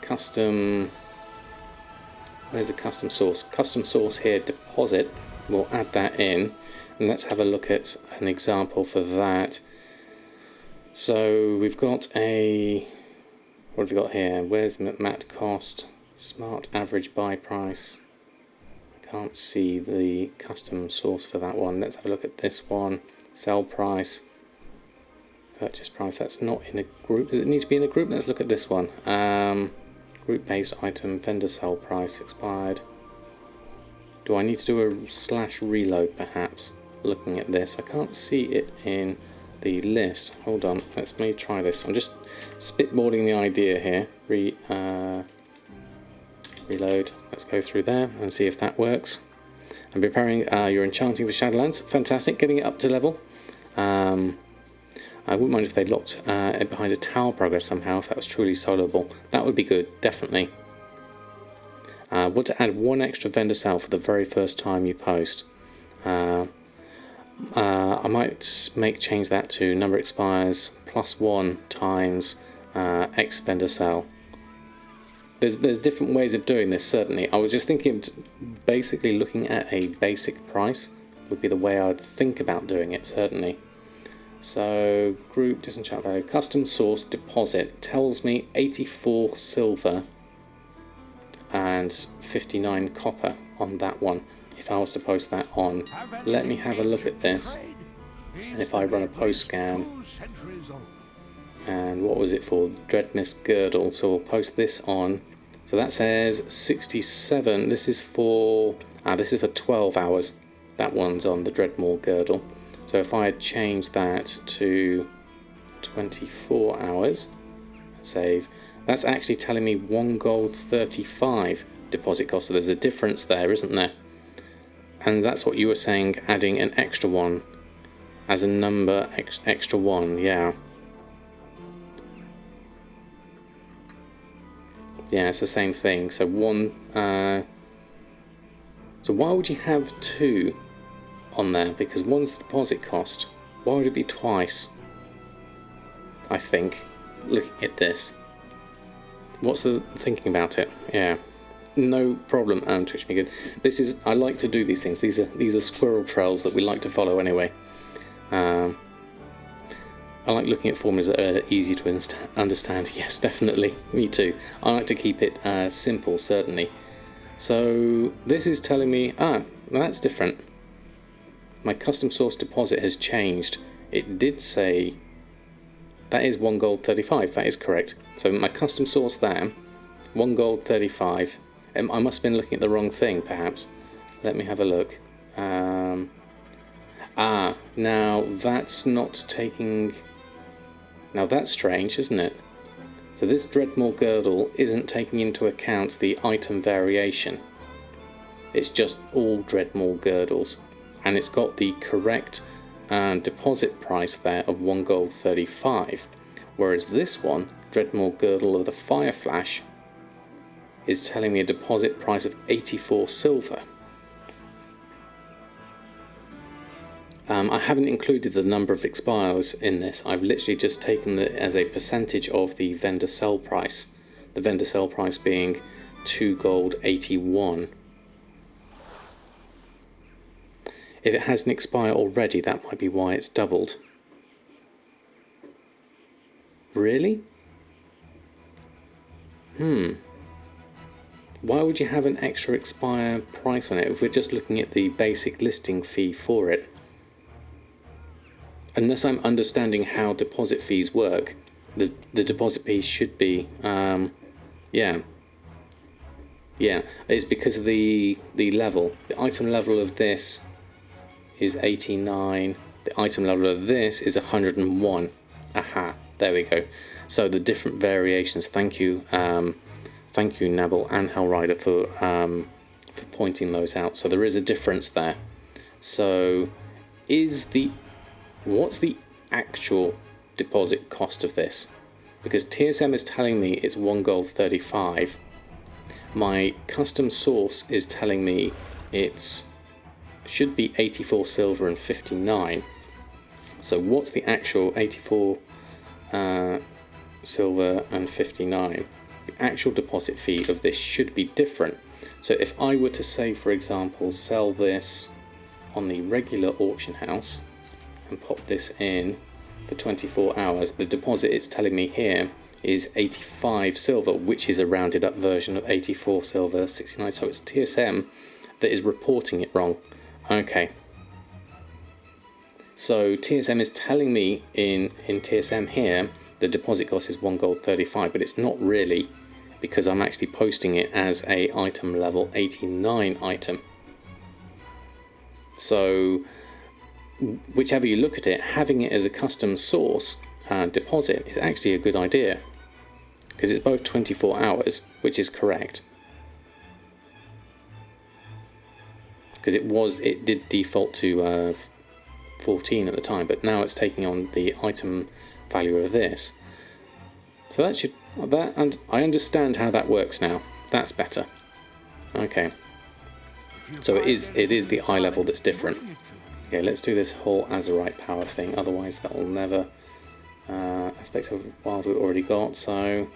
custom, where's the custom source? Custom source here, deposit, we'll add that in, and let's have a look at an example for that. So we've got a, what have we got here? Where's mat cost? Smart average buy price. Can't see the custom source for that one. Let's have a look at this one. Sell price, purchase price. That's not in a group. Does it need to be in a group? Let's look at this one. Group based item, vendor sell price, expired. Do I need to do a / reload perhaps? Looking at this, I can't see it in the list. Hold on, let me try this. I'm just spitballing the idea here. Reload. Let's go through there and see if that works. I'm preparing your enchanting for Shadowlands. Fantastic, getting it up to level. I wouldn't mind if they locked it behind a tower progress somehow, if that was truly soloable. That would be good, definitely. Want to add one extra vendor sale for the very first time you post. I might change that to number expires +1 times X vendor sale. There's different ways of doing this, certainly. I was just thinking, basically looking at a basic price would be the way I'd think about doing it, certainly. So, group, disenchant value, custom source deposit tells me 84 silver and 59 copper on that one. If I was to post that on, let me have a look at this. And if I run a post scan, and what was it for? Dreadmist girdle. So we'll post this on. So that says 67. This is for 12 hours. That one's on the Dreadmaw girdle. So if I change that to 24 hours, save. That's actually telling me 1 gold 35 deposit cost. So there's a difference there, isn't there? And that's what you were saying, adding an extra one as a number, extra one, yeah. Yeah, it's the same thing. So one. So why would you have 2 on there? Because one's the deposit cost. Why would it be twice? I think, looking at this. What's the thinking about it? Yeah, no problem. Twitch me good. This is. I like to do these things. These are squirrel trails that we like to follow anyway. I like looking at formulas that are easy to understand. Yes, definitely. Me too. I like to keep it simple, certainly. So this is telling me, that's different. My custom source deposit has changed. It did say that is 1 gold 35. That is correct. So my custom source there, 1 gold 35. I must have been looking at the wrong thing, perhaps. Let me have a look. Now that's not taking. Now that's strange, isn't it? So this Dreadmaw girdle isn't taking into account the item variation. It's just all Dreadmaw girdles, and it's got the correct deposit price there of 1 gold 35, whereas this one, Dreadmaw girdle of the Fire Flash, is telling me a deposit price of 84 silver. I haven't included the number of expires in this. I've literally just taken it as a percentage of the vendor sell price. The vendor sell price being 2 gold 81. If it hasn't expired already, that might be why it's doubled. Really? Why would you have an extra expire price on it if we're just looking at the basic listing fee for it? Unless I'm understanding how deposit fees work, the deposit piece should be yeah, it's because of the level. The item level of this is 89. The item level of this is 101. Aha, there we go. So the different variations. Thank you, Neville and Hellrider for pointing those out. So there is a difference there. So what's the actual deposit cost of this? Because TSM is telling me it's 1 gold 35. My custom source is telling me should be 84 silver and 59. So what's the actual 84 silver and 59? The actual deposit fee of this should be different. So if I were to say, for example, sell this on the regular auction house and pop this in for 24 hours, the deposit it's telling me here is 85 silver, which is a rounded up version of 84 silver 69. So it's TSM that is reporting it wrong. Okay, so TSM is telling me in TSM here the deposit cost is 1 gold 35, but it's not really, because I'm actually posting it as a item level 89 item. So whichever you look at it, having it as a custom source deposit is actually a good idea, because it's both 24 hours, which is correct, because it did default to 14 at the time, but now it's taking on the item value of this. So and I understand how that works now. That's better. Okay, so it is the eye level that's different. Okay, let's do this whole Azurite power thing, otherwise that will never... aspects of wild we already got. So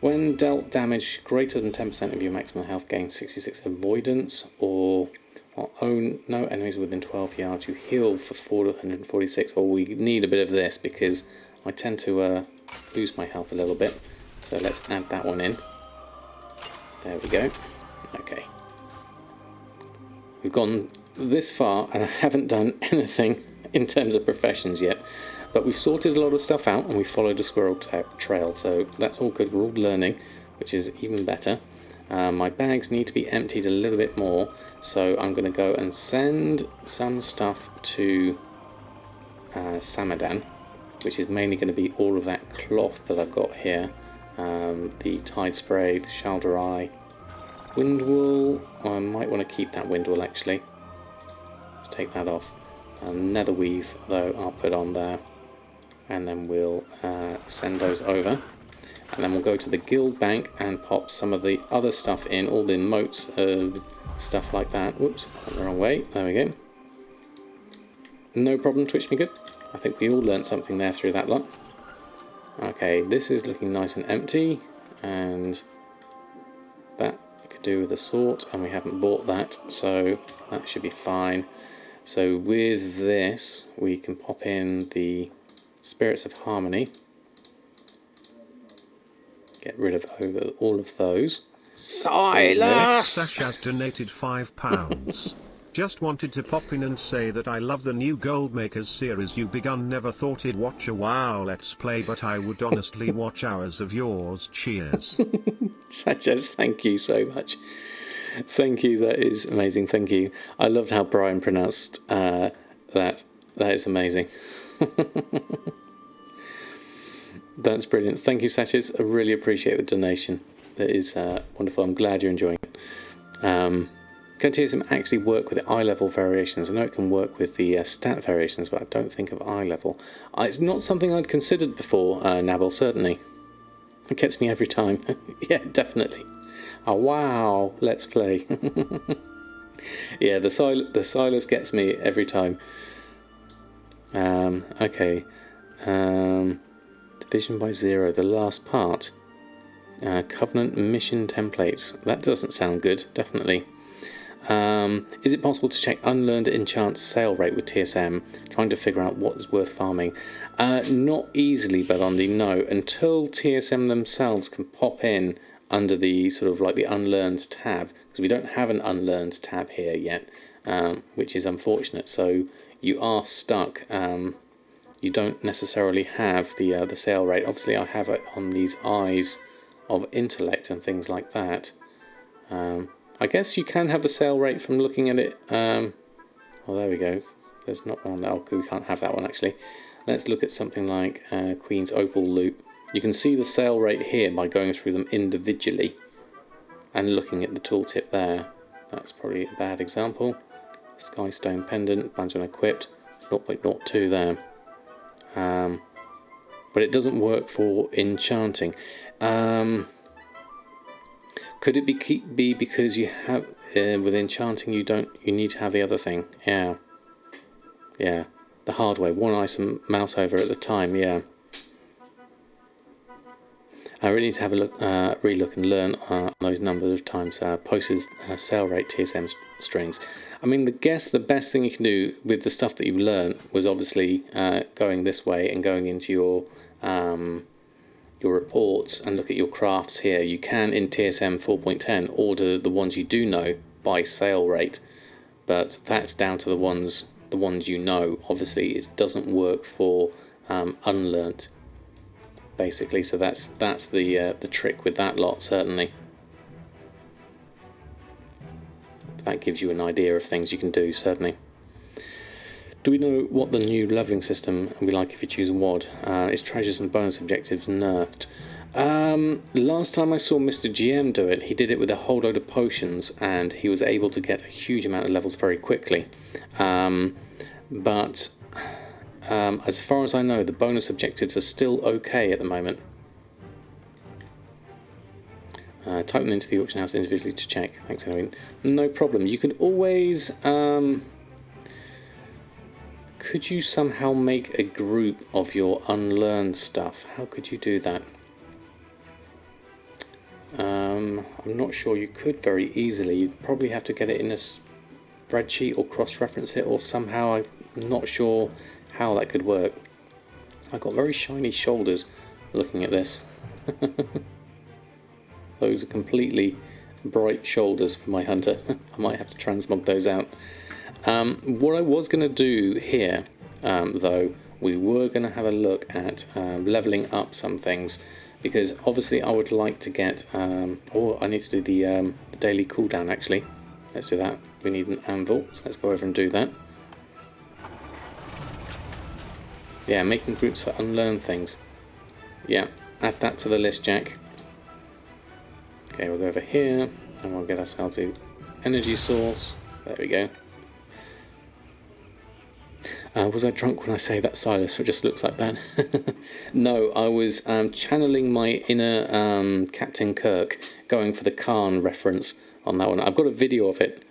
when dealt damage greater than 10% of your maximum health, gain 66 avoidance, or own no enemies within 12 yards, you heal for 446. Well, we need a bit of this because I tend to lose my health a little bit, so let's add that one in. There we go. Okay, we've gone this far and I haven't done anything in terms of professions yet, but we've sorted a lot of stuff out and we followed a squirrel trail, so that's all good. We're all learning, which is even better. My bags need to be emptied a little bit more, so I'm going to go and send some stuff to Samadan, which is mainly going to be all of that cloth that I've got here, the Tide Spray, the Shoulder Eye, Wind Wool. I might want to keep that Wind Wool actually. Let's take that off. Nether Weave, though, I'll put on there, and then we'll send those over. And then we'll go to the guild bank and pop some of the other stuff in, all the motes, stuff like that. Whoops, went the wrong way. There we go. No problem, Twitch me good. I think we all learnt something there through that lot. Okay, this is looking nice and empty, and that could do with a sort, and we haven't bought that, so that should be fine. So with this, we can pop in the Spirits of Harmony. Get rid of all of those. Silas! Sash has donated £5. Just wanted to pop in and say that I love the new Goldmakers series you begun. Never thought I'd watch a WoW Let's Play, but I would honestly watch hours of yours. Cheers. Sanchez, thank you so much. Thank you, that is amazing, thank you. I loved how Brian pronounced that. That is amazing. That's brilliant. Thank you, Sanchez. I really appreciate the donation. That is wonderful. I'm glad you're enjoying it. Can TSM actually work with the eye level variations? I know it can work with the stat variations, but I don't think of eye level. It's not something I'd considered before, Navel, certainly. It gets me every time. Yeah, definitely. Oh, wow. Let's play. Yeah, the Silas gets me every time. Okay. Division by 0, the last part. Covenant mission templates. That doesn't sound good, definitely. Is it possible to check unlearned enchant sale rate with TSM, trying to figure out what is worth farming? Not easily, but on the no. Until TSM themselves can pop in under the sort of like the unlearned tab, because we don't have an unlearned tab here yet, which is unfortunate. So you are stuck you don't necessarily have the sale rate. Obviously I have it on these eyes of intellect and things like that. I guess you can have the sale rate from looking at it. Well, there we go. There's not one. Oh, we can't have that one actually. Let's look at something like Queen's Opal Loop. You can see the sale rate here by going through them individually and looking at the tooltip there. That's probably a bad example. Skystone Pendant, Banjo Equipped, 0.02 there. But it doesn't work for enchanting. Could it be because you have with enchanting you need to have the other thing? Yeah, the hardware, one ice and mouse over at the time. Yeah, I really need to have a look, relook and learn on those numbers of times posted sale rate TSM strings. I mean, the best thing you can do with the stuff that you've learned was obviously going this way and going into your reports and look at your crafts here. You can in TSM 4.10 order the ones you do know by sale rate, but that's down to the ones you know. Obviously, it doesn't work for unlearnt, basically. So that's the trick with that lot, certainly. That gives you an idea of things you can do, certainly. Do we know what the new levelling system will be like if you choose WOD? Is treasures and bonus objectives nerfed? Last time I saw Mr. GM do it, he did it with a whole load of potions and he was able to get a huge amount of levels very quickly. But as far as I know, the bonus objectives are still okay at the moment. Type them into the auction house individually to check. Thanks, Halloween. No problem. You could always... could you somehow make a group of your unlearned stuff? How could you do that? I'm not sure you could very easily. You'd probably have to get it in a spreadsheet or cross-reference it or somehow. I'm not sure how that could work. I've got very shiny shoulders looking at this. Those are completely bright shoulders for my hunter. I might have to transmog those out. What I was going to do here, though, we were going to have a look at leveling up some things, because obviously I would like to get, I need to do the daily cooldown actually. Let's do that. We need an anvil, so let's go over and do that. Yeah, making groups for unlearned things. Yeah, add that to the list, Jack. Okay, we'll go over here and we'll get ourselves a energy source. There we go. Was I drunk when I say that, Silas? It just looks like that. No, I was channeling my inner Captain Kirk, going for the Khan reference on that one. I've got a video of it.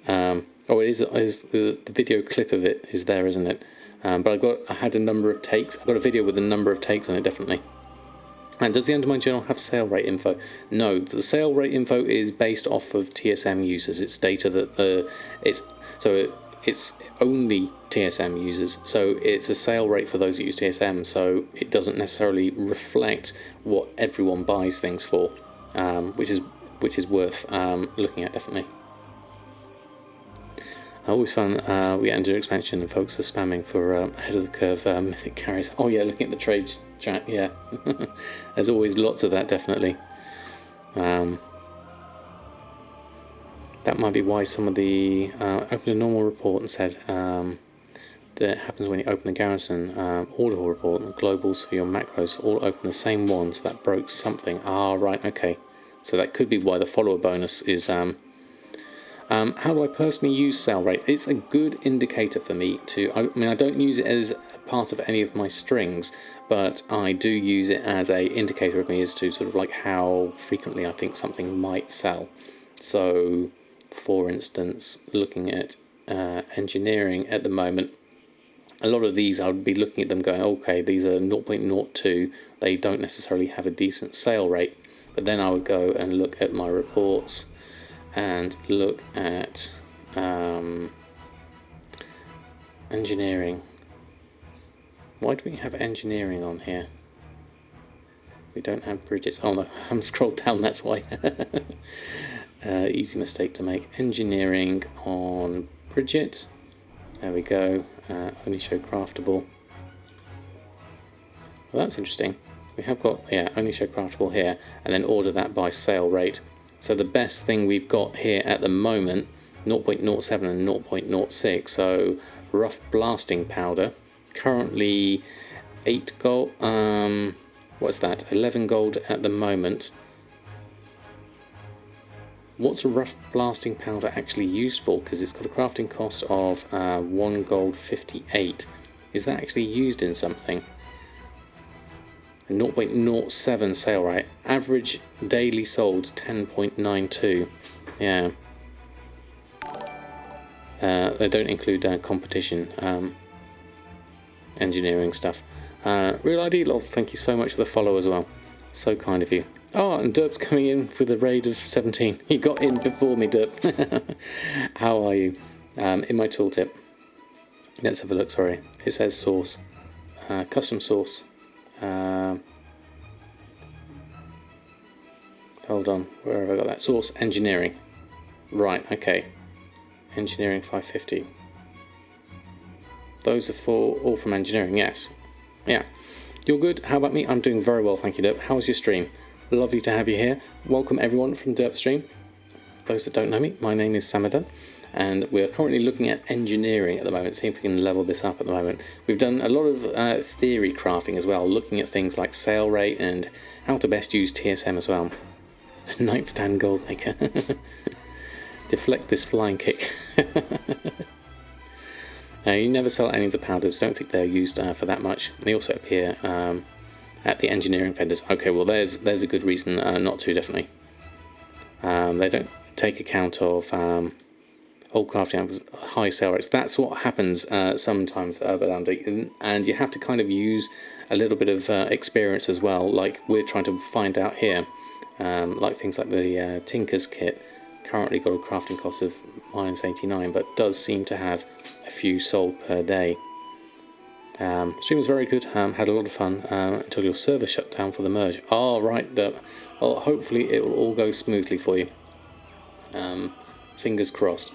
Oh, the video clip of it is there, isn't it? But I had a number of takes. I've got a video with a number of takes on it, definitely. And does the Undermine Journal have sale rate info? No, the sale rate info is based off of TSM users. It's data that it's only TSM users, so it's a sale rate for those that use TSM, so it doesn't necessarily reflect what everyone buys things for, which is worth looking at, definitely. Always fun. We get into expansion and folks are spamming for ahead of the curve mythic carries. Oh yeah, looking at the trade chat, yeah. There's always lots of that, definitely. That might be why some of the opened a normal report and said that happens when you open the garrison order report and globals for your macros all open the same one, so that broke something. Ah, right, okay. So that could be why the follower bonus is. How do I personally use sale rate? It's a good indicator for me to. I mean, I don't use it as a part of any of my strings, but I do use it as a indicator of me as to sort of like how frequently I think something might sell. So, for instance, looking at engineering at the moment, a lot of these I would be looking at them going, okay, these are 0.02, they don't necessarily have a decent sale rate, but then I would go and look at my reports and look at engineering. Why do we have engineering on here? We don't have bridges. Oh no, I haven't scrolled down, that's why. Easy mistake to make. Engineering on Briggit. There we go. Only show craftable. Well, that's interesting. We have got, yeah, only show craftable here, and then order that by sale rate. So the best thing we've got here at the moment, 0.07 and 0.06, so rough blasting powder, currently 8 gold, what's that, 11 gold at the moment. What's a rough blasting powder actually used for? Because it's got a crafting cost of 1 gold 58. Is that actually used in something? 0.07 sale rate. Average daily sold 10.92. Yeah. They don't include competition engineering stuff. Real ID lol, thank you so much for the follow as well. So kind of you. Oh, and Derp's coming in with a raid of 17. You got in before me, Derp. How are you? In my tooltip. Let's have a look, sorry. It says source. Custom source. Hold on, where have I got that? Source engineering. Right, okay. Engineering 550. Those are all from engineering, yes. Yeah. You're good. How about me? I'm doing very well, thank you, Derp. How's your stream? Lovely to have you here. Welcome everyone from Derp Stream. Those that don't know me, my name is Samadan, and we're currently looking at engineering at the moment, seeing if we can level this up at the moment. We've done a lot of theory crafting as well, looking at things like sale rate and how to best use TSM as well. 9th Dan Goldmaker. Deflect this flying kick. You never sell any of the powders, don't think they're used for that much. They also appear at the engineering vendors. Okay, well there's a good reason not to, definitely. They don't take account of old crafting high sale rates. That's what happens sometimes, but and you have to kind of use a little bit of experience as well, like we're trying to find out here. Like things like the Tinker's kit, currently got a crafting cost of -89, but does seem to have a few sold per day. Stream was very good, had a lot of fun until your server shut down for the merge. Oh, right, well, hopefully it will all go smoothly for you. Fingers crossed.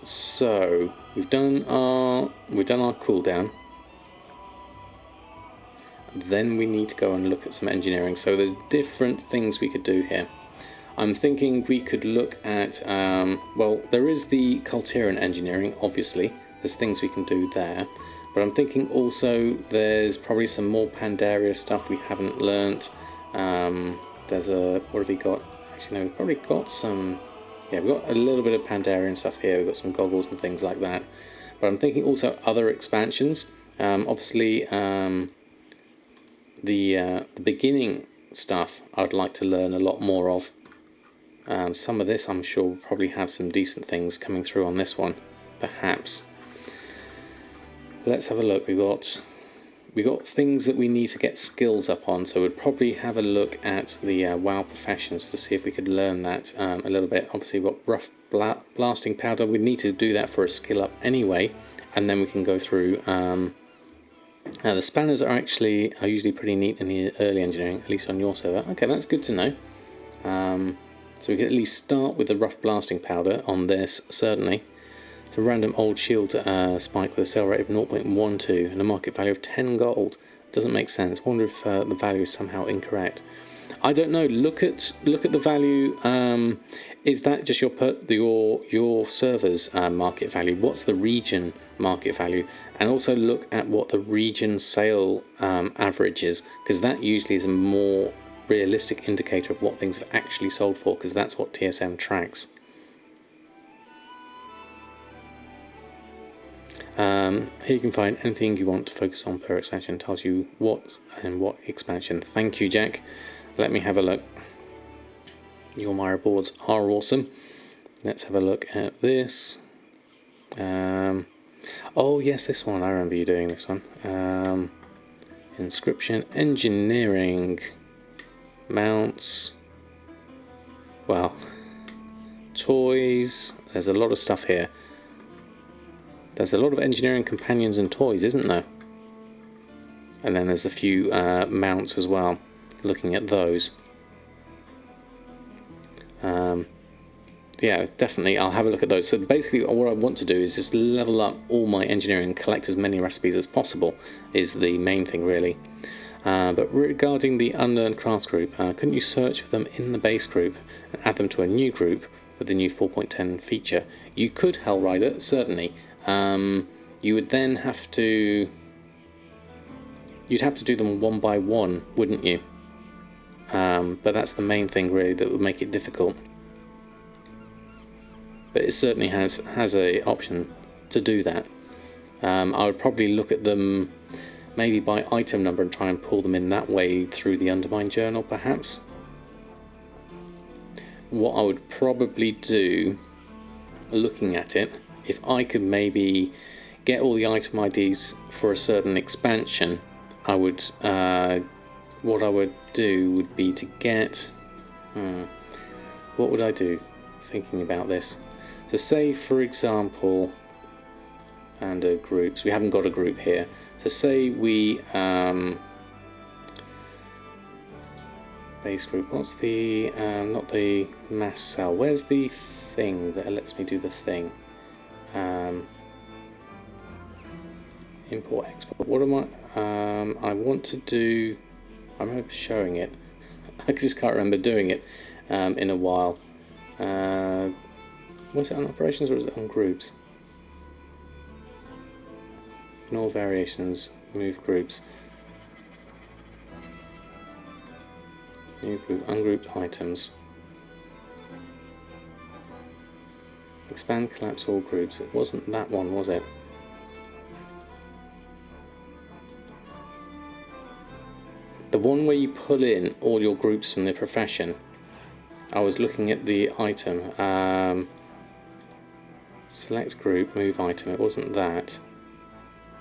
So we've done our cooldown. Then we need to go and look at some engineering. So there's different things we could do here. I'm thinking we could look at, well, there is the Cultiran engineering, obviously. There's things we can do there. But I'm thinking also there's probably some more Pandaria stuff we haven't learnt. There's what have we got? Actually, no, we've probably got some, yeah, we've got a little bit of Pandarian stuff here. We've got some goggles and things like that. But I'm thinking also other expansions. Obviously, the beginning stuff I'd like to learn a lot more of. Some of this I'm sure will probably have some decent things coming through on this one, perhaps. Let's have a look. We got things that we need to get skills up on, so we'd probably have a look at the WoW professions to see if we could learn that a little bit. Obviously we've got rough blasting powder. We need to do that for a skill up anyway, and then we can go through. The spanners are usually pretty neat in the early engineering, at least on your server. Okay, that's good to know. So we can at least start with the rough blasting powder on this, certainly. It's a random old shield spike with a sale rate of 0.12 and a market value of 10 gold. Doesn't make sense. I wonder if the value is somehow incorrect. I don't know. Look at the value. Is that just your server's market value? What's the region market value? And also look at what the region sale average is, because that usually is a more realistic indicator of what things have actually sold for, because that's what TSM tracks. Here you can find anything you want to focus on per expansion. It tells you what and what expansion. Thank you, Jack. Let me have a look. Your Myra boards are awesome. Let's have a look at this. Oh yes, this one. I remember you doing this one. Inscription engineering. Mounts. Well, toys. There's a lot of stuff here. There's a lot of engineering companions and toys, isn't there? And then there's a few mounts as well. Looking at those. yeah, definitely I'll have a look at those. So basically what I want to do is just level up all my engineering and collect as many recipes as possible is the main thing really. But regarding the unlearned crafts group, couldn't you search for them in the base group and add them to a new group with the new 4.10 feature? You could, Hellrider, certainly. You would then have to... You'd have to do them one by one, wouldn't you? But that's the main thing really that would make it difficult. But it certainly has a option to do that. I would probably look at them maybe by item number and try and pull them in that way through the Undermine journal perhaps. What I would probably do, looking at it, if I could maybe get all the item IDs for a certain expansion, I would what I would do would be to get what would I do thinking about this? So say for example, and groups, we haven't got a group here. So say we base group, what's the not the mass cell, where's the thing that lets me do the thing? Import export, what am I want to do, I remember showing it, I just can't remember doing it in a while. Was it on operations or was it on groups? In all variations, move groups. New group, ungrouped items. Expand, collapse all groups. It wasn't that one, was it? The one where you pull in all your groups from the profession. I was looking at the item. Select group, move item. It wasn't that.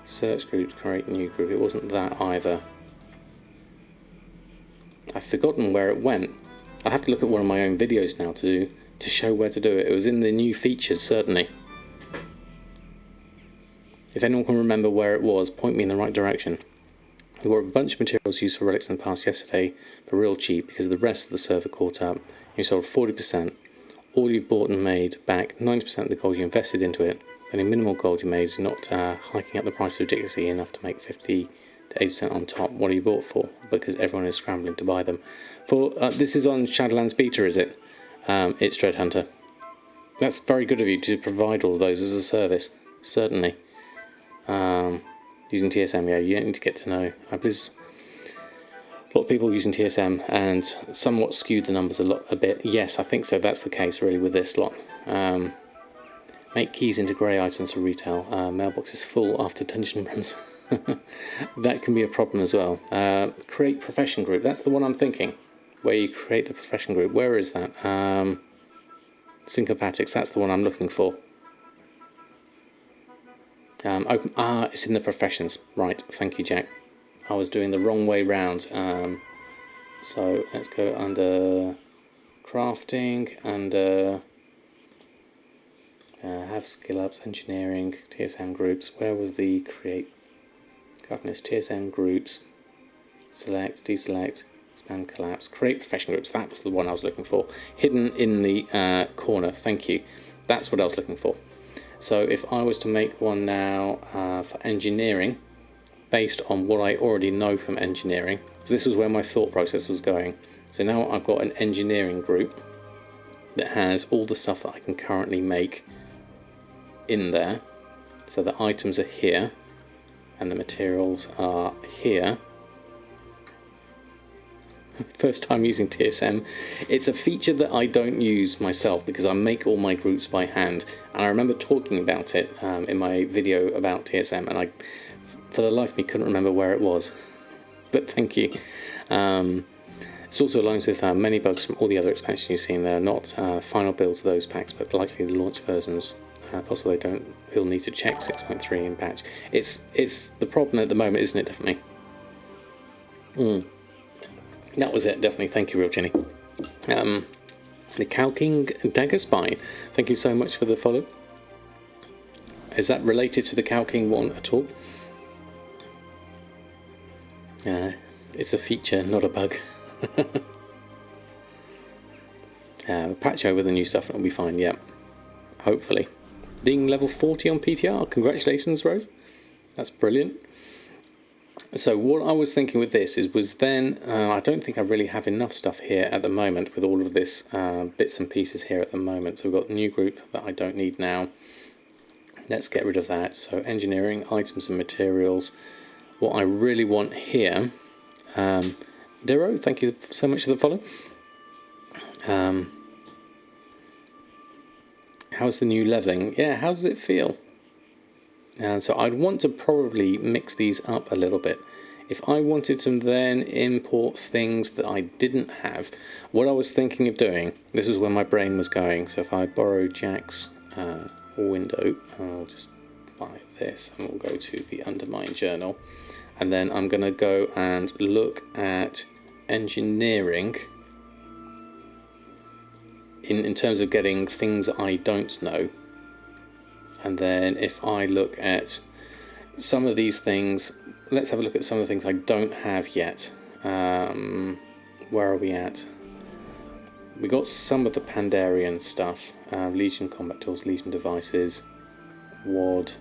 Search group, create new group. It wasn't that either. I've forgotten where it went. I'll have to look at one of my own videos now to show where to do it. It was in the new features, certainly. If anyone can remember where it was, point me in the right direction. We bought a bunch of materials used for relics in the past yesterday, but real cheap because the rest of the server caught up. You sold 40%. All you've bought and made back 90% of the gold you invested into it. Any minimal gold you made is not hiking up the price ridiculously enough to make 50 to 80% on top. What are you bought for? Because everyone is scrambling to buy them. For this is on Shadowlands beta, is it? It's Dreadhunter. That's very good of you to provide all of those as a service. Certainly. Using TSM, yeah, you don't need to get to know. I believe a lot of people using TSM and somewhat skewed the numbers a bit. Yes, I think so. That's the case really with this lot. Make keys into grey items for retail. Mailbox is full after dungeon runs. That can be a problem as well. Create profession group. That's the one I'm thinking. Where you create the profession group. Where is that? Syncopatics. That's the one I'm looking for. It's in the professions. Right. Thank you, Jack. I was doing the wrong way round. So let's go under crafting and have skill ups, engineering, TSM groups. Where was the create? Governance, TSM groups. Select, deselect, expand, collapse, create profession groups. That was the one I was looking for. Hidden in the corner. Thank you. That's what I was looking for. So if I was to make one now for engineering, based on what I already know from engineering, so this was where my thought process was going. So now I've got an engineering group that has all the stuff that I can currently make in there. So the items are here and the materials are here. First time using TSM. It's a feature that I don't use myself because I make all my groups by hand, and I remember talking about it in my video about TSM, and I for the life of me couldn't remember where it was, but thank you. It's also aligns with many bugs from all the other expansions you've seen. They're not final builds of those packs, but likely the launch versions. Possibly he'll need to check 6.3 in patch. It's the problem at the moment, isn't it? Definitely. That was it, definitely. Thank you, Real Jenny. The Cow King Dagger Spine. Thank you so much for the follow. Is that related to the Cow King one at all? It's a feature, not a bug. Patch over the new stuff and it'll be fine, yeah. Hopefully. Being level 40 on PTR, congratulations, Rose. That's brilliant. So what I was thinking with this was then, I don't think I really have enough stuff here at the moment with all of this bits and pieces here at the moment. So we've got the new group that I don't need now. Let's get rid of that. So engineering, items and materials. What I really want here, Dero, thank you so much for the follow. How's the new leveling? Yeah, how does it feel? So I'd want to probably mix these up a little bit. If I wanted to then import things that I didn't have, what I was thinking of doing, this was where my brain was going. So if I borrow Jack's window, I'll just buy this and we'll go to the Undermine journal. And then I'm going to go and look at engineering in terms of getting things I don't know. And then if I look at some of these things, let's have a look at some of the things I don't have yet. Where are we at? We got some of the Pandarian stuff. Legion combat tools, Legion devices, WAD,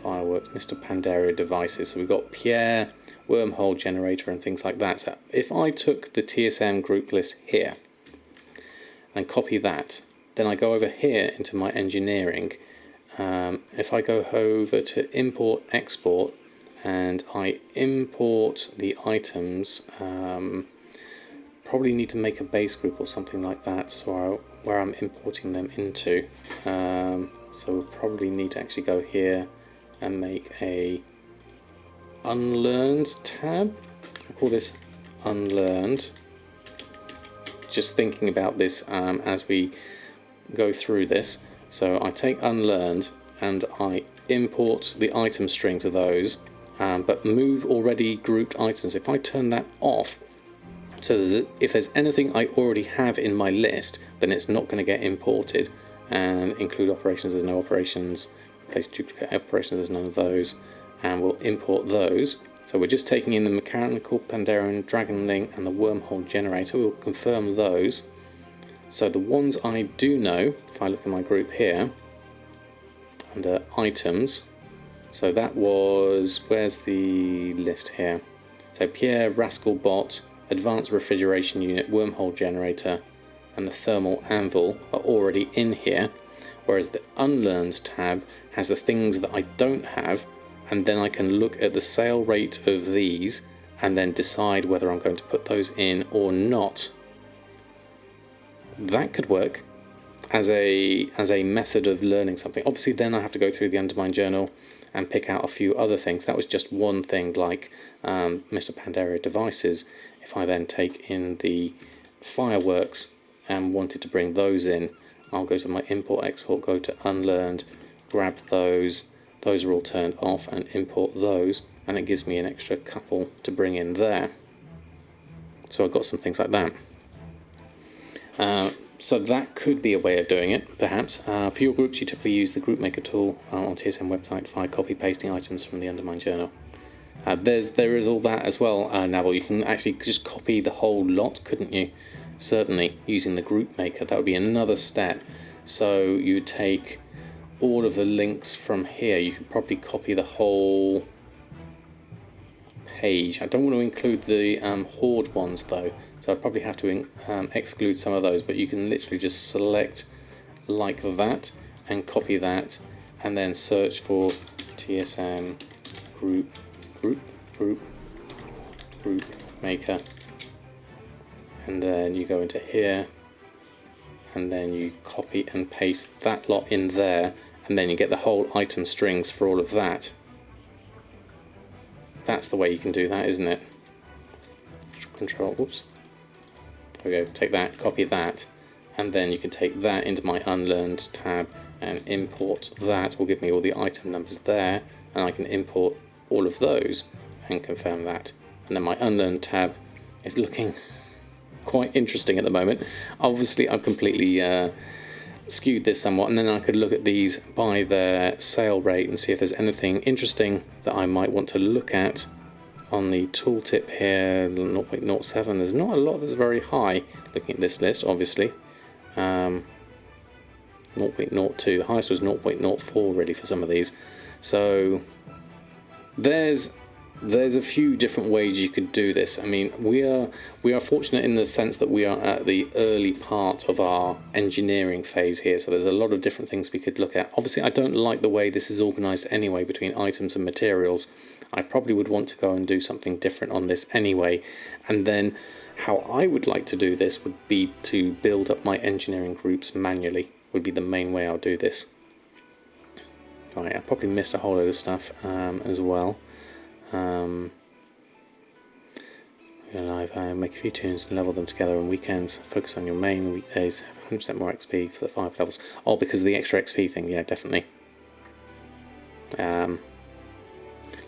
fireworks, Mr. Pandaria devices. So we've got Pierre, wormhole generator and things like that. So if I took the TSM group list here and copy that, then I go over here into my engineering. If I go over to import export and I import the items, probably need to make a base group or something like that, so where I'm importing them into. So we'll probably need to actually go here and make a unlearned tab. I'll call this unlearned. Just thinking about this as we go through this. So I take unlearned and I import the item string to those, but move already grouped items. If I turn that off, so that if there's anything I already have in my list, then it's not going to get imported. And include operations, there's no operations. Replace duplicate operations, there's none of those. And we'll import those. So we're just taking in the mechanical, Pandaren, Dragon Link, and the wormhole generator. We'll confirm those. So the ones I do know, if I look at my group here, under items, so that was, where's the list here? So Pierre, Rascal Bot, Advanced Refrigeration Unit, Wormhole Generator, and the Thermal Anvil are already in here, whereas the Unlearned tab has the things that I don't have, and then I can look at the sale rate of these and then decide whether I'm going to put those in or not. That could work as a method of learning something. Obviously then I have to go through the Undermine journal and pick out a few other things. That was just one thing, like Mr. Pandaria devices. If I then take in the fireworks and wanted to bring those in, I'll go to my import export, go to unlearned, grab those are all turned off, and import those, and it gives me an extra couple to bring in there. So I've got some things like that. So that could be a way of doing it, perhaps. For your groups, you typically use the Group Maker tool on TSM website for copy pasting items from the Undermine journal. There is all that as well, Naval. You can actually just copy the whole lot, couldn't you? Certainly, using the Group Maker, that would be another step. So you would take all of the links from here. You could probably copy the whole page. I don't want to include the Horde ones though, so I'd probably have to exclude some of those, but you can literally just select like that and copy that, and then search for TSM group maker, and then you go into here and then you copy and paste that lot in there, and then you get the whole item strings for all of that. That's the way you can do that, isn't it? Control, whoops. There we go, take that, copy that, and then you can take that into my Unlearned tab and import that. Will give me all the item numbers there, and I can import all of those and confirm that. And then my Unlearned tab is looking quite interesting at the moment. Obviously I've completely skewed this somewhat, and then I could look at these by their sale rate and see if there's anything interesting that I might want to look at. On the tooltip here, 0.07, there's not a lot that's very high looking at this list, obviously. 0.02. The highest was 0.04 already for some of these. So there's a few different ways you could do this. I mean, we are fortunate in the sense that we are at the early part of our engineering phase here, so there's a lot of different things we could look at. Obviously, I don't like the way this is organized anyway between items and materials. I probably would want to go and do something different on this anyway. And then how I would like to do this would be to build up my engineering groups manually, would be the main way I'll do this. Right, I probably missed a whole load of stuff as well. Make a few tunes and level them together on weekends. Focus on your main weekdays. 100% more XP for the 5 levels. Oh, because of the extra XP thing, yeah, definitely.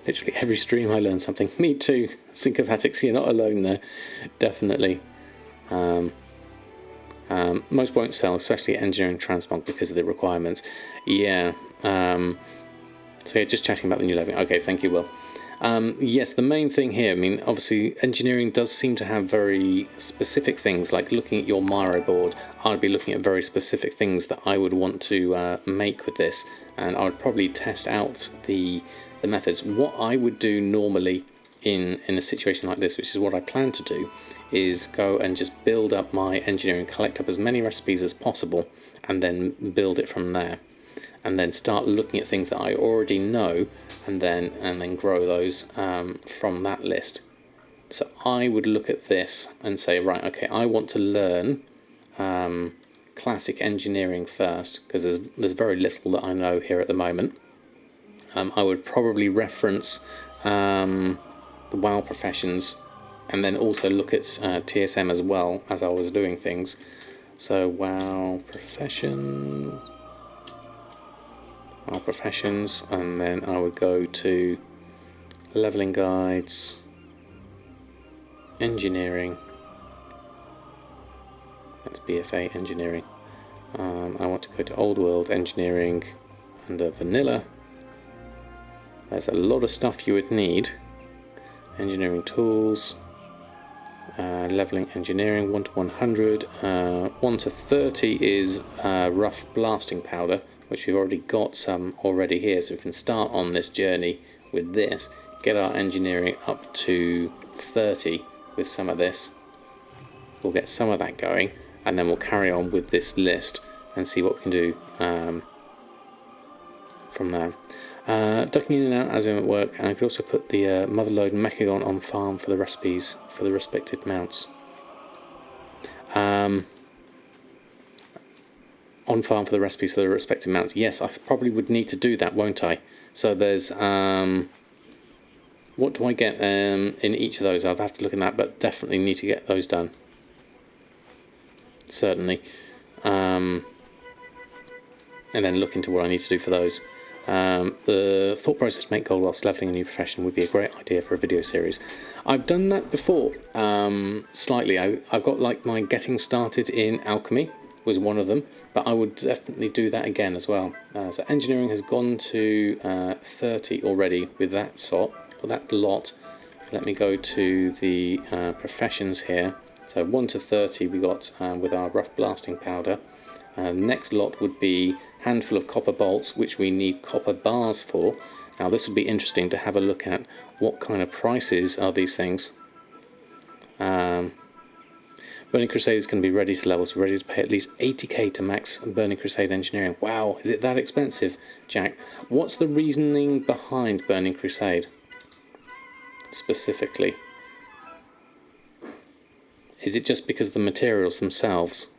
Literally every stream I learn something. Me too. Syncopatics, you're not alone there. Definitely. Most won't sell, especially engineering transmog, because of the requirements. Yeah. So yeah, just chatting about the new leveling. Okay, thank you, Will. Yes, the main thing here, I mean, obviously engineering does seem to have very specific things, like looking at your Miro board, I'd be looking at very specific things that I would want to make with this, and I would probably test out the methods. What I would do normally in a situation like this, which is what I plan to do, is go and just build up my engineering, collect up as many recipes as possible, and then build it from there. And then start looking at things that I already know, and then grow those from that list. So I would look at this and say, right, okay, I want to learn classic engineering first, because there's very little that I know here at the moment. I would probably reference the WoW professions, and then also look at TSM as well as I was doing things. So WoW professions, and then I would go to leveling guides, engineering, that's BFA engineering. I want to go to old world engineering under vanilla. There's a lot of stuff you would need. Engineering tools, leveling engineering, 1 to 100, 1 to 30 is rough blasting powder, which we've already got some already here, so we can start on this journey with this, get our engineering up to 30 with some of this. We'll get some of that going, and then we'll carry on with this list and see what we can do from there. Ducking in and out as I'm at work, and I could also put the Motherlode and Mechagon on farm for the recipes for the respective mounts. On farm for the recipes for the respective mounts. Yes, I probably would need to do that, won't I? So there's what do I get in each of those? I'll have to look at that, but definitely need to get those done. Certainly. And then look into what I need to do for those. The thought process to make gold whilst leveling a new profession would be a great idea for a video series. I've done that before, slightly. I've got like my getting started in alchemy was one of them, but I would definitely do that again as well. So engineering has gone to 30 already with that lot. Let me go to the professions here. So 1 to 30 we got with our rough blasting powder. Next lot would be handful of copper bolts, which we need copper bars for. Now this would be interesting to have a look at what kind of prices are these things. Burning Crusade is going to be ready to level, so we're ready to pay at least 80k to max Burning Crusade engineering. Wow, is it that expensive, Jack? What's the reasoning behind Burning Crusade specifically? Is it just because of the materials themselves?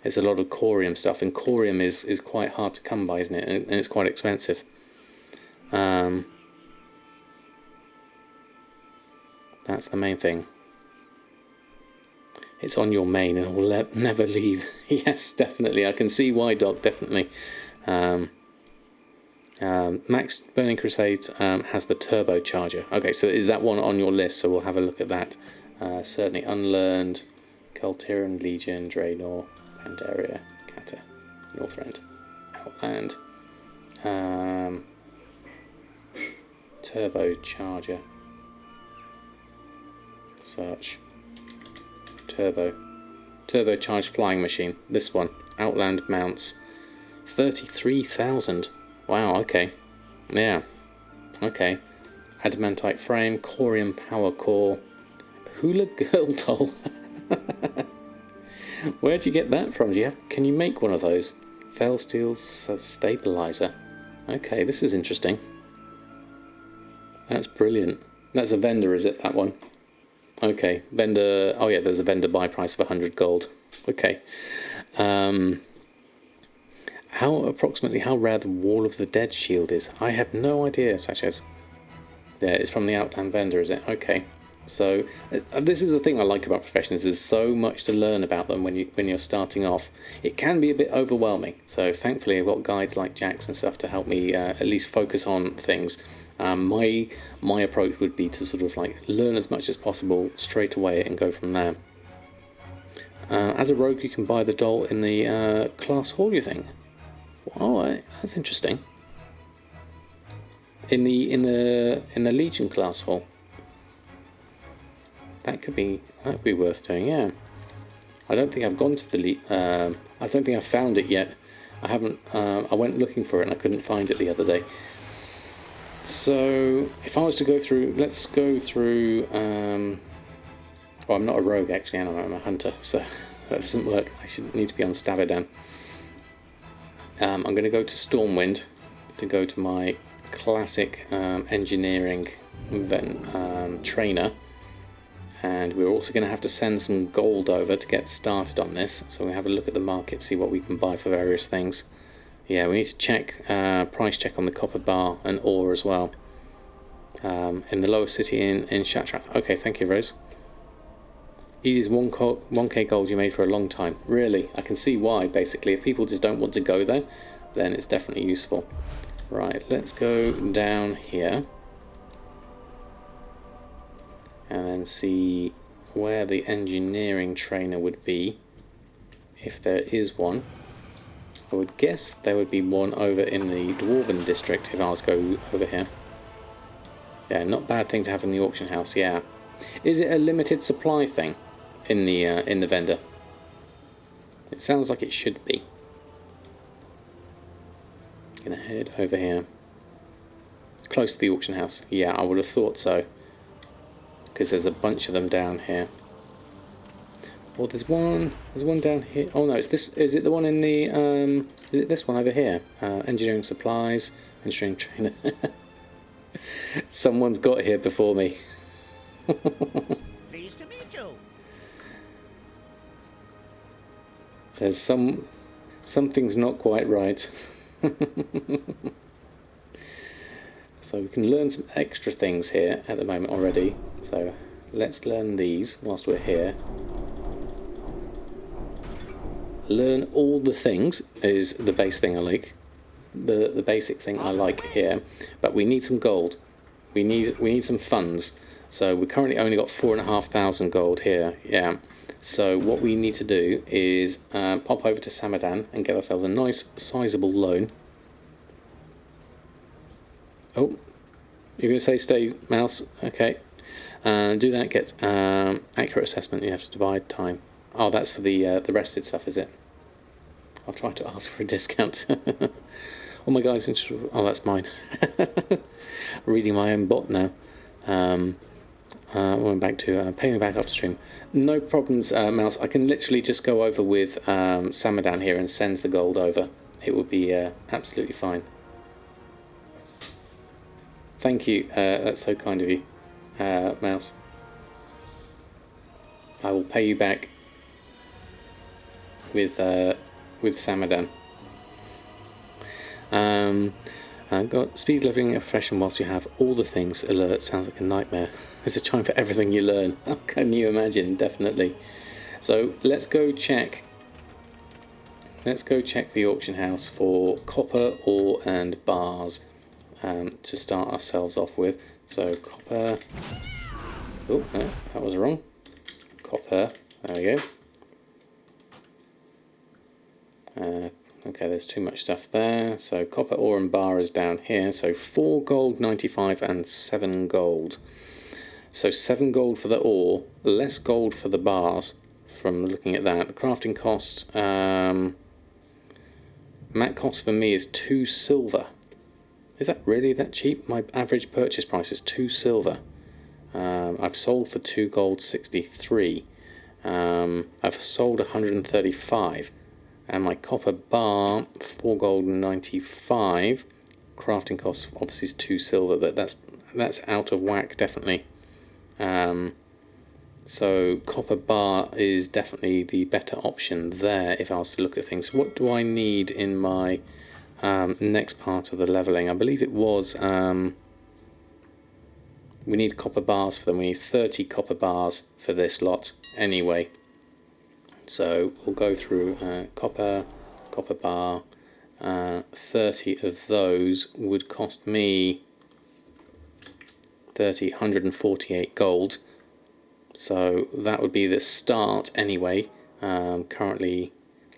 It's a lot of corium stuff, and corium is quite hard to come by, isn't it? And it's quite expensive. That's the main thing. It's on your main and will never leave. Yes, definitely. I can see why, Doc, definitely. Max Burning Crusade has the turbocharger. Okay, so is that one on your list? So we'll have a look at that. Certainly Unlearned, Cultiran, Legion, Draenor, Pandaria, Kata, Northrend, Outland, turbocharger, search, turbo, turbocharged flying machine. This one, Outland mounts, 33,000. Wow. Okay. Yeah. Okay. Adamantite frame, corium power core, hula girl doll. Where do you get that from? Can you make one of those? Fail steel stabilizer. Okay, this is interesting. That's brilliant. That's a vendor, is it, that one? Okay, vendor. Oh yeah, there's a vendor buy price of 100 gold. Okay. Approximately how rare the Wall of the Dead shield is? I have no idea, such as. Yeah, it's from the Outland vendor, is it? Okay. So this is the thing I like about professions. There's so much to learn about them when you're starting off. It can be a bit overwhelming. So thankfully I've got guides like Jack's and stuff to help me at least focus on things. My approach would be to sort of like learn as much as possible straight away and go from there. As a rogue, you can buy the doll in the class hall, you think? Oh, that's interesting. In the Legion class hall. That could be worth doing, yeah. I don't think I've gone to the I don't think I've found it yet. I haven't. I went looking for it and I couldn't find it the other day. So if I was to go through, let's go through. Well, I'm not a rogue actually, and I'm a hunter, so that doesn't work. I should need to be on Samadan. I'm going to go to Stormwind to go to my classic engineering trainer. And we're also going to have to send some gold over to get started on this. So we have a look at the market, see what we can buy for various things. Yeah, we need to check price check on the copper bar and ore as well. In the lower city in Shatrath. Okay, thank you, Rose. Easiest 1k gold you made for a long time. Really, I can see why. Basically, if people just don't want to go there, then it's definitely useful. Right, let's go down here. And then see where the engineering trainer would be, if there is one. I would guess there would be one over in the Dwarven district if I was to go over here. Yeah, not a bad thing to have in the auction house, yeah. Is it a limited supply thing in the vendor? It sounds like it should be. Gonna head over here. Close to the auction house. Yeah, I would have thought so. Because there's a bunch of them down here. Well, there's one down here. Oh no, it's this. Is it the one in the? Is it this one over here? Engineering supplies, engineering trainer. Someone's got here before me. Pleased to meet you. There's something's not quite right. So we can learn some extra things here at the moment already. So let's learn these whilst we're here. Learn all the things is the base thing I like. The basic thing I like here. But we need some gold. We need some funds. So we currently only got 4,500 gold here. Yeah. So what we need to do is pop over to Samadan and get ourselves a nice sizable loan. Oh, you're going to say stay, mouse? Okay. Do that, get accurate assessment, you have to divide time. Oh, that's for the rested stuff, is it? I'll try to ask for a discount. Oh my guys, oh, that's mine. Reading my own bot now. Went back to pay me back upstream. No problems, mouse. I can literally just go over with Samadan here and send the gold over. It would be absolutely fine. Thank you, that's so kind of you, mouse. I will pay you back with Samadan. Got speed leveling a profession whilst you have all the things. Alert sounds like a nightmare. There's a time for everything you learn. How can you imagine? Definitely. So let's go check. Let's go check the auction house for copper, ore, and bars. To start ourselves off with. So copper. Oh, no, that was wrong. Copper. There we go. Okay, there's too much stuff there. So copper, ore, and bar is down here. So 4 gold, 95, and 7 gold. So 7 gold for the ore, less gold for the bars, from looking at that. The crafting cost, mat cost for me is 2 silver. Is that really that cheap? My average purchase price is 2 silver. I've sold for 2 gold 63. I've sold 135. And my copper bar, 4 gold 95. Crafting cost obviously is 2 silver. That's out of whack, definitely. So copper bar is definitely the better option there if I was to look at things. What do I need in my next part of the leveling? I believe it was we need copper bars for them. We need 30 copper bars for this lot anyway. So we'll go through copper bar. 30 of those would cost me 148 gold. So that would be the start anyway. Currently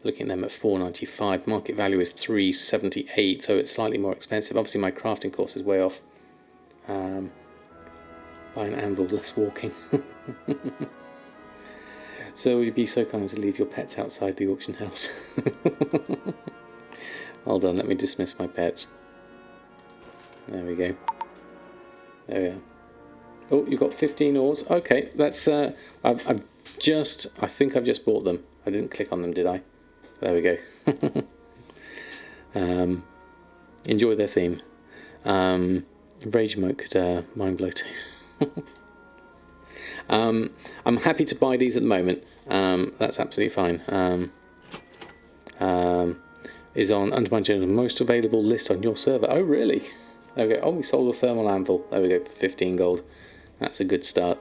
looking at them at 495. Market value is 378, so it's slightly more expensive. Obviously my crafting cost is way off. Buy an anvil, less walking. So would you be so kind as to leave your pets outside the auction house? Hold on, let me dismiss my pets. There we go. There we are. Oh, you've got 15 ores. Okay, that's I think I've just bought them. I didn't click on them, did I? There we go. Enjoy their theme. Rage mode could mind blow too. I'm happy to buy these at the moment. That's absolutely fine. Is on Undermine most available list on your server. Oh really? There we go. Oh, we sold a thermal anvil. There we go, 15 gold. That's a good start.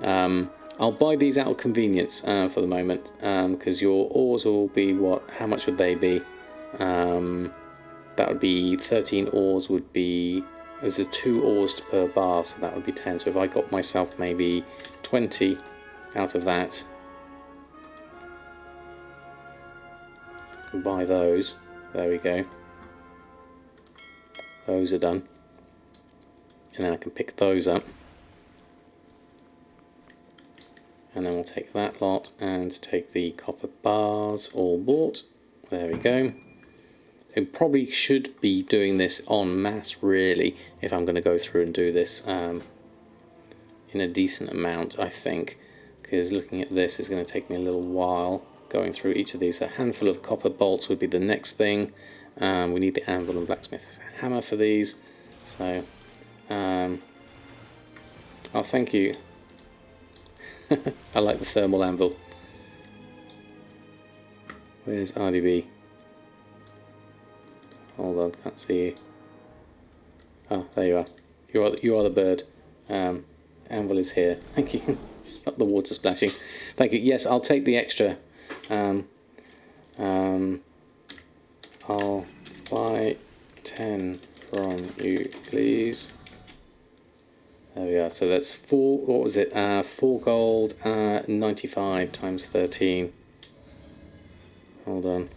I'll buy these out of convenience for the moment, because your ores will be what? How much would they be? That would be 13 ores would be. There's a 2 ores per bar, so that would be 10. So if I got myself maybe 20 out of that, buy those. There we go. Those are done. And then I can pick those up. And then we'll take that lot and take the copper bars all bought. There we go. I probably should be doing this en masse really if I'm going to go through and do this in a decent amount, I think, because looking at this is going to take me a little while going through each of these. A handful of copper bolts would be the next thing. We need the anvil and blacksmith hammer for these, so oh, thank you. I like the thermal anvil. Where's RDB? Hold on, can't see you. Oh, there you are. You are the bird. Anvil is here. Thank you. Stop the water splashing. Thank you. Yes, I'll take the extra. I'll buy 10 from you, please. There we are. So that's 4. What was it? 4 gold. 95 times 13. Hold on.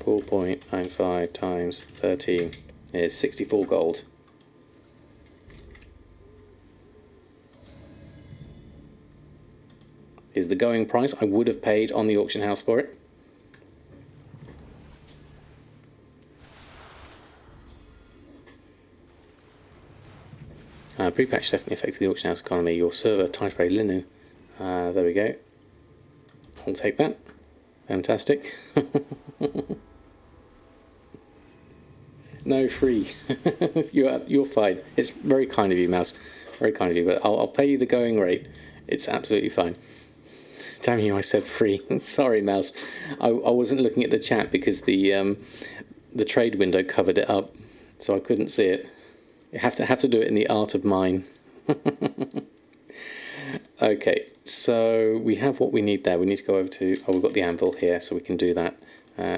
4.95 times 13 is 64 gold. Is the going price I would have paid on the auction house for it. Pre-patch definitely affected the auction house economy. Your server, Typeray Linen. There we go. I'll take that. Fantastic. No, free. You're fine. It's very kind of you, Mouse. Very kind of you. But I'll pay you the going rate. It's absolutely fine. Damn you! I said free. Sorry, Mouse. I wasn't looking at the chat because the trade window covered it up, so I couldn't see it. You have to do it in the art of mine. Okay, so we have what we need there. We need to go over to. Oh, we've got the anvil here, so we can do that.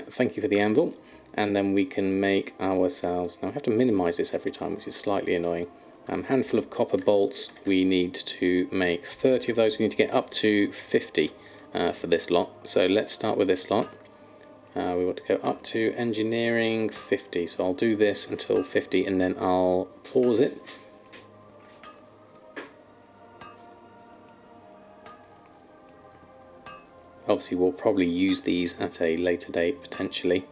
Thank you for the anvil, and then we can make ourselves. Now I have to minimise this every time, which is slightly annoying. Handful of copper bolts. We need to make 30 of those. We need to get up to 50 for this lot. So let's start with this lot. We want to go up to engineering 50. So I'll do this until 50 and then I'll pause it. Obviously we'll probably use these at a later date potentially.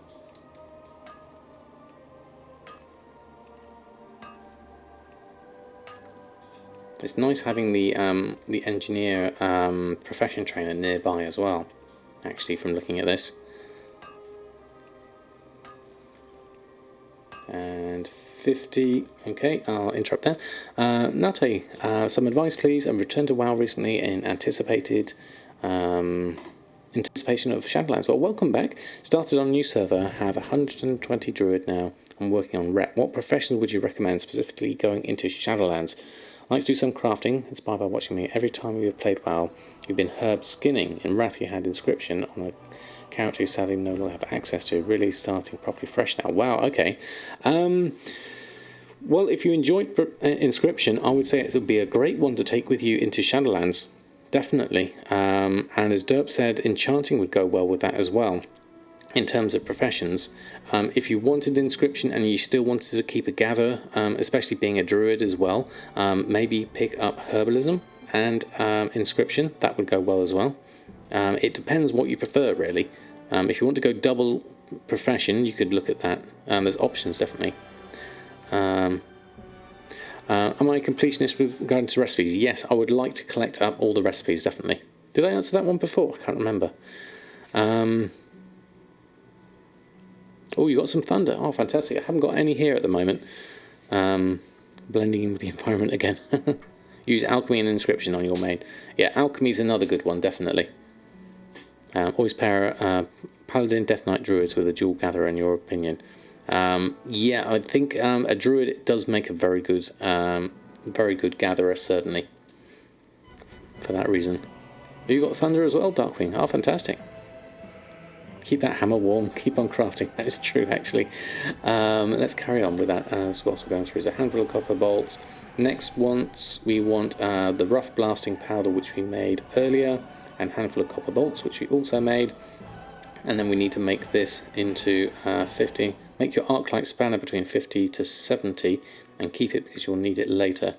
It's nice having the engineer profession trainer nearby as well, actually, from looking at this. And 50, okay, I'll interrupt there. Nate, some advice please. I've returned to WoW recently in anticipation of Shadowlands. Well, welcome back. Started on a new server, have 120 druid now. I'm working on rep. What profession would you recommend, specifically going into Shadowlands? I like to do some crafting, inspired by watching me. Every time you've played WoW, you've been herb skinning. In Wrath you had inscription on a character who sadly no longer have access to. Really starting properly fresh now. Wow, okay. Well, if you enjoyed inscription, I would say it would be a great one to take with you into Shadowlands. Definitely. And as Derp said, enchanting would go well with that as well. In terms of professions, if you wanted inscription and you still wanted to keep a gather, especially being a druid as well, maybe pick up herbalism and inscription. That would go well as well. It depends what you prefer, really. If you want to go double profession, you could look at that. There's options, definitely. Am I a completionist with regard to recipes? Yes, I would like to collect up all the recipes, definitely. Did I answer that one before? I can't remember. Oh, you got some thunder. Oh, fantastic. I haven't got any here at the moment. Blending in with the environment again. Use alchemy and inscription on your main. Yeah, alchemy is another good one, definitely. Always pair paladin, death knight, druids with a dual gatherer, in your opinion. Yeah, I think a druid does make a very good gatherer, certainly. For that reason. You got thunder as well, Darkwing. Oh, fantastic. Keep that hammer warm, keep on crafting. That is true, actually. Let's carry on with that as well. So we're going through a handful of copper bolts. Next, we want the rough blasting powder, which we made earlier, and a handful of copper bolts, which we also made. And then we need to make this into 50. Make your arc light spanner between 50 to 70, and keep it because you'll need it later.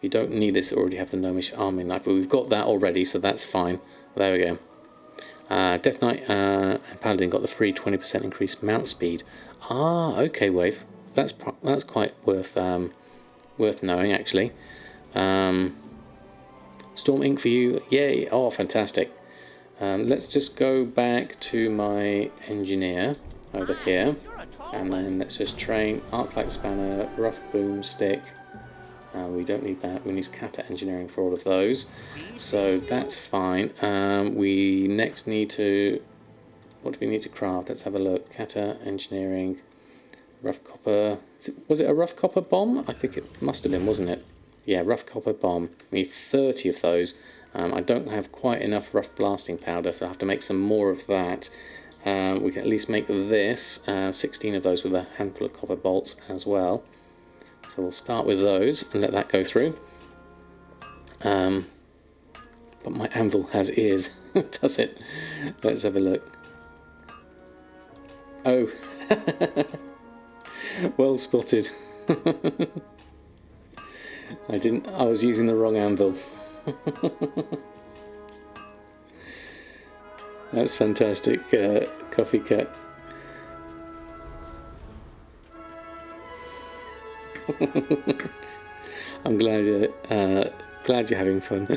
You don't need this, already have the gnomish arming knife, but we've got that already, so that's fine. There we go. Death Knight and Paladin got the free 20% increased mount speed. Ah, okay, Wave. That's quite worth knowing, actually. Storm Ink for you. Yay. Oh, fantastic. Let's just go back to my engineer over here. And then let's just train Arclight Spanner, Rough Boomstick. We don't need that. We need Kata Engineering for all of those. So that's fine. We next need to... What do we need to craft? Let's have a look. Kata Engineering, Rough Copper... Was it a Rough Copper Bomb? I think it must have been, wasn't it? Yeah, Rough Copper Bomb. We need 30 of those. I don't have quite enough Rough Blasting Powder, so I have to make some more of that. We can at least make this, 16 of those with a handful of copper bolts as well. So we'll start with those and let that go through. But my anvil has ears, does it? Let's have a look. Oh, well spotted. I was using the wrong anvil. That's fantastic, Coffee Cat. I'm glad you're having fun.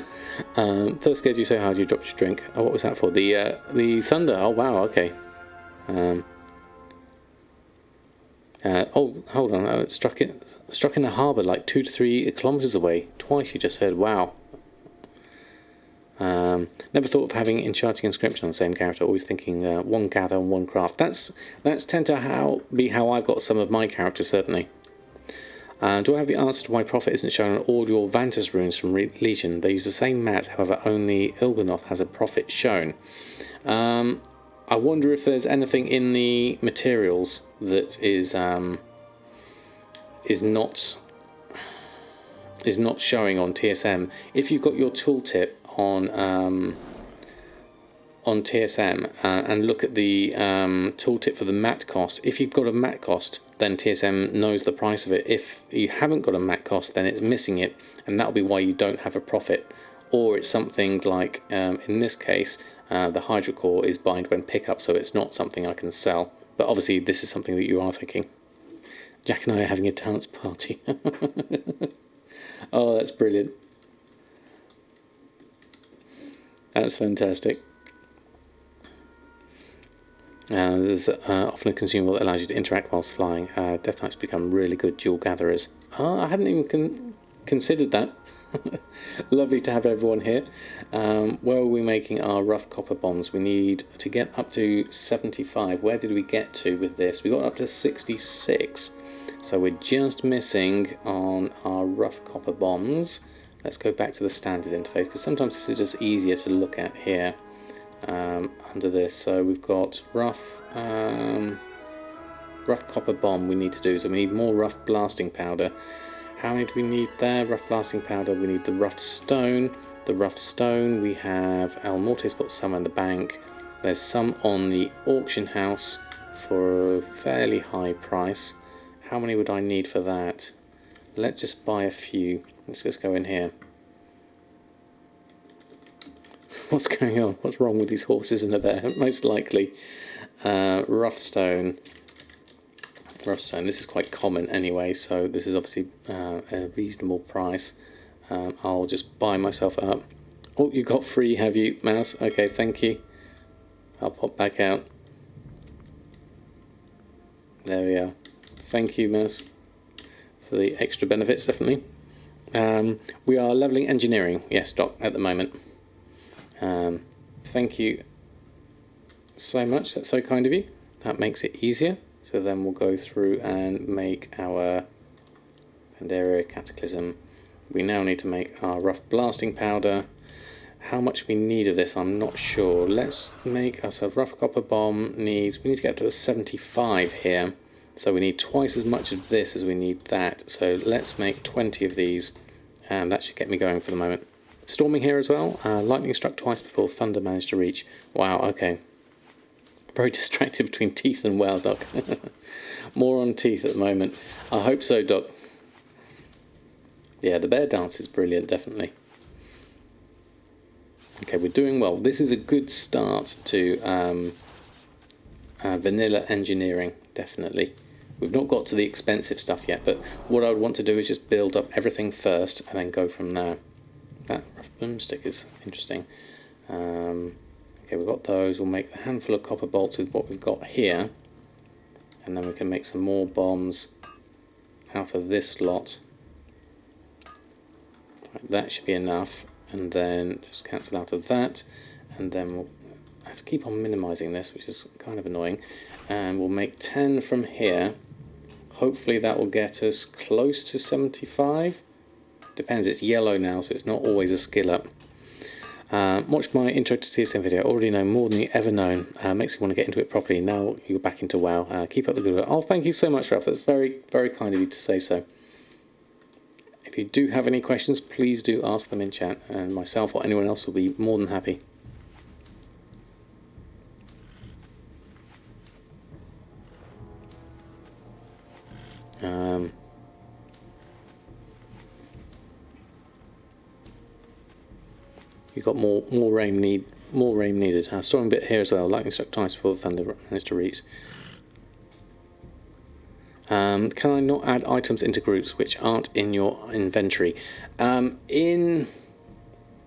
First, scared you so hard you dropped your drink. Oh, what was that for? The thunder. Oh wow. Okay. Oh, hold on. It struck in the harbour like 2 to 3 kilometres away. Twice. You just heard. Wow. Never thought of having enchanting inscription on the same character. Always thinking one gather and one craft. That's tend to be how I've got some of my characters, certainly. Do I have the answer to why Prophet isn't shown on all your Vantas runes from Legion? They use the same mat, however only Ilbanoth has a Prophet shown. I wonder if there's anything in the materials that is not showing on TSM. If you've got your tooltip on TSM and look at the tooltip for the mat cost, if you've got a mat cost, then TSM knows the price of it. If you haven't got a mat cost, then it's missing it, and that'll be why you don't have a profit. Or it's something like, in this case, The hydrocore is bind when pick up, so it's not something I can sell. But obviously this is something that you are thinking. Jack and I are having a dance party. Oh, that's brilliant. That's fantastic. There's often a consumable that allows you to interact whilst flying. Death Knights become really good dual gatherers. Oh, I hadn't even considered that. Lovely to have everyone here. Where are we making our rough copper bombs? We need to get up to 75. Where did we get to with this? We got up to 66. So we're just missing on our rough copper bombs. Let's go back to the standard interface, because sometimes this is just easier to look at here under this. So we've got rough copper bomb we need to do. So we need more rough blasting powder. How many do we need there? Rough blasting powder, we need the rough stone. The rough stone, we have El Morte's got some in the bank. There's some on the auction house for a fairly high price. How many would I need for that? Let's just buy a few. Let's just go in here. What's going on? What's wrong with these horses in the bear? Most likely. Rough stone. Rough stone. This is quite common anyway, so this is obviously a reasonable price. I'll just buy myself up. Oh, you got free, have you, Mouse? Okay, thank you. I'll pop back out. There we are. Thank you, Mouse, for the extra benefits, definitely. We are leveling engineering, yes, Doc, at the moment. Thank you so much, that's so kind of you. That makes it easier. So then we'll go through and make our Pandaria Cataclysm. We now need to make our rough blasting powder. How much we need of this, I'm not sure. Let's make ourselves rough copper bomb we need to get up to a 75 here. So we need twice as much of this as we need that. So let's make 20 of these, and that should get me going for the moment. Storming here as well. Lightning struck twice before thunder managed to reach. Wow, okay. Very distracted between teeth and well, Doc. More on teeth at the moment. I hope so, Doc. Yeah, the bear dance is brilliant, definitely. Okay, we're doing well. This is a good start to vanilla engineering, definitely. We've not got to the expensive stuff yet, but what I would want to do is just build up everything first and then go from there. That rough boomstick is interesting. Okay, we've got those. We'll make a handful of copper bolts with what we've got here, and then we can make some more bombs out of this lot. Right, that should be enough, and then just cancel out of that, and then we'll have to keep on minimizing this, which is kind of annoying, and we'll make 10 from here. Hopefully that will get us close to 75. Depends, it's yellow now, so it's not always a skill up. Watch my intro to TSM video. Already know more than you ever known. Makes you want to get into it properly. Now you're back into WoW. Keep up the good work. Oh, thank you so much, Ralph. That's very, very kind of you to say so. If you do have any questions, please do ask them in chat, and myself or anyone else will be more than happy. You've got more rain needed. Storming bit here as well. Lightning struck twice before the thunder managed to reach. Can I not add items into groups which aren't in your inventory? In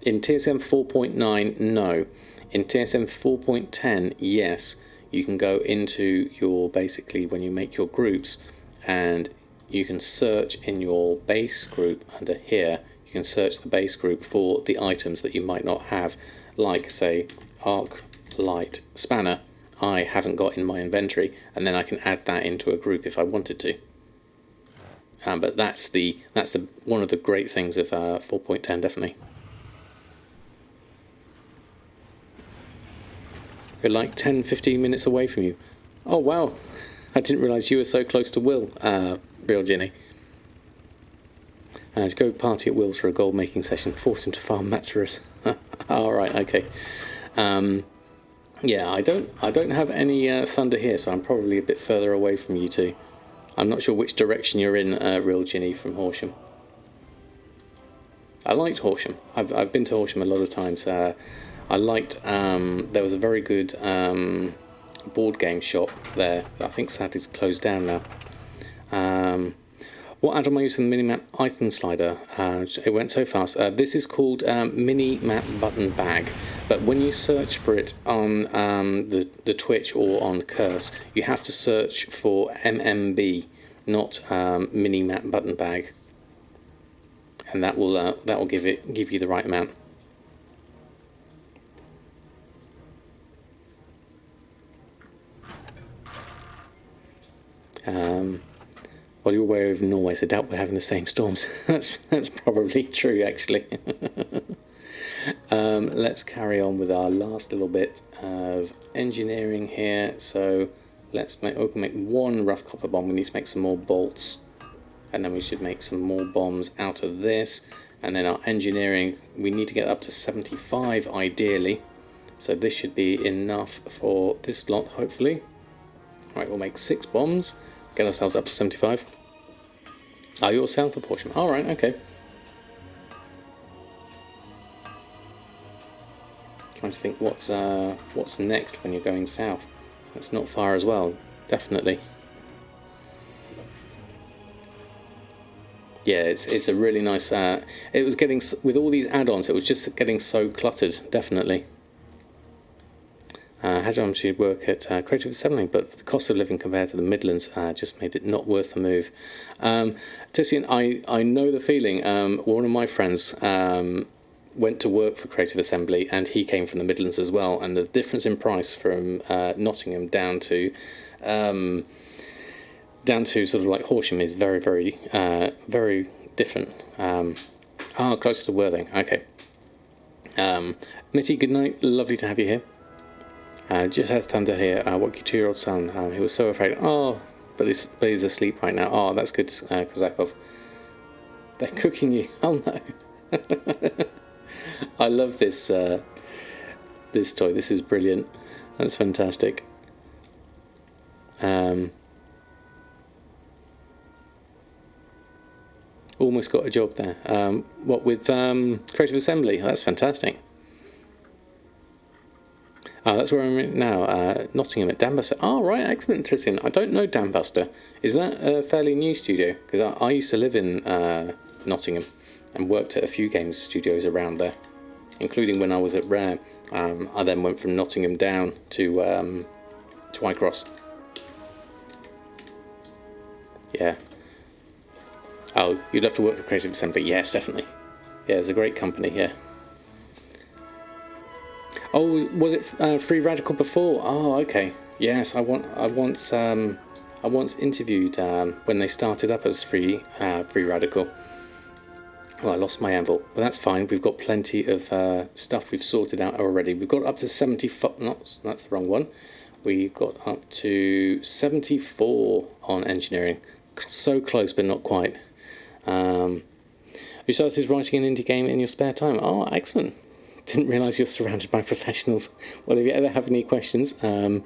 TSM 4.9, no. In TSM 4.10, yes. You can go into your, basically when you make your groups, and you can search in your base group under here. You can search the base group for the items that you might not have, like say arc light spanner I haven't got in my inventory, and then I can add that into a group if I wanted to. But that's the one of the great things of 4.10, definitely. We're like 10-15 minutes away from you. Oh wow, I didn't realise you were so close to Will, Real Ginny. To go party at Will's for a gold making session, force him to farm Matsurus. Alright, okay. Yeah, I don't have any thunder here, so I'm probably a bit further away from you two. I'm not sure which direction you're in, Real Ginny, from Horsham. I liked Horsham. I've been to Horsham a lot of times. I liked, there was a very good board game shop there. I think sadly it's closed down now. What add-on I use in the Minimap item slider? It went so fast. This is called Minimap Button Bag, but when you search for it on the Twitch or on Curse, you have to search for MMB, not Minimap Button Bag, and that will give you the right amount. Well, you're aware of Norway, so I doubt we're having the same storms. that's probably true, actually. Let's carry on with our last little bit of engineering here. So let's make, we can make one rough copper bomb. We need to make some more bolts, and then we should make some more bombs out of this. And then our engineering, we need to get up to 75 ideally. So this should be enough for this lot, hopefully. Right, we'll make 6 bombs, get ourselves up to 75. Oh, you're south of Portsmouth. All right, okay. Trying to think what's next when you're going south. That's not far as well, definitely. Yeah, it's a really nice. It was getting, with all these add-ons, it was just getting so cluttered, definitely. Had actually work at Creative Assembly, but the cost of living compared to the Midlands just made it not worth the move. Tissian, I know the feeling. One of my friends went to work for Creative Assembly, and he came from the Midlands as well. And the difference in price from Nottingham down to sort of like Horsham is very, very, very different. Close to Worthing. Okay. Mitty, good night. Lovely to have you here. Just had thunder here. What your 2-year-old son? He was so afraid. Oh, but he's asleep right now. Oh, that's good, Krazakov. They're cooking you. Oh no. I love this this toy. This is brilliant. That's fantastic. Almost got a job there. What with Creative Assembly? That's fantastic. That's where I'm at now, Nottingham at Dambuster. Oh, right, excellent, Tristan. I don't know Dambuster. Is that a fairly new studio? Because I used to live in Nottingham and worked at a few games studios around there, including when I was at Rare. I then went from Nottingham down to Whitecross. Yeah. Oh, you'd have to work for Creative Assembly. Yes, definitely. Yeah, it's a great company here. Oh, was it Free Radical before? Oh, okay. Yes, I once interviewed when they started up as Free Radical. Well, I lost my anvil, but that's fine. We've got plenty of stuff we've sorted out already. We've got up to 74. That's the wrong one. We've got up to 74 on engineering. So close, but not quite. You started writing an indie game in your spare time. Oh, excellent. Didn't realise you're surrounded by professionals. Well, if you ever have any questions, you're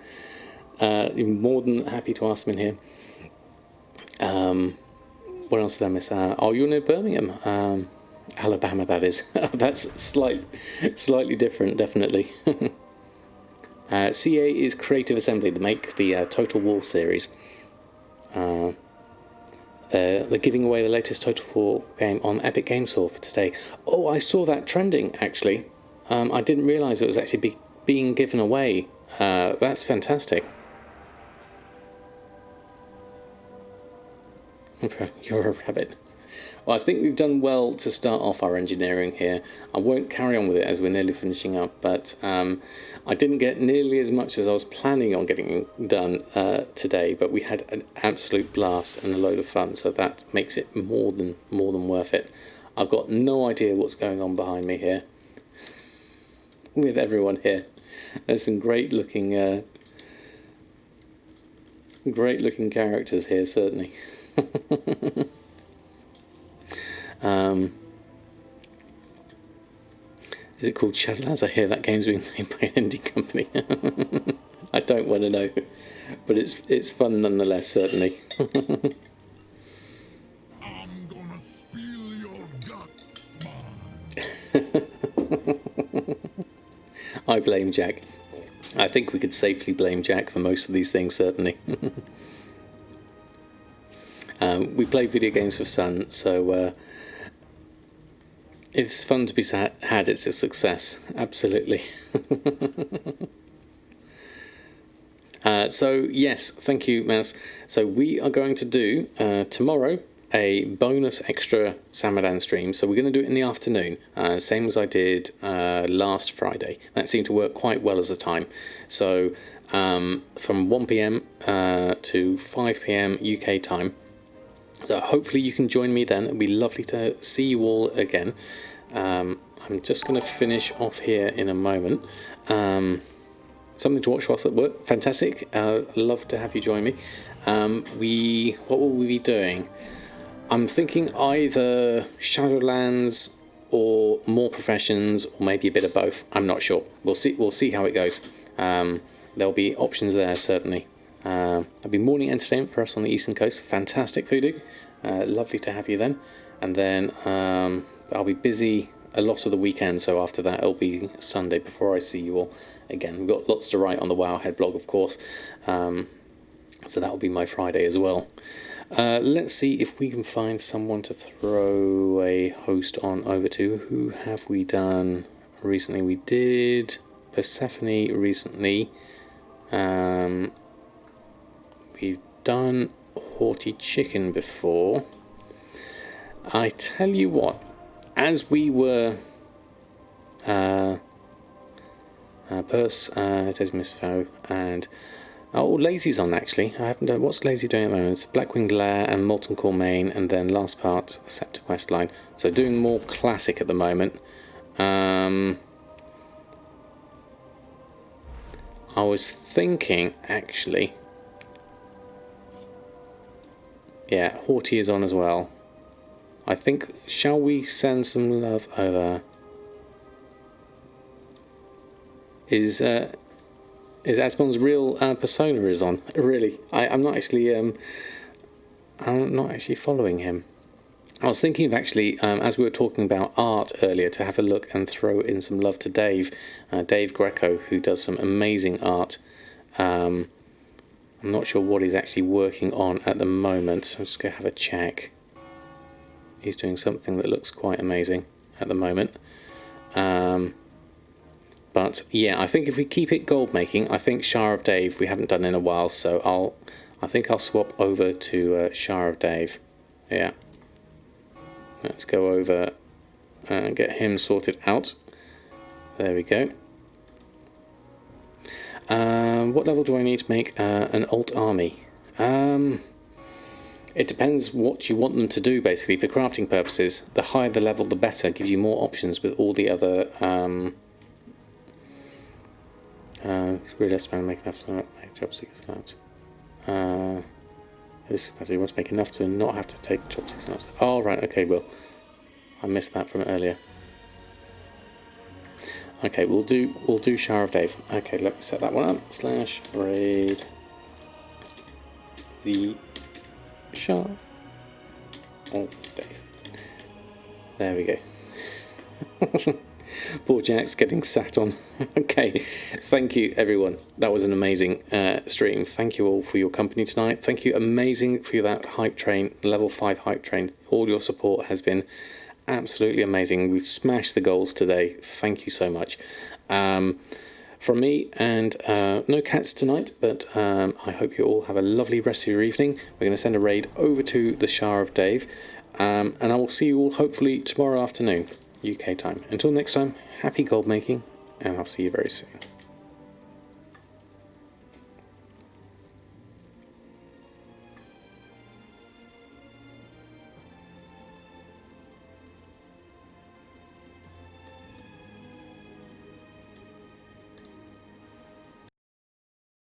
more than happy to ask them in here. What else did I miss? Oh, you're near Birmingham, Alabama, that is. That's slightly different, definitely. CA is Creative Assembly. They make the Total War series. They're giving away the latest Total War game on Epic Games Store for today. Oh, I saw that trending, actually. I didn't realise it was actually being given away. That's fantastic. You're a rabbit. Well, I think we've done well to start off our engineering here. I won't carry on with it as we're nearly finishing up, but I didn't get nearly as much as I was planning on getting done today, but we had an absolute blast and a load of fun, so that makes it more than worth it. I've got no idea what's going on behind me here with everyone here. There's some great looking characters here, certainly. Is it called Shadowlands? I hear that game's being made by an indie company. I don't want to know, but it's fun nonetheless, certainly. I'm gonna spill your guts, man. I blame Jack. I think we could safely blame Jack for most of these things, certainly. We play video games for fun, so if it's fun to be had, it's a success. Absolutely. So yes, thank you, Mouse. So we are going to do tomorrow a bonus extra Samadan stream. So we're going to do it in the afternoon, same as I did last Friday. That seemed to work quite well as a time. So from 1 p.m. To 5 p.m. UK time. So hopefully you can join me then. It'll be lovely to see you all again. I'm just going to finish off here in a moment. Something to watch whilst at work. Fantastic. Love to have you join me. What will we be doing? I'm thinking either Shadowlands or more professions, or maybe a bit of both. I'm not sure. We'll see how it goes. There'll be options there, certainly. There'll be morning entertainment for us on the Eastern Coast. Fantastic, Voodoo. Lovely to have you then. And then I'll be busy a lot of the weekend, so after that it'll be Sunday before I see you all again. We've got lots to write on the Wowhead blog, of course. So that'll be my Friday as well. Let's see if we can find someone to throw a host on over to. Who have we done recently? We did Persephone recently. We've done Haughty Chicken before. I tell you what, as we were Desmos Foe and Lazy's on actually. I haven't done. What's Lazy doing at the moment? It's Blackwing Glare and Molten Core Main, and then last part Scepter Quest line. So doing more classic at the moment. I was thinking actually. Yeah, Haughty is on as well. I think, shall we send some love over? Is Asmon's real persona is on? Really? I'm not actually following him. I was thinking of actually, as we were talking about art earlier, to have a look and throw in some love to Dave Greco, who does some amazing art. I'm not sure what he's actually working on at the moment. I'm just going to have a check. He's doing something that looks quite amazing at the moment. But yeah, I think if we keep it gold making, I think Shire of Dave we haven't done in a while, so I think I'll swap over to Shire of Dave. Yeah. Let's go over and get him sorted out. There we go. What level do I need to make an alt army? It depends what you want them to do, basically. For crafting purposes, the higher the level, the better. Gives you more options with all the other... really less to make enough to make job seekers allowance. This capacity wants to make enough to not have to take job seekers allowance. Oh, right, okay, well, I missed that from earlier. Okay, we'll do Shire of Dave. Okay, let me set that one up. / raid the Shire of Dave. There we go. Poor Jack's getting sat on. Okay, thank you everyone. That was an amazing stream. Thank you all for your company tonight. Thank you amazing for that hype train, level 5 hype train. All your support has been absolutely amazing. We've smashed the goals today. Thank you so much. From me and no cats tonight, but I hope you all have a lovely rest of your evening. We're going to send a raid over to the Shire of Dave, and I will see you all hopefully tomorrow afternoon UK time. Until next time, happy gold making, and I'll see you very soon.